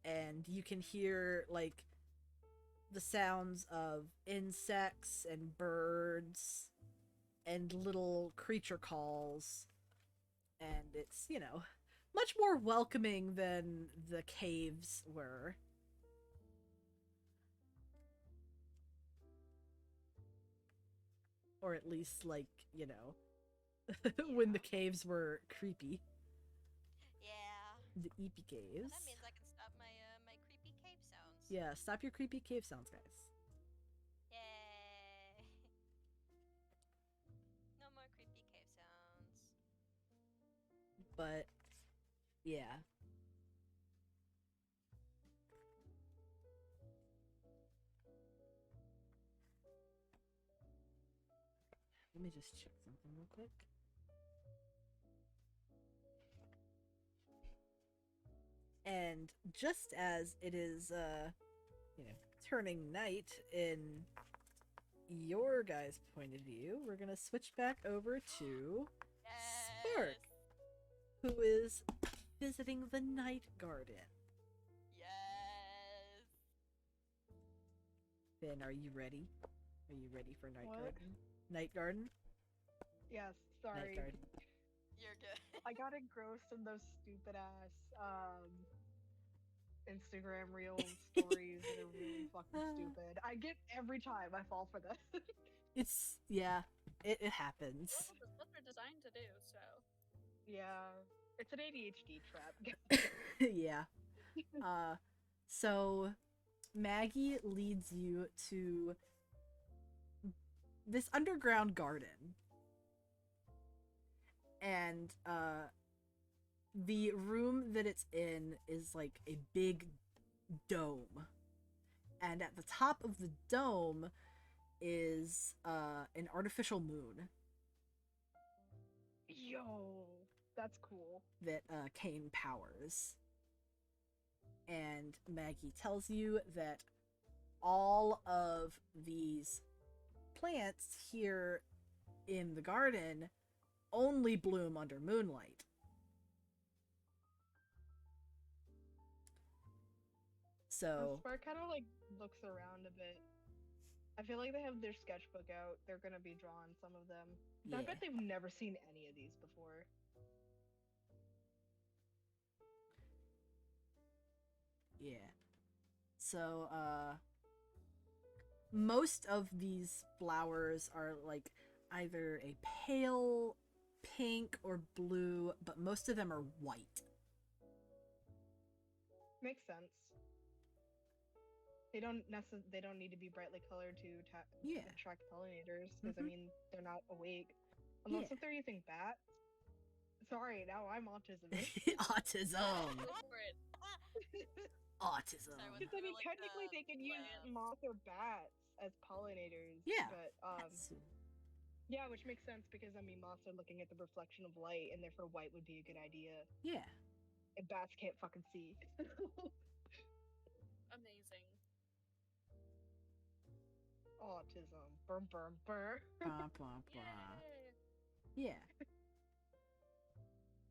Ooh. And you can hear like the sounds of insects and birds and little creature calls, and it's, you know, much more welcoming than the caves were. Or at least, like, you know, when the caves were creepy. Yeah. The eepy caves. Well, that means I can stop my my creepy cave sounds. Yeah, stop your creepy cave sounds, guys. Yay. No more creepy cave sounds. But, yeah. Let me just check something real quick. And just as it is, you know, turning night in your guys' point of view, we're gonna switch back over to Spark, who is visiting the night garden. Yes. Ben, are you ready? Are you ready for night What? garden? Night garden? Yes, Night sorry. garden. You're good. I got engrossed in those stupid ass Instagram reel stories that are really fucking stupid. I get every time I fall for this. It's, yeah, it happens. That's what they're designed to do, so. Yeah, it's an ADHD trap. Yeah. So Maggie leads you to this underground garden. And the room that it's in is like a big dome. And at the top of the dome is an artificial moon Yo, that's cool. that Kane powers. And Maggie tells you that all of these plants here in the garden only bloom under moonlight. So Spark kind of like looks around a bit. I feel like they have their sketchbook out. They're gonna be drawing some of them. So I yeah. bet they've never seen any of these before. Yeah. So, most of these flowers are like either a pale pink or blue, but most of them are white. Makes sense. They don't need to be brightly colored to Yeah. attract pollinators because I Mhm. mean they're not awake unless Yeah. if they're using bats. Sorry, now I'm autism. Autism. Go for it. Autism. Sorry, Because I mean, like technically they can use moths or bats as pollinators. Yeah. But That's- yeah, which makes sense because I mean moths are looking at the reflection of light, and therefore white would be a good idea. yeah. And bats can't fucking see. Amazing. Autism. Burm burm burr. Bah, bah, bah. Yay. Yeah.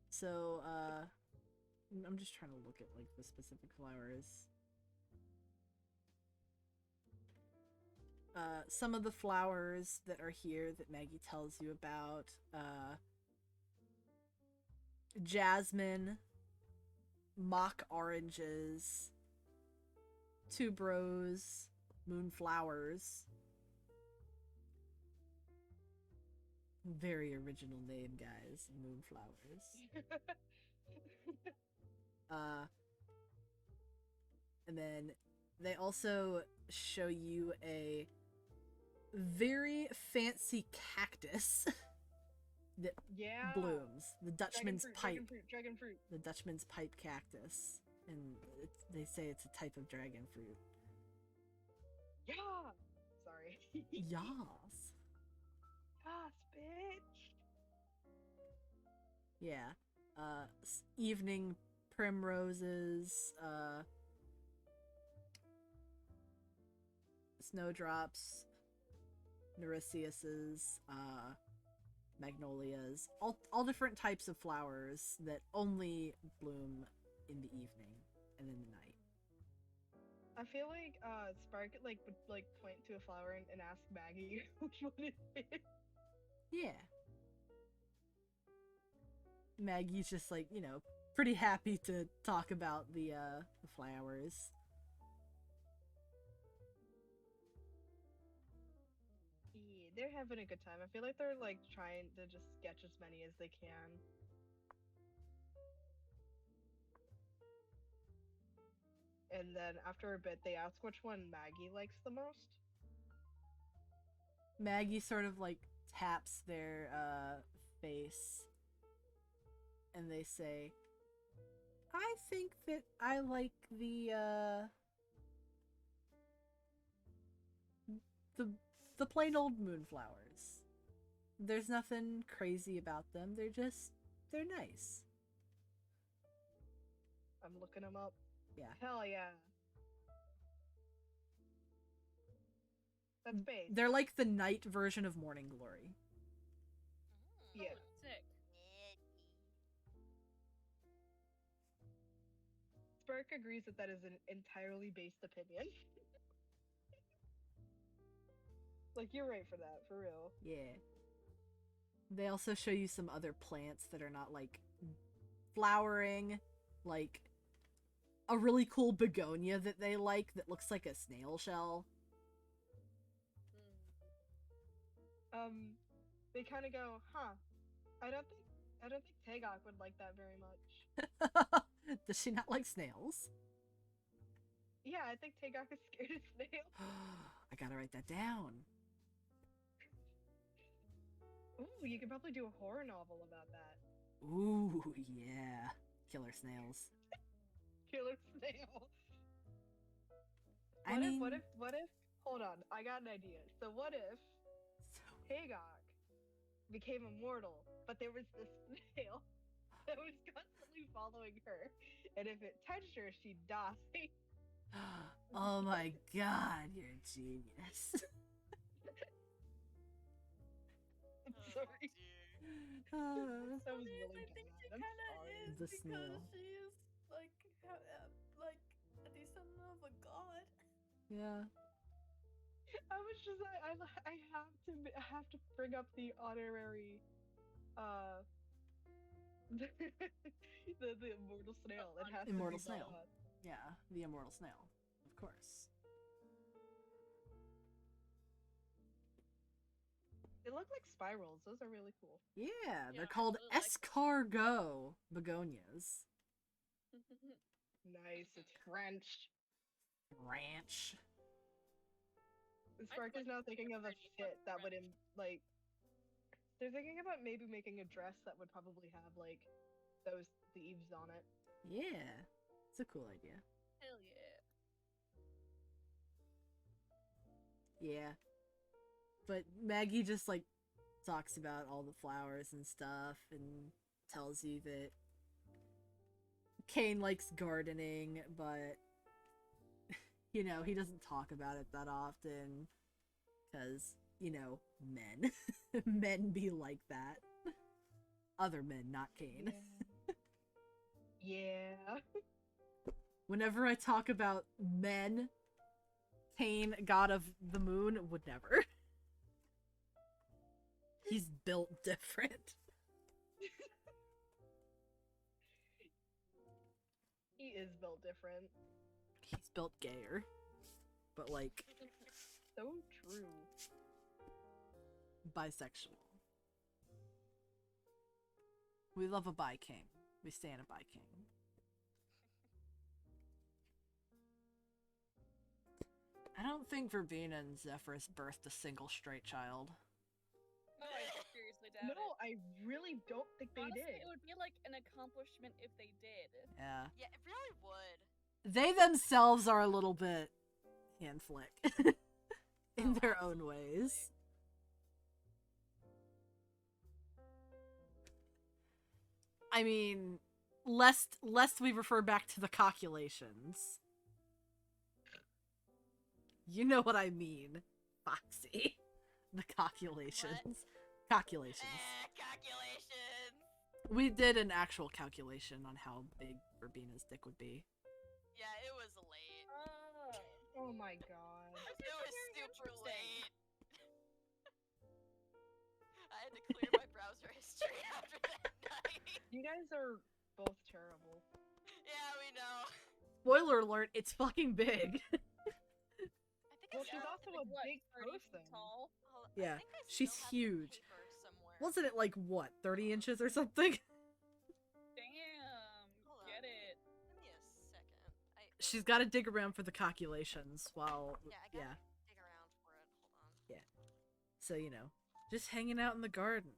So, I'm just trying to look at like the specific flowers. Some of the flowers that are here that Maggie tells you about, jasmine, mock oranges, tuberose, moonflowers. Very original name, guys. Moonflowers. And then they also show you a very fancy cactus that Yeah. blooms. The Dutchman's pipe. Dragon fruit. The Dutchman's pipe cactus. And they say it's a type of dragon fruit. Yeah. Sorry. Yas. Yes, bitch. Yeah. Evening primroses, snowdrops, nereisiuses, magnolias, all different types of flowers that only bloom in the evening and in the night. I feel like Spark would point to a flower and ask Maggie which one it is. Yeah. Maggie's just like, pretty happy to talk about the flowers. Yeah, they're having a good time. I feel like they're like trying to just sketch as many as they can. And then after a bit, they ask which one Maggie likes the most. Maggie sort of like taps their face and they say, I think that I like the plain old moonflowers. There's nothing crazy about them. They're nice. I'm looking them up. Yeah. Hell yeah. That's base. They're like the night version of Morning Glory. Yeah. Sick. Spark agrees that is an entirely based opinion. Like, you're right for that, for real. Yeah. They also show you some other plants that are not like flowering, like a really cool begonia that they like that looks like a snail shell. They kind of go, huh? I don't think Tagok would like that very much. Does she not like snails? Yeah, I think Tagok is scared of snails. I gotta write that down. Ooh, you could probably do a horror novel about that. Ooh, yeah. Killer snails. Killer snail. What if? Hold on, I got an idea. So what if Tagok became immortal, but there was this snail that was constantly following her, and if it touched her, she'd die. Oh my god, you're a genius. I'm sorry. That was really I think she bad. I'm kind of sorry. is The because snail. she is like a decent of a god. Yeah. I was just I have to bring up the honorary the immortal snail. It has Immortal to be snail. brought up. Yeah, the immortal snail. Of course. They look like spirals. Those are really cool. Yeah, Yeah, they're I called really like escargot begonias. Nice. It's French. Ranch. Spark is like now thinking of a French, fit that would French. like. They're thinking about maybe making a dress that would probably have like those leaves on it. Yeah, it's a cool idea. Hell yeah. Yeah. But Maggie just like talks about all the flowers and stuff and tells you that Kane likes gardening, but he doesn't talk about it that often because, men. Men be like that. Other men, not Kane. Yeah. Whenever I talk about men, Kane, god of the moon, would never. He's built different. He is built different. He's built gayer. But like So true. bisexual. We love a bi king. We stand a bi king. I don't think Verbena and Zephyrus birthed a single straight child. Oh, I seriously doubt No, it. I really don't think they Honestly, did. it would be like an accomplishment if they did. Yeah. Yeah, it really would. They themselves are a little bit hand flick in Oh, their own absolutely. ways. I mean, lest we refer back to the calculations. You know what I mean, Foxy. The calculations. Calculations. Calculations. We did an actual calculation on how big Verbina's dick would be. Yeah, it was late. Oh. Oh my god. It was very super interesting. late. I had to clear my browser history after that night. You guys are both terrible. Yeah, we know. Spoiler alert, it's fucking big. I think Well, I she's still also Like a what, big 30 feet person. tall? hold- Yeah, I think I she's still have the huge. paper somewhere. Wasn't it like, what, 30 inches or something? Damn, Hold on. get it. Give me a second. She's got to dig around for the calculations while, Yeah, I gotta dig around for it. Hold on. So, you know, just hanging out in the garden,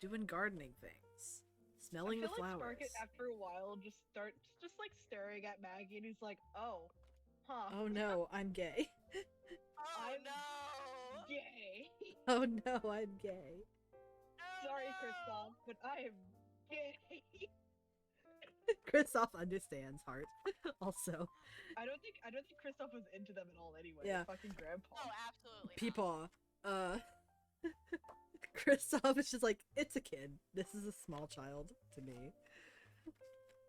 doing gardening things, smelling I the feel like flowers. Sparkit after a while just like staring at Maggie and he's like, oh, huh, Oh no, I'm gay. Oh I'm no! gay. Oh no, I'm gay. Oh, Sorry, no! Kristoff, but I am gay. Kristoff understands, Heart. Also, I don't think Kristoff was into them at all anyway. Yeah. Fucking grandpa. Oh, absolutely. Peepaw. Kristoff is just like, it's a kid. This is a small child to me.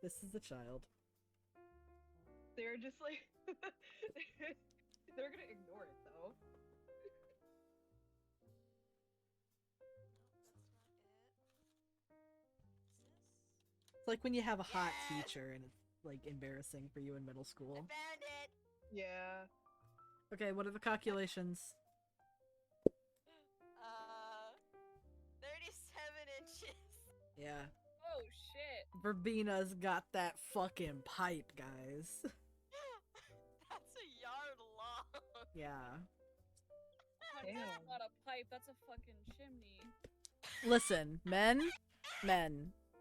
This is a child. They're just like they're gonna ignore it though. It's like when you have a hot Yes! teacher and it's like embarrassing for you in middle I school. found it. Yeah. Okay, what are the calculations? 37 inches. Yeah. Oh shit. Verbina's got that fucking pipe, guys. That's a yard long. Yeah. Honey, Damn. that's not a pipe, that's a fucking chimney. Listen, men,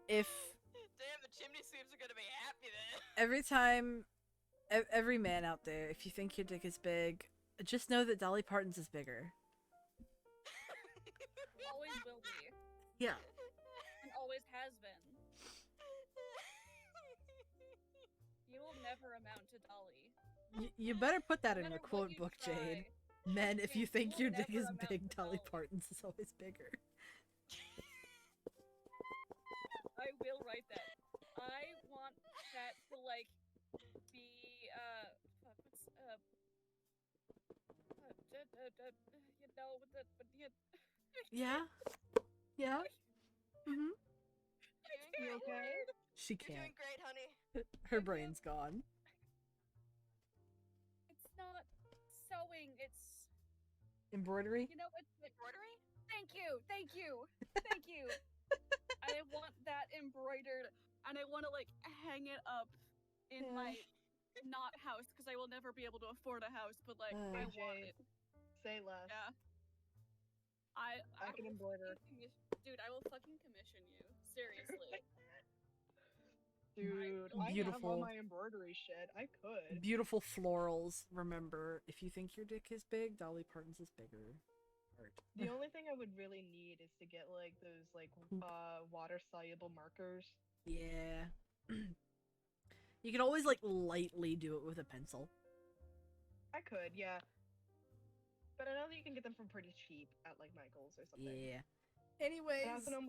if Damn, the chimney sweeps are gonna be happy then. every time, every man out there, if you think your dick is big, just know that Dolly Parton's is bigger. Always will be. Yeah. And always has been. You will never amount to Dolly. You better put that No in your matter what quote you book, try. Jade. Men, if you You think will your dick never is amount big, to Dolly Dolly. Parton's is always bigger. I will write that. I want that to like be fuck, what's you know Yeah. Yeah. Mhm. You okay? She You're doing can't. great, honey. Her brain's gone. It's not sewing, it's Embroidery. you know it's Embroidery? thank you. Thank you. I want that embroidered and I want to like hang it up in Yeah. my not house because I will never be able to afford a house, but like I Hey, want Jade. it. Say less. Yeah. I can will embroider. fucking dude, I will fucking commission you. Seriously. Dude, I have Beautiful. all my embroidery shit. I could. Beautiful florals. Remember, if you think your dick is big, Dolly Parton's is bigger. Heart. The only thing I would really need is to get like those like water soluble markers. Yeah. You can always like lightly do it with a pencil. I could, yeah. But I know that you can get them from pretty cheap at like Michael's or something. Yeah. I Anyways, also know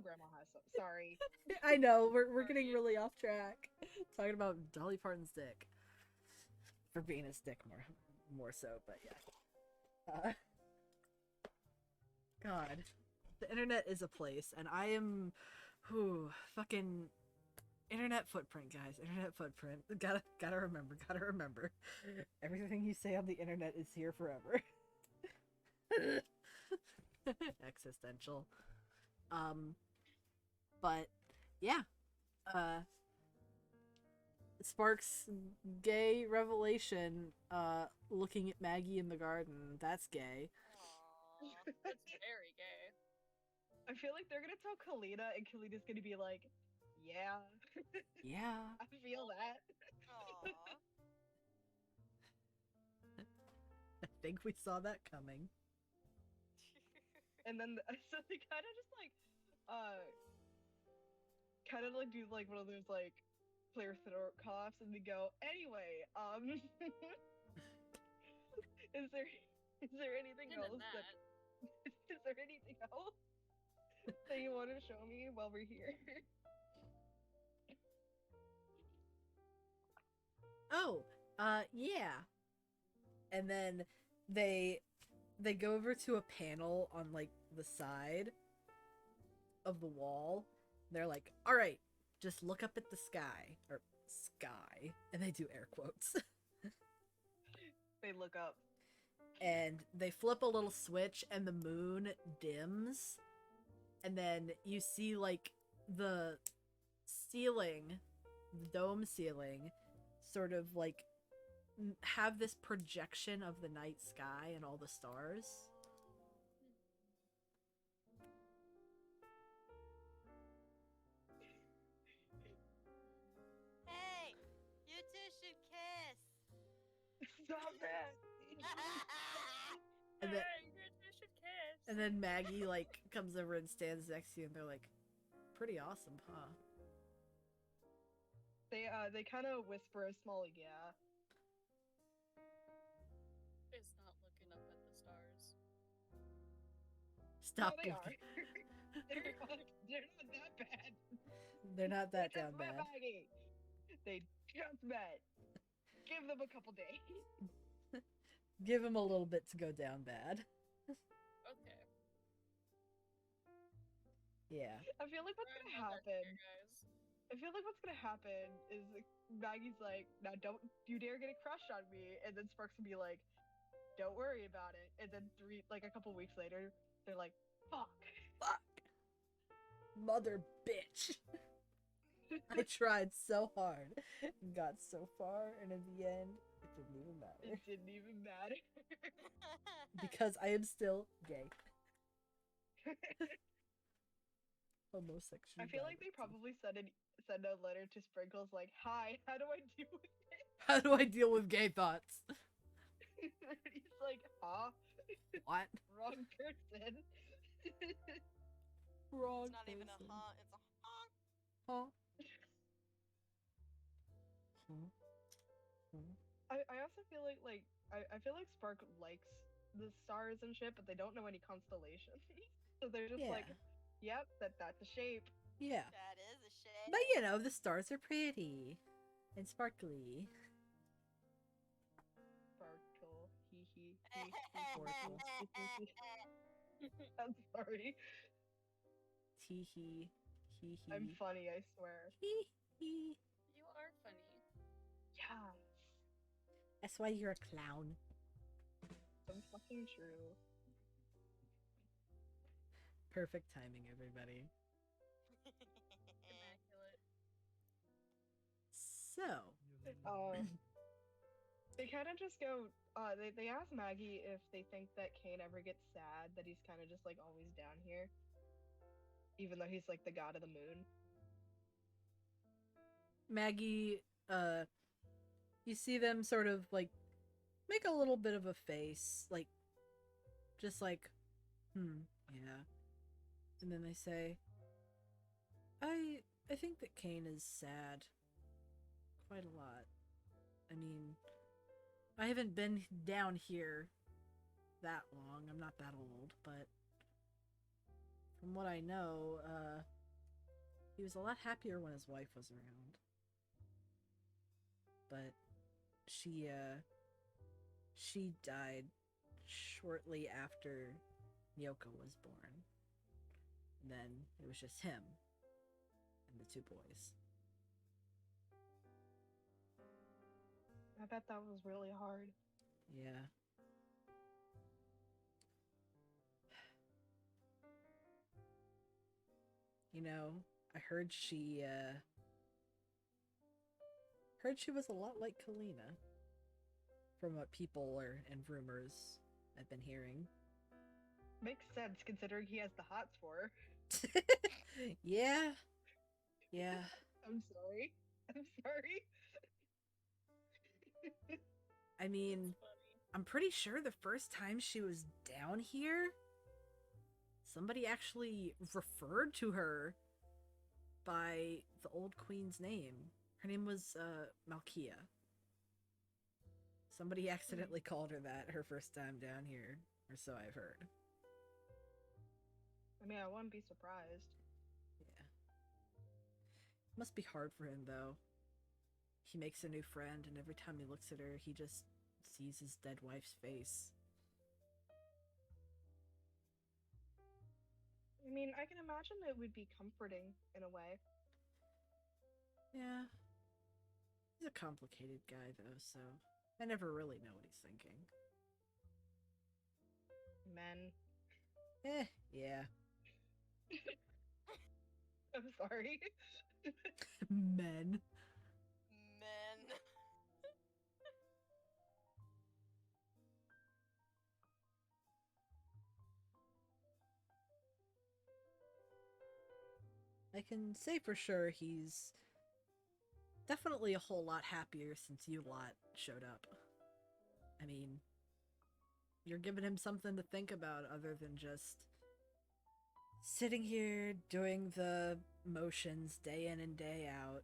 Grandma has some. Sorry. I know we're getting really off track. Talking about Dolly Parton's dick. Verbina's dick more so, but yeah. God, the internet is a place, and I am, fucking internet footprint, guys. Internet footprint. Gotta remember. Everything you say on the internet is here forever. Existential. But yeah. Sparks' gay revelation, looking at Maggie in the garden. That's gay. Aww. It's very gay. I feel like they're gonna tell Kalina, and Kalina's gonna be like, "Yeah, Yeah. I feel that." Aww. I think we saw that coming. And then so they kind of just like, kind of like do like one of those like clear throat coughs, and they go, "Anyway, is there anything And then else that. is there anything else that you want to show me while we're here?" Oh, yeah. And then they go over to a panel on like the side of the wall. They're like, "All right, just look up at the sky or sky," and they do air quotes. They look up. And they flip a little switch and the moon dims, and then you see like the ceiling, the dome ceiling, sort of like have this projection of the night sky and all the stars. Hey, you two should kiss. Stop it! And then, Hey, you two should kiss. and then Maggie like comes over and stands next to you, and they're like, "Pretty awesome, huh?" They kind of whisper a small yeah. Is not looking up at the stars. Stop No, they are. looking. They're not that bad. They're not that They down just met bad. Maggie. They just met. Give them a couple days. Give him a little bit to go down bad. Okay. Yeah. I feel like what's We're gonna not that happen. here, guys. I feel like what's gonna happen is like, Maggie's like, "Now don't you dare get a crush on me," and then Sparks will be like, "Don't worry about it." And then a couple weeks later, they're like, "Fuck." Fuck. Mother bitch. I tried so hard and got so far, and in the end, it didn't even matter. It didn't even matter. Because I am still gay. Homosexual. I feel like they probably send a letter to Sprinkles like, "Hi, how do I deal with it?" How do I deal with gay thoughts? He's like, "Huh? What? Wrong person." Wrong. It's not even a person. huh, it's a honk. Huh? Huh? Huh? I also feel like I feel like Spark likes the stars and shit, but they don't know any constellations. So they're just Yeah. like, "Yep, that's a shape." Yeah. That is a shame. But you know, the stars are pretty and sparkly. Sparkle, hee hee Sparkle. I'm sorry. Tee hee. Hee hee. I'm funny, I swear. Hee hee. You are funny. Yeah, That's why you're a clown. so fucking true. Perfect timing, everybody. Immaculate. So, They kind of just go. They ask Maggie if they think that Kane ever gets sad that he's kind of just like always down here, even though he's like the god of the moon. Maggie, you see them sort of like make a little bit of a face, like, just like, yeah. And then they say, I think that Kane is sad. Quite a lot. I mean, I haven't been down here that long. I'm not that old, but from what I know, he was a lot happier when his wife was around. But she died shortly after Nyoko was born. And then it was just him and the two boys. I bet that was really hard. Yeah. You know, I heard she was a lot like Kalina. From what people and rumors I've been hearing. Makes sense considering he has the hots for her. Yeah. Yeah. I'm sorry. I'm sorry. I mean, That's funny. I'm pretty sure the first time she was down here, somebody actually referred to her by the old queen's name. Her name was Malkia. Somebody accidentally called her that her first time down here, or so I've heard. I mean, I wouldn't be surprised. Yeah. Must be hard for him though. He makes a new friend, and every time he looks at her, he just sees his dead wife's face. I mean, I can imagine it would be comforting in a way. Yeah. He's a complicated guy though, so I never really know what he's thinking. Men. Yeah. I'm sorry. Men. Men. I can say for sure he's definitely a whole lot happier since you lot showed up. I mean, you're giving him something to think about other than just sitting here doing the motions day in and day out.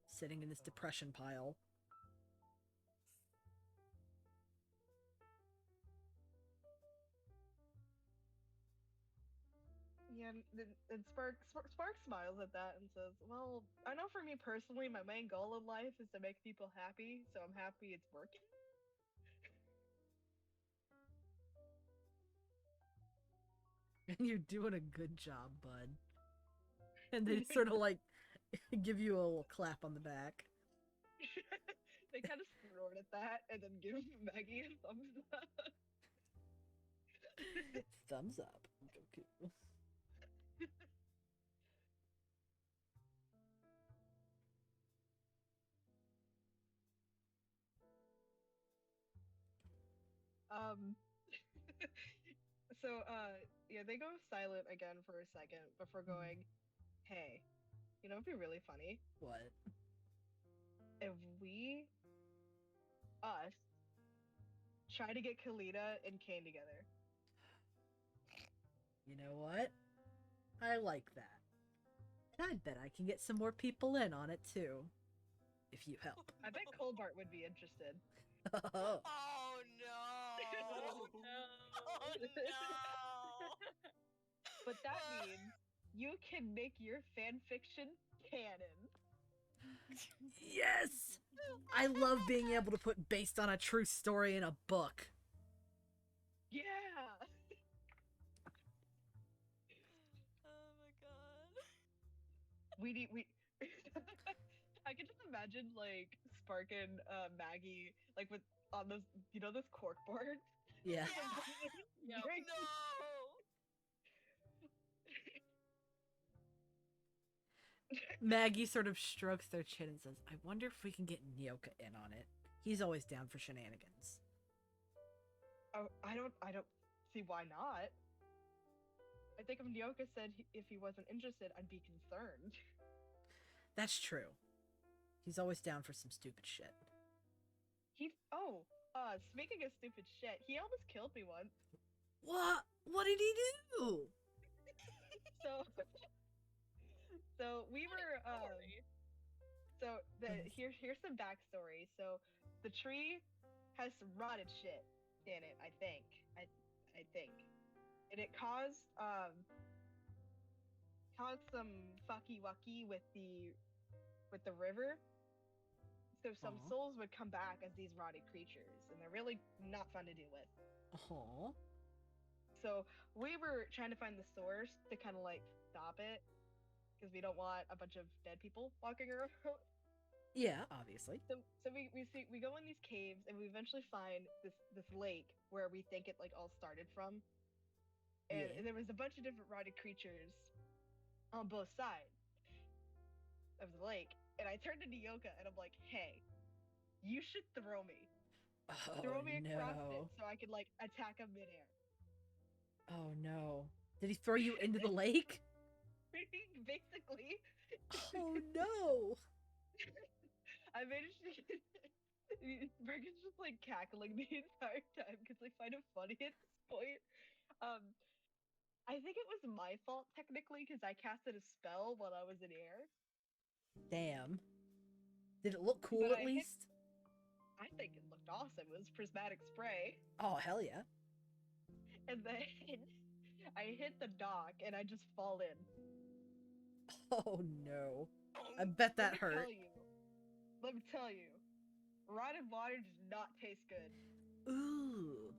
Sitting in this depression pile. Yeah, and Spark smiles at that and says, "Well, I know for me personally, my main goal in life is to make people happy, so I'm happy it's working." And you're doing a good job, bud. And they sort of like give you a little clap on the back. They kind of snort at that and then give Maggie a thumbs up. Thumbs up. Goku. Um, so, yeah, they go silent again for a second before going, "Hey, you know, it'd be really funny What? if us, try to get Kalita and Kane together." You know what? I like that. And I bet I can get some more people in on it too. If you help. I bet Colbart would be interested. Oh. Oh no. Oh no. Oh no. But that means you can make your fan fiction canon. Yes! I love being able to put based on a true story in a book. Yeah. Oh my god. We I can just imagine like Spark and Maggie like with on those those cork boards. Yeah. Yep. Drink- No. Maggie sort of strokes their chin and says, I wonder if we can get Nyoka in on it. He's always down for shenanigans. Oh, I don't see why not. I think if Nyoka said if he wasn't interested, I'd be concerned. That's true. He's always down for some stupid shit. Speaking of stupid shit, he almost killed me once. What? What did he do? So so we were Story. so here's some backstory. So the tree has some rotted shit in it, I think. I think. And it caused some fucky wucky with the river. So some Aw. souls would come back as these rotted creatures, and they're really not fun to deal with. Aw. So we were trying to find the source to kind of like stop it, because we don't want a bunch of dead people walking around. Yeah, obviously. So we go in these caves, and we eventually find this lake where we think it like all started from. And, Yeah. and there was a bunch of different rotted creatures on both sides of the lake. And I turned to Nyoka and I'm like, hey, you should throw me. Oh, Throw me across it no. so I could like attack him midair. Oh no. Did he throw you into the lake? Basically, Oh no. I managed to get. Bergen's just like cackling the entire time because I find it funny at this point. Um, I think it was my fault technically because I casted a spell while I was in air. Damn. Did it look cool But at least? I think it looked awesome. It was prismatic spray, Oh hell yeah. and then I hit the dock and I just fall in. Oh no. I bet that hurt. Let me tell you, rotted water does not taste good. Ooh.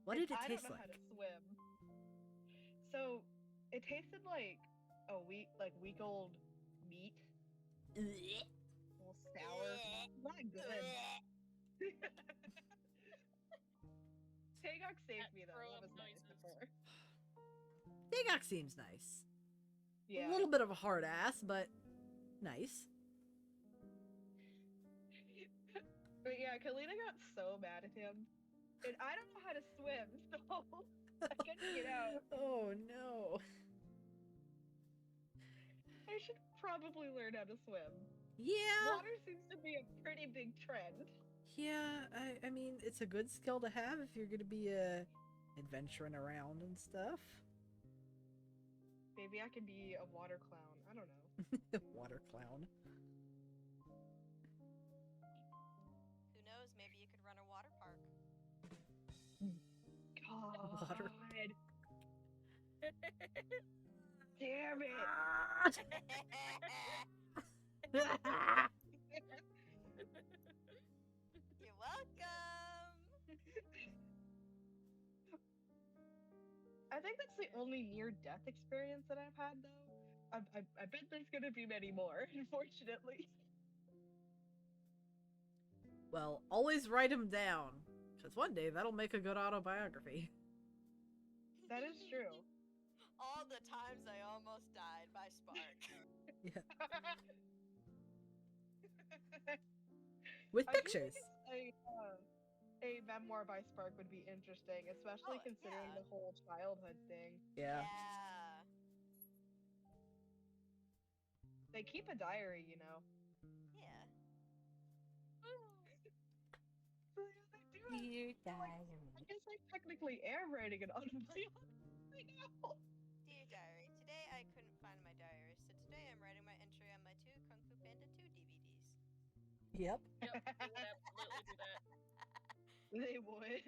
What And did it I taste don't know like? how to swim. So it tasted like a week old meat. A little sour. Not good. Tagok saved me though. That was nice of her. Dagok seems nice. Yeah. A little bit of a hard ass, but nice. But yeah, Kalina got so mad at him. And I don't know how to swim, so I couldn't get out. Oh no. I should probably learn how to swim. Yeah. Water seems to be a pretty big trend. Yeah, I mean, it's a good skill to have if you're gonna be adventuring around and stuff. Maybe I can be a water clown. I don't know. Water clown. Who knows? Maybe you could run a water park. God. Water. Damn it. You're welcome. I think that's the only near-death experience that I've had, though. I bet there's gonna be many more, unfortunately. Well, always write them down, because one day that'll make a good autobiography. That is true. All the times I almost died by Spark. Yeah. With I do pictures. think a memoir by Spark would be interesting, especially Oh, considering yeah. the whole childhood thing. Yeah. They keep a diary, you know. Yeah. So yeah, they do have, Dear I diary. guess I technically am writing an autobiography now. Dear diary, today I couldn't find my diary, so today I'm writing my entry on my 2 Kung Fu Panda 2 DVDs. Yep. Yep, they would absolutely do that. They would.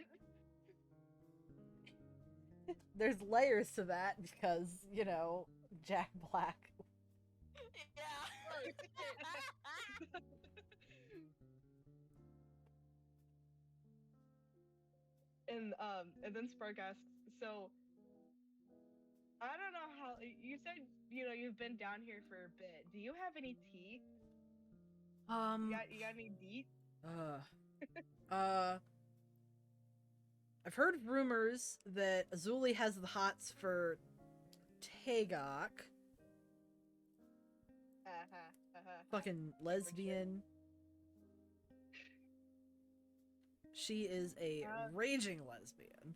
There's layers to that because, you know, Jack Black. Yeah. And then Spark asks, so I don't know how you said, you know, you've been down here for a bit. Do you have any tea? You got any deet? I've heard rumors that Azuli has the hots for Tagok. Fucking lesbian. She is a raging lesbian.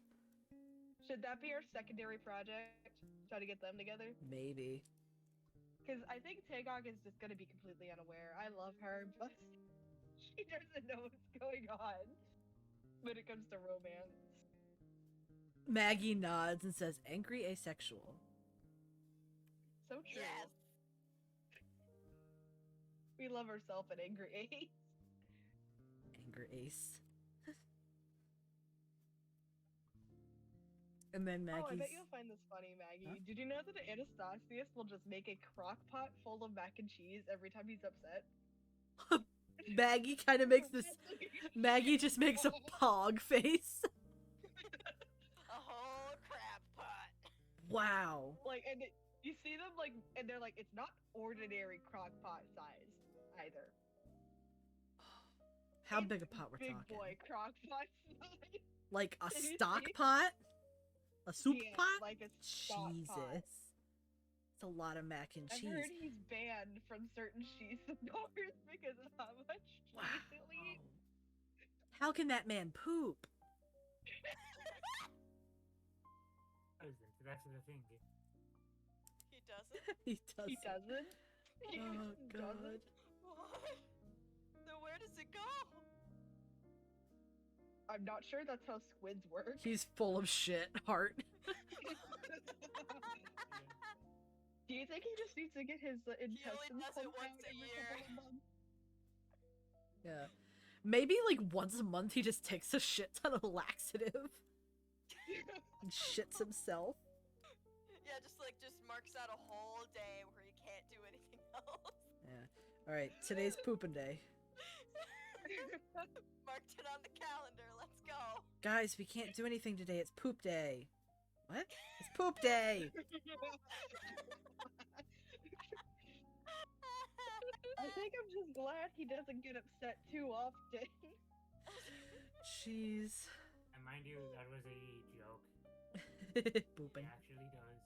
Should that be our secondary project? Try to get them together? Maybe. Because I think Tagok is just going to be completely unaware. I love her, but she doesn't know what's going on when it comes to romance. Maggie nods and says, angry asexual. So true. Yes. We love ourselves an angry ace. Angry ace. And then Maggie's... Oh, I bet you'll find this funny, Maggie. Huh? Did you know that Anastasius will just make a crock pot full of mac and cheese every time he's upset? Maggie kind of makes this... Maggie just makes a pog face. A whole crab pot. Wow. Like, and you see them, like, and they're like, it's not ordinary crock pot size either. How big a pot we're big talking? Big boy crock pot size. Like a stock pot? A soup pot? Like a stock Jesus. pot. It's a lot of mac and cheese. I've heard he's banned from certain cheese stores because of how much cheese he'll eat. How can that man poop? Listen, That's the thing. He doesn't? He does. He doesn't. He Oh god. doesn't. What? Then where does it go? I'm not sure that's how squids work. He's full of shit, Heart. Do you think he just needs to get his intestines does it pumped once out a every year. couple of months? Yeah. Maybe like once a month he just takes a shit ton of laxative and shits himself. Yeah, just marks out a whole day where you can't do anything else. Yeah. Alright, today's pooping day. Marked it on the calendar. Let's go. Guys, we can't do anything today. It's poop day. What? It's poop day! I think I'm just glad he doesn't get upset too often. Jeez. And mind you, that was a joke. Pooping. He actually does.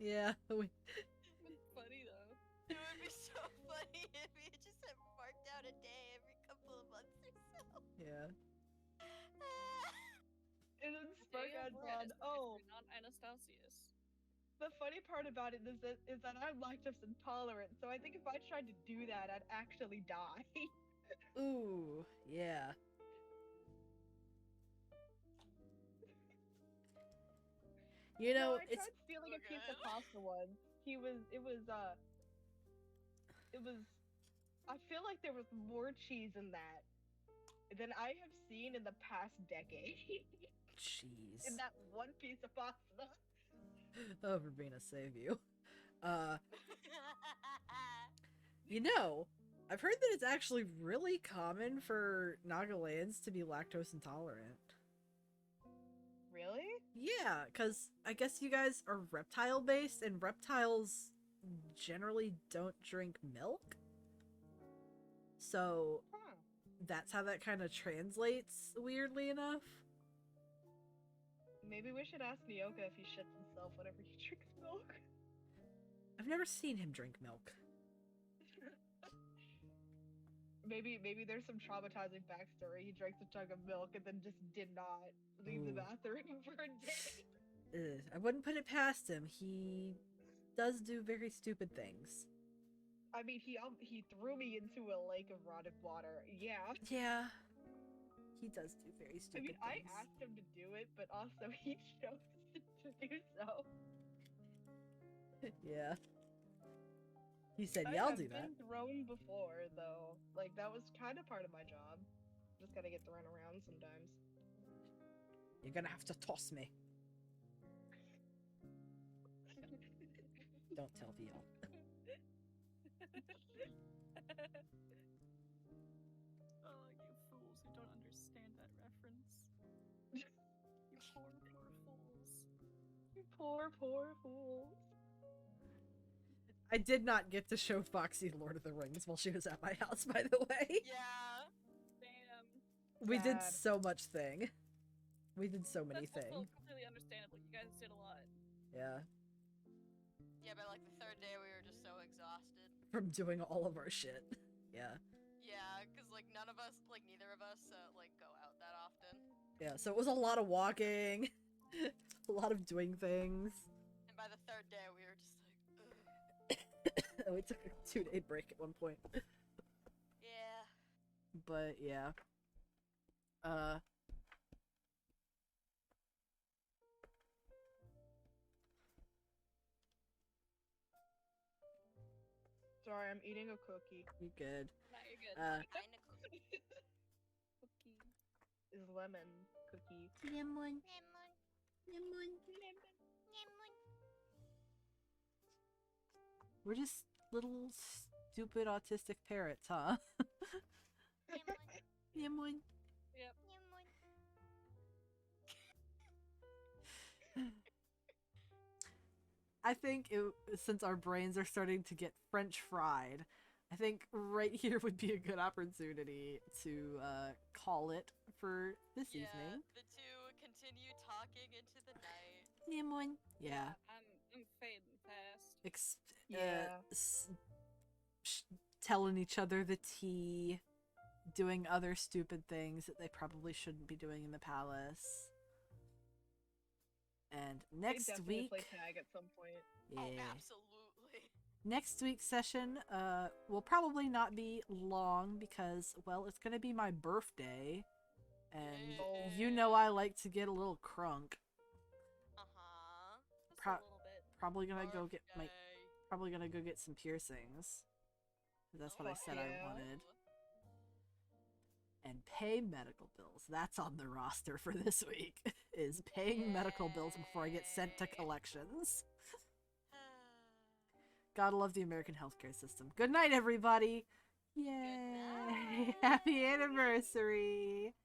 Yeah. It's funny though. It would be so funny if he just had marked out a day every couple of months or so. Yeah. And then Spark adds on, oh, Not Anastasius. the funny part about it is that I'm lactose intolerant, so I think if I tried to do that, I'd actually die. Ooh. Yeah. You know, No, I it's tried stealing a piece of Okay. pasta once. It was, I feel like there was more cheese in that than I have seen in the past decade. jeez. In that one piece of pasta. Oh, Verbena, save you. You know, I've heard that it's actually really common for Nagalands to be lactose intolerant. Really? Yeah, because I guess you guys are reptile based, and reptiles generally don't drink milk. So Huh. that's how that kind of translates, weirdly enough. Maybe we should ask Nyoka if he shits himself whenever he drinks milk. I've never seen him drink milk. Maybe there's some traumatizing backstory. He drank a jug of milk and then just did not leave the Ooh. bathroom for a day. I wouldn't put it past him. He does do very stupid things. I mean, he threw me into a lake of rotted water. Yeah. Yeah. He does do very I stupid mean, I things. asked him to do it, but also he chose to do so. Yeah. He said, I yeah, I'll have do that. been thrown before, though. Like, that was kind of part of my job. Just gotta get thrown around sometimes. You're gonna have to toss me. Don't tell VL. Oh, you fools who don't understand that reference. You poor, poor fools. You poor, poor fools. I did not get to show Foxy Lord of the Rings while she was at my house, by the way. Yeah. Damn. We did Sad. so much thing. We did so many That's also things. completely understandable. You guys did a lot. Yeah. Yeah, by like the third day we were just so exhausted. From doing all of our shit. Yeah. Yeah, because like neither of us like go out that often. Yeah, so it was a lot of walking. A lot of doing things. And by the third day we were just like, ugh. We took a 2-day break at one point. Yeah. But yeah. Sorry, I'm eating a cookie. You good. Nah, you're good. Kinda cool. Cookie. Is lemon cookie. Lemon. We're just little stupid autistic parrots, huh? Lemon. Yep. I think since our brains are starting to get French fried, I think right here would be a good opportunity to call it for this Yeah, evening. the two continue talking into the night. Lemon. Yeah. I'm fading fast. Yeah. Telling each other the tea, doing other stupid things that they probably shouldn't be doing in the palace. And They next definitely week, play tag at some point. yeah, Oh, absolutely. next week's session will probably not be long because, well, it's gonna be my birthday, and you know I like to get a little crunk. Uh-huh. Just Pro- a little bit. Probably gonna go get my Birthday. probably gonna go get some piercings. 'Cause that's what I Oh, said I yeah. wanted. And pay medical bills. That's on the roster for this week. Is paying medical bills before I get sent to Yay. collections. Gotta love the American healthcare system. Good night, everybody. Yay! night. Happy anniversary.